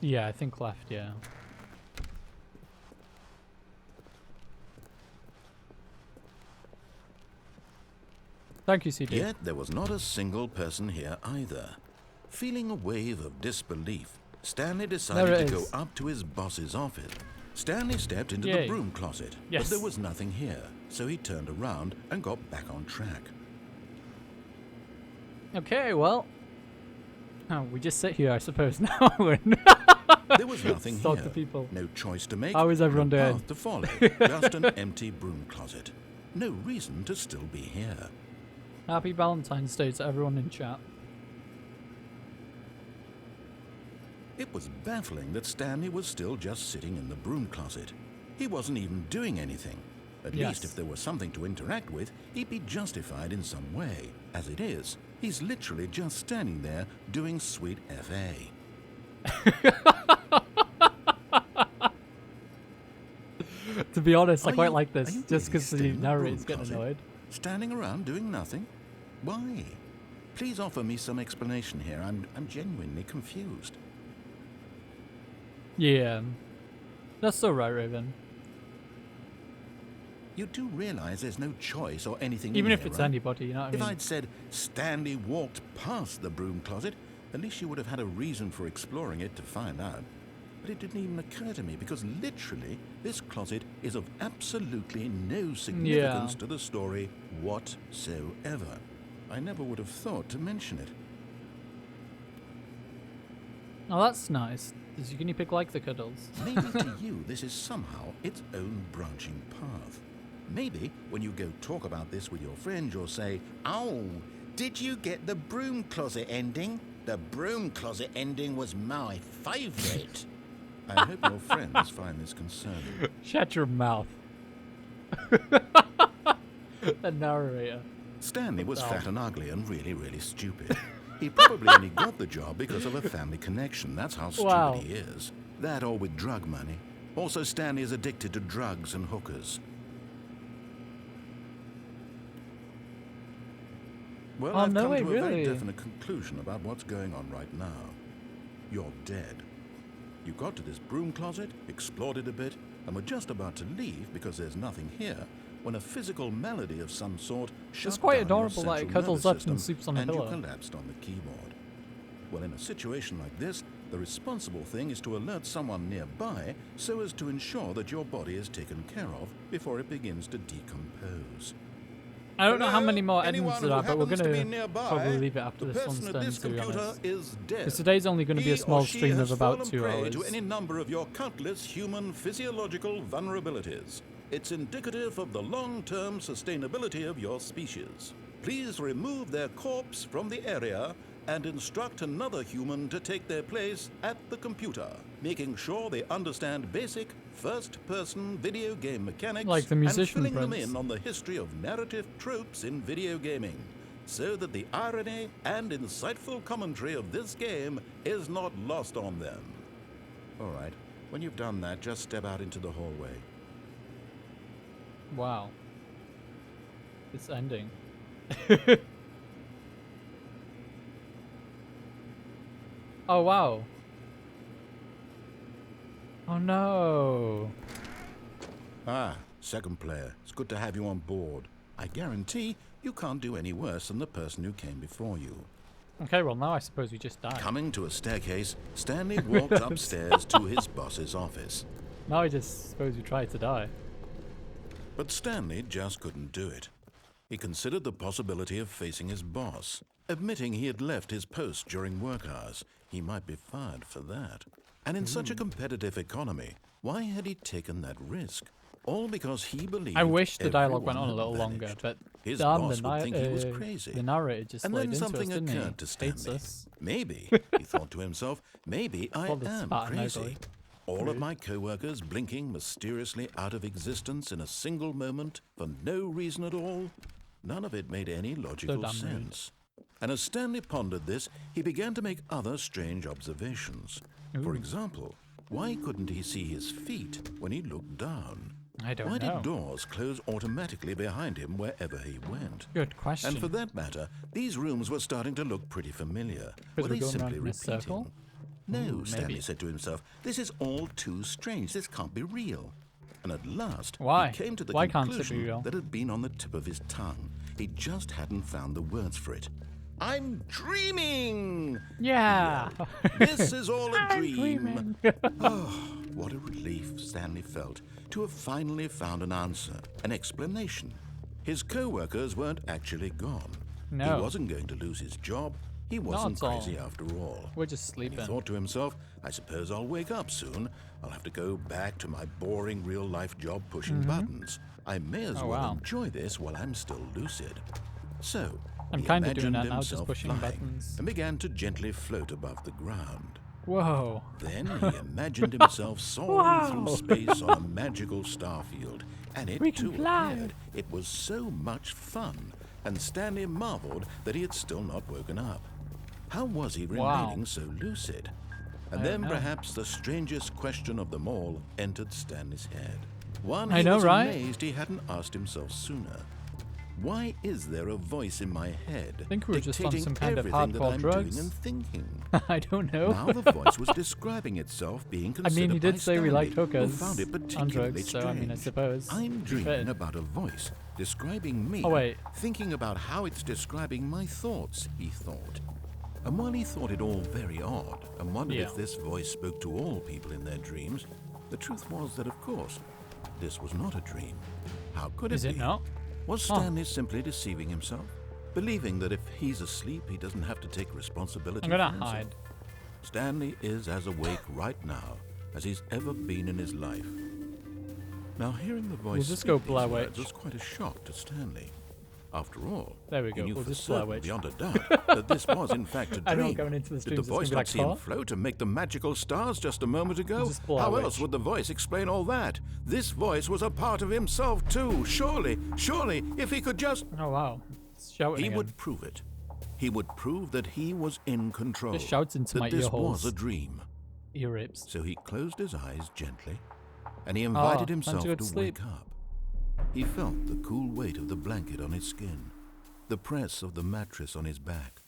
Yeah, I think left, yeah. Thank you, CD. Yet there was not a single person here either. Feeling a wave of disbelief, Stanley decided There to it go is. up to his boss's office. Stanley stepped into Yay. the broom closet, Yes. but there was nothing here, so he turned around and got back on track. Okay, well. Oh, we just sit here, I suppose, now. There was nothing Talk here. to people. No choice to make. How is everyone no doing? path to follow. Just an empty broom closet. No reason to still be here. Happy Valentine's Day to everyone in chat. It was baffling that Stanley was still just sitting in the broom closet. He wasn't even doing anything. At Yes. least if there was something to interact with, he'd be justified in some way. As it is, he's literally just standing there doing sweet FA. To be honest, I Are quite you- like are this, you just really because still the in the narrator's broom getting closet? annoyed. Standing around doing nothing? Why? Please offer me some explanation here. I'm genuinely confused. Yeah. That's so right, Raven. You do realize there's no choice or anything Even in if here, it's right? anybody, you know what I If mean? I'd said Stanley walked past the broom closet, at least you would have had a reason for exploring it to find out. But it didn't even occur to me because literally this closet is of absolutely no significance to the story whatsoever. I never would have thought to mention it. Oh, that's nice. Does your guinea pig like the cuddles? Maybe to you this is somehow its own branching path. Maybe when you go talk about this with your friend, you'll say, "Oh, did you get the broom closet ending? The broom closet ending was my favourite. I hope your friends find this concerning. Shut your mouth. The narrator. Stanley was fat and ugly and really, really stupid. He probably only got the job because of a family connection. That's how stupid he is. That or with drug money. Also, Stanley is addicted to drugs and hookers. Well, I've come to a very definite conclusion about what's going on right now. You're dead. You got to this broom closet, explored it a bit, and were just about to leave because there's nothing here when a physical malady of some sort shut It's quite down your adorable that it central cuddles nervous up and system sleeps on a pillow. and you collapsed on the keyboard. Well, in a situation like this, the responsible thing is to alert someone nearby so as to ensure that your body is taken care of before it begins to decompose. I don't know how many more Anyone edits there are, who but we're happens going to to be nearby, probably leave it after the this one's person done, at this to be computer honest. is dead. Because today's only going to be a He small or she stream has of about fallen 2 prey hours. to any number of your countless human physiological vulnerabilities. It's indicative of the long-term sustainability of your species. Please remove their corpse from the area and instruct another human to take their place at the computer, making sure they understand basic first-person video game mechanics Like the musician and filling them prince. in on the history of narrative tropes in video gaming, so that the irony and insightful commentary of this game is not lost on them. All right, when you've done that, just step out into the hallway. Wow. It's ending. Oh, wow. Oh, no. Ah, second player. It's good to have you on board. I guarantee you can't do any worse than the person who came before you. Okay, well, now I suppose we just die. Coming to a staircase, Stanley walked upstairs to his boss's office. Now I just suppose we try to die. But Stanley just couldn't do it. He considered the possibility of facing his boss, admitting he had left his post during work hours. He might be fired for that. And in such a competitive economy, why had he taken that risk? All because he believed I wish the dialogue went everyone on a little had longer, vanished. but His damn, boss would think he was crazy. the narrator just And laid then into something us, didn't occurred to he? Hates Stanley. us. Maybe, he thought to himself, maybe I Called us am fat and crazy. ugly. All of my co-workers blinking mysteriously out of existence in a single moment for no reason at all. None of it made any logical damn rude. sense. And as Stanley pondered this, he began to make other strange observations. For example, why couldn't he see his feet when he looked down? I don't Why know. did doors close automatically behind him wherever he went? Good question. And for that matter, these rooms were starting to look pretty familiar. Because Were we're they going simply around in a circle? repeating? No, Stanley maybe. said to himself, this is all too strange. This can't be real. And at last, Why? he came to the Why can't it be conclusion real? that had been on the tip of his tongue. He just hadn't found the words for it. I'm dreaming! Yeah. This is all a I'm dream. dreaming. Oh, what a relief Stanley felt to have finally found an answer, an explanation. His co-workers weren't actually gone. No. He wasn't going to lose his job. He wasn't at all. crazy after all. We're just And sleeping. he thought to himself, I suppose I'll wake up soon. I'll have to go back to my boring real-life job pushing buttons. I may as Oh, well wow. enjoy this while I'm still lucid. So, I'm he kinda doing imagined that now, just himself pushing flying buttons. and began to gently float above the ground. Whoa. Then he imagined himself soaring Wow. through space on a magical starfield, and it We can too fly. appeared. It was so much fun, and Stanley marveled that he had still not woken up. How was he Wow. remaining so lucid? And I then don't know. perhaps the strangest question of them all entered Stanley's head. One I he know, was right? amazed he hadn't asked himself sooner. Why is there a voice in my head I think we were just on dictating some kind of everything that hardcore I'm drugs. doing and thinking? I don't know. Now the voice was describing itself being I considered mean, he did by say we Stanley, liked who hookers found it on particularly drugs, so I mean, I strange. suppose. I'm we dreaming fit. about a voice describing me, Oh, wait. thinking about how it's describing my thoughts, he thought. And while he thought it all very odd and wondered Yeah. if this voice spoke to all people in their dreams, the truth was that, of course, this was not a dream. How could it Is be? it not? Was Oh. Stanley simply deceiving himself? Believing that if he's asleep, he doesn't have to take responsibility I'm for gonna himself? hide. Stanley is as awake right now as he's ever been in his life. Now, hearing the voice just go speak these blow words it. was quite a shock to Stanley. After all, there we he go. knew We'll for just blow certain, witch. beyond a doubt, that this was in fact a I know dream. going into the Did streams the it's gonna voice be not like, see him "Huh?" float and make the magical stars just a moment ago? Just blow How witch. else would the voice explain all that? This voice was a part of himself too. Surely, if he could just... Oh wow, it's shouting He again. would prove it. He would prove that he was in control. Just shouts into that my this ear holes. was a dream. Ear rips. So he closed his eyes gently, and he invited time himself to go to to sleep. wake up. He felt the cool weight of the blanket on his skin, the press of the mattress on his back,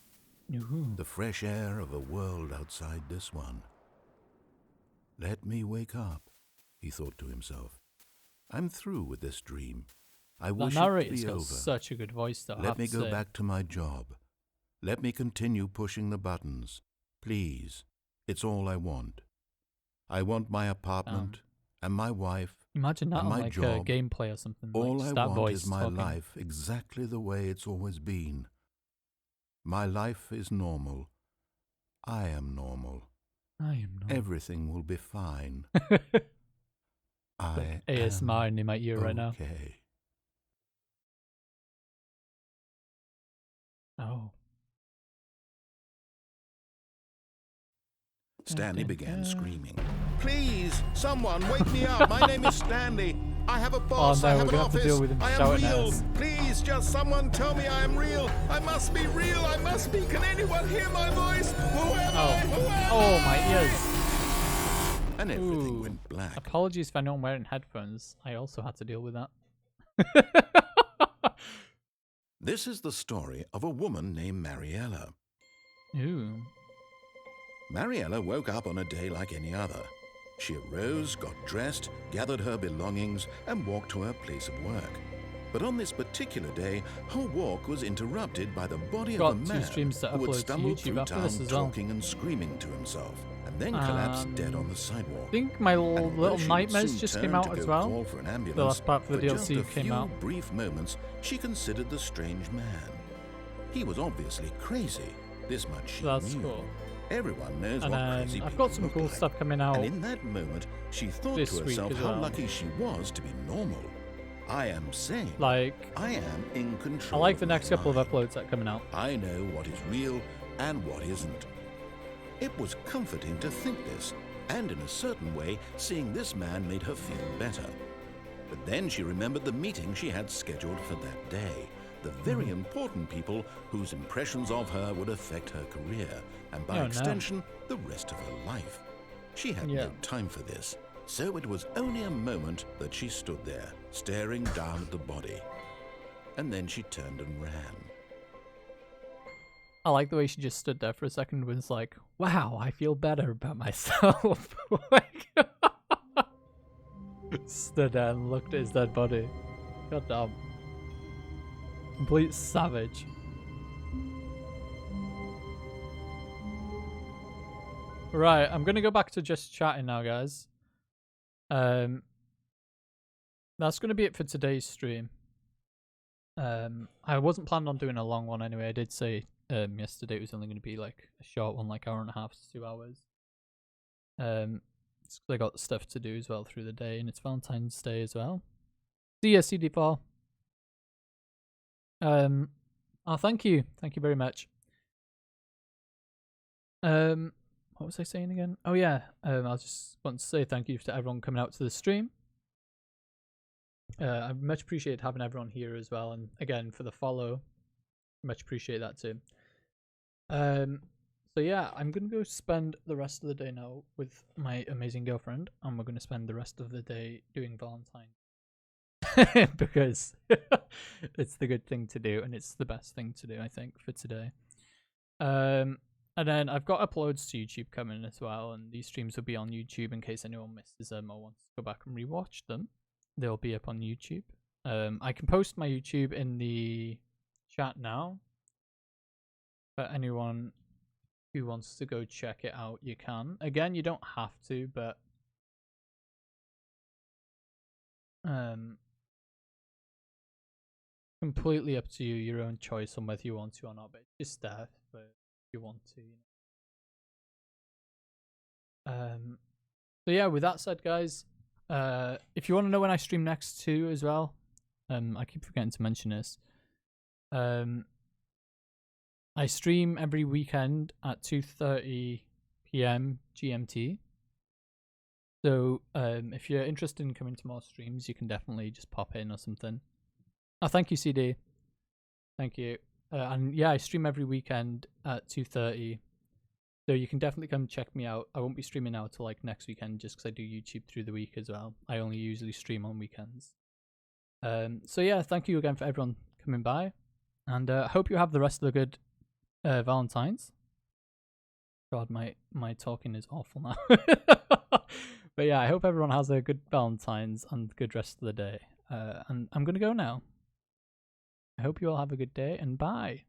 the fresh air of a world outside this one. Let me wake up, he thought to himself. I'm through with this dream. I That wish it narrator's to be got over. such a good voice, though. I Let have me to go say. back to my job. Let me continue pushing the buttons. Please. It's all I want. I want my apartment and my wife Imagine that and on my like a job. gameplay or something. All like, I just that want voice is my talking. life exactly the way it's always been. My life is normal. I am normal. I am not. Everything will be fine. I ASMR am in my ear right now. okay. Oh. Stanley began screaming. Please, someone wake me up. My name is Stanley. I have a boss. no, I we're have an gonna have to office. deal with him I am shouting at real. us. Please, just someone tell me I am real. I must be real. I must be. Can anyone hear my voice? Who am I? Who am I? Oh, my ears. And everything Ooh. went black. Apologies if I know I'm wearing headphones. I also had to deal with that. This is the story of a woman named Mariella. Ooh. Mariella woke up on a day like any other. She arose, got dressed, gathered her belongings, and walked to her place of work. But on this particular day, her walk was interrupted by the body Got of a two man streams to who upload had to stumbled YouTube through after town this as well. talking and screaming to himself, and then collapsed dead on the sidewalk. I think my And although little she would nightmares soon just turn came to out as go well. call for an The ambulance, last part for the for just DLC a came few out. brief moments, she considered the strange man. He was obviously crazy. This much she That's knew. cool. Everyone knows And what then crazy I've people got some look cool like. stuff coming out And in that moment, she thought this to week herself as how well. lucky she was to be normal. I am sane. Like, I am in I control. like the of my next couple of mind. uploads that are coming out. I know what is real and what isn't. It was comforting to think this, and in a certain way, seeing this man made her feel better. But then she remembered the meeting she had scheduled for that day. The very important people whose impressions of her would affect her career, and by Oh, no. extension, the rest of her life. She had Yeah. no time for this, so it was only a moment that she stood there, staring down at the body. And then she turned and ran. I like the way she just stood there for a second and was like, wow, I feel better about myself. Like, stood there and looked at his dead body. God damn. Complete savage. Right, I'm gonna go back to just chatting now, guys. That's gonna be it for today's stream. I wasn't planning on doing a long one anyway. I did say yesterday it was only gonna be like a short one, like hour and a half to 2 hours. It's 'cause I got stuff to do as well through the day, and it's Valentine's Day as well. See ya, CD4. Oh, thank you very much. What was I saying again? Oh yeah, I just want to say thank you to everyone coming out to the stream. I much appreciate having everyone here as well, and again for the follow, much appreciate that too. So yeah, I'm gonna go spend the rest of the day now with my amazing girlfriend, and we're gonna spend the rest of the day doing Valentine. Because it's the good thing to do, and it's the best thing to do, I think, for today. And then I've got uploads to YouTube coming as well, and these streams will be on YouTube in case anyone misses them or wants to go back and rewatch them. They'll be up on YouTube. I can post my YouTube in the chat now. But anyone who wants to go check it out, you can. Again, you don't have to, but completely up to you, your own choice on whether you want to or not, but it's just there for if you want to. So yeah, with that said, guys, if you want to know when I stream next too as well, I keep forgetting to mention this. I stream every weekend at 2:30 p.m. GMT. So if you're interested in coming to more streams, you can definitely just pop in or something. Oh, thank you, CD. Thank you. And yeah, I stream every weekend at 2:30. So you can definitely come check me out. I won't be streaming now till like next weekend just because I do YouTube through the week as well. I only usually stream on weekends. So yeah, thank you again for everyone coming by. And I hope you have the rest of the good Valentine's. God, my talking is awful now. But yeah, I hope everyone has a good Valentine's and good rest of the day. And I'm going to go now. I hope you all have a good day and bye.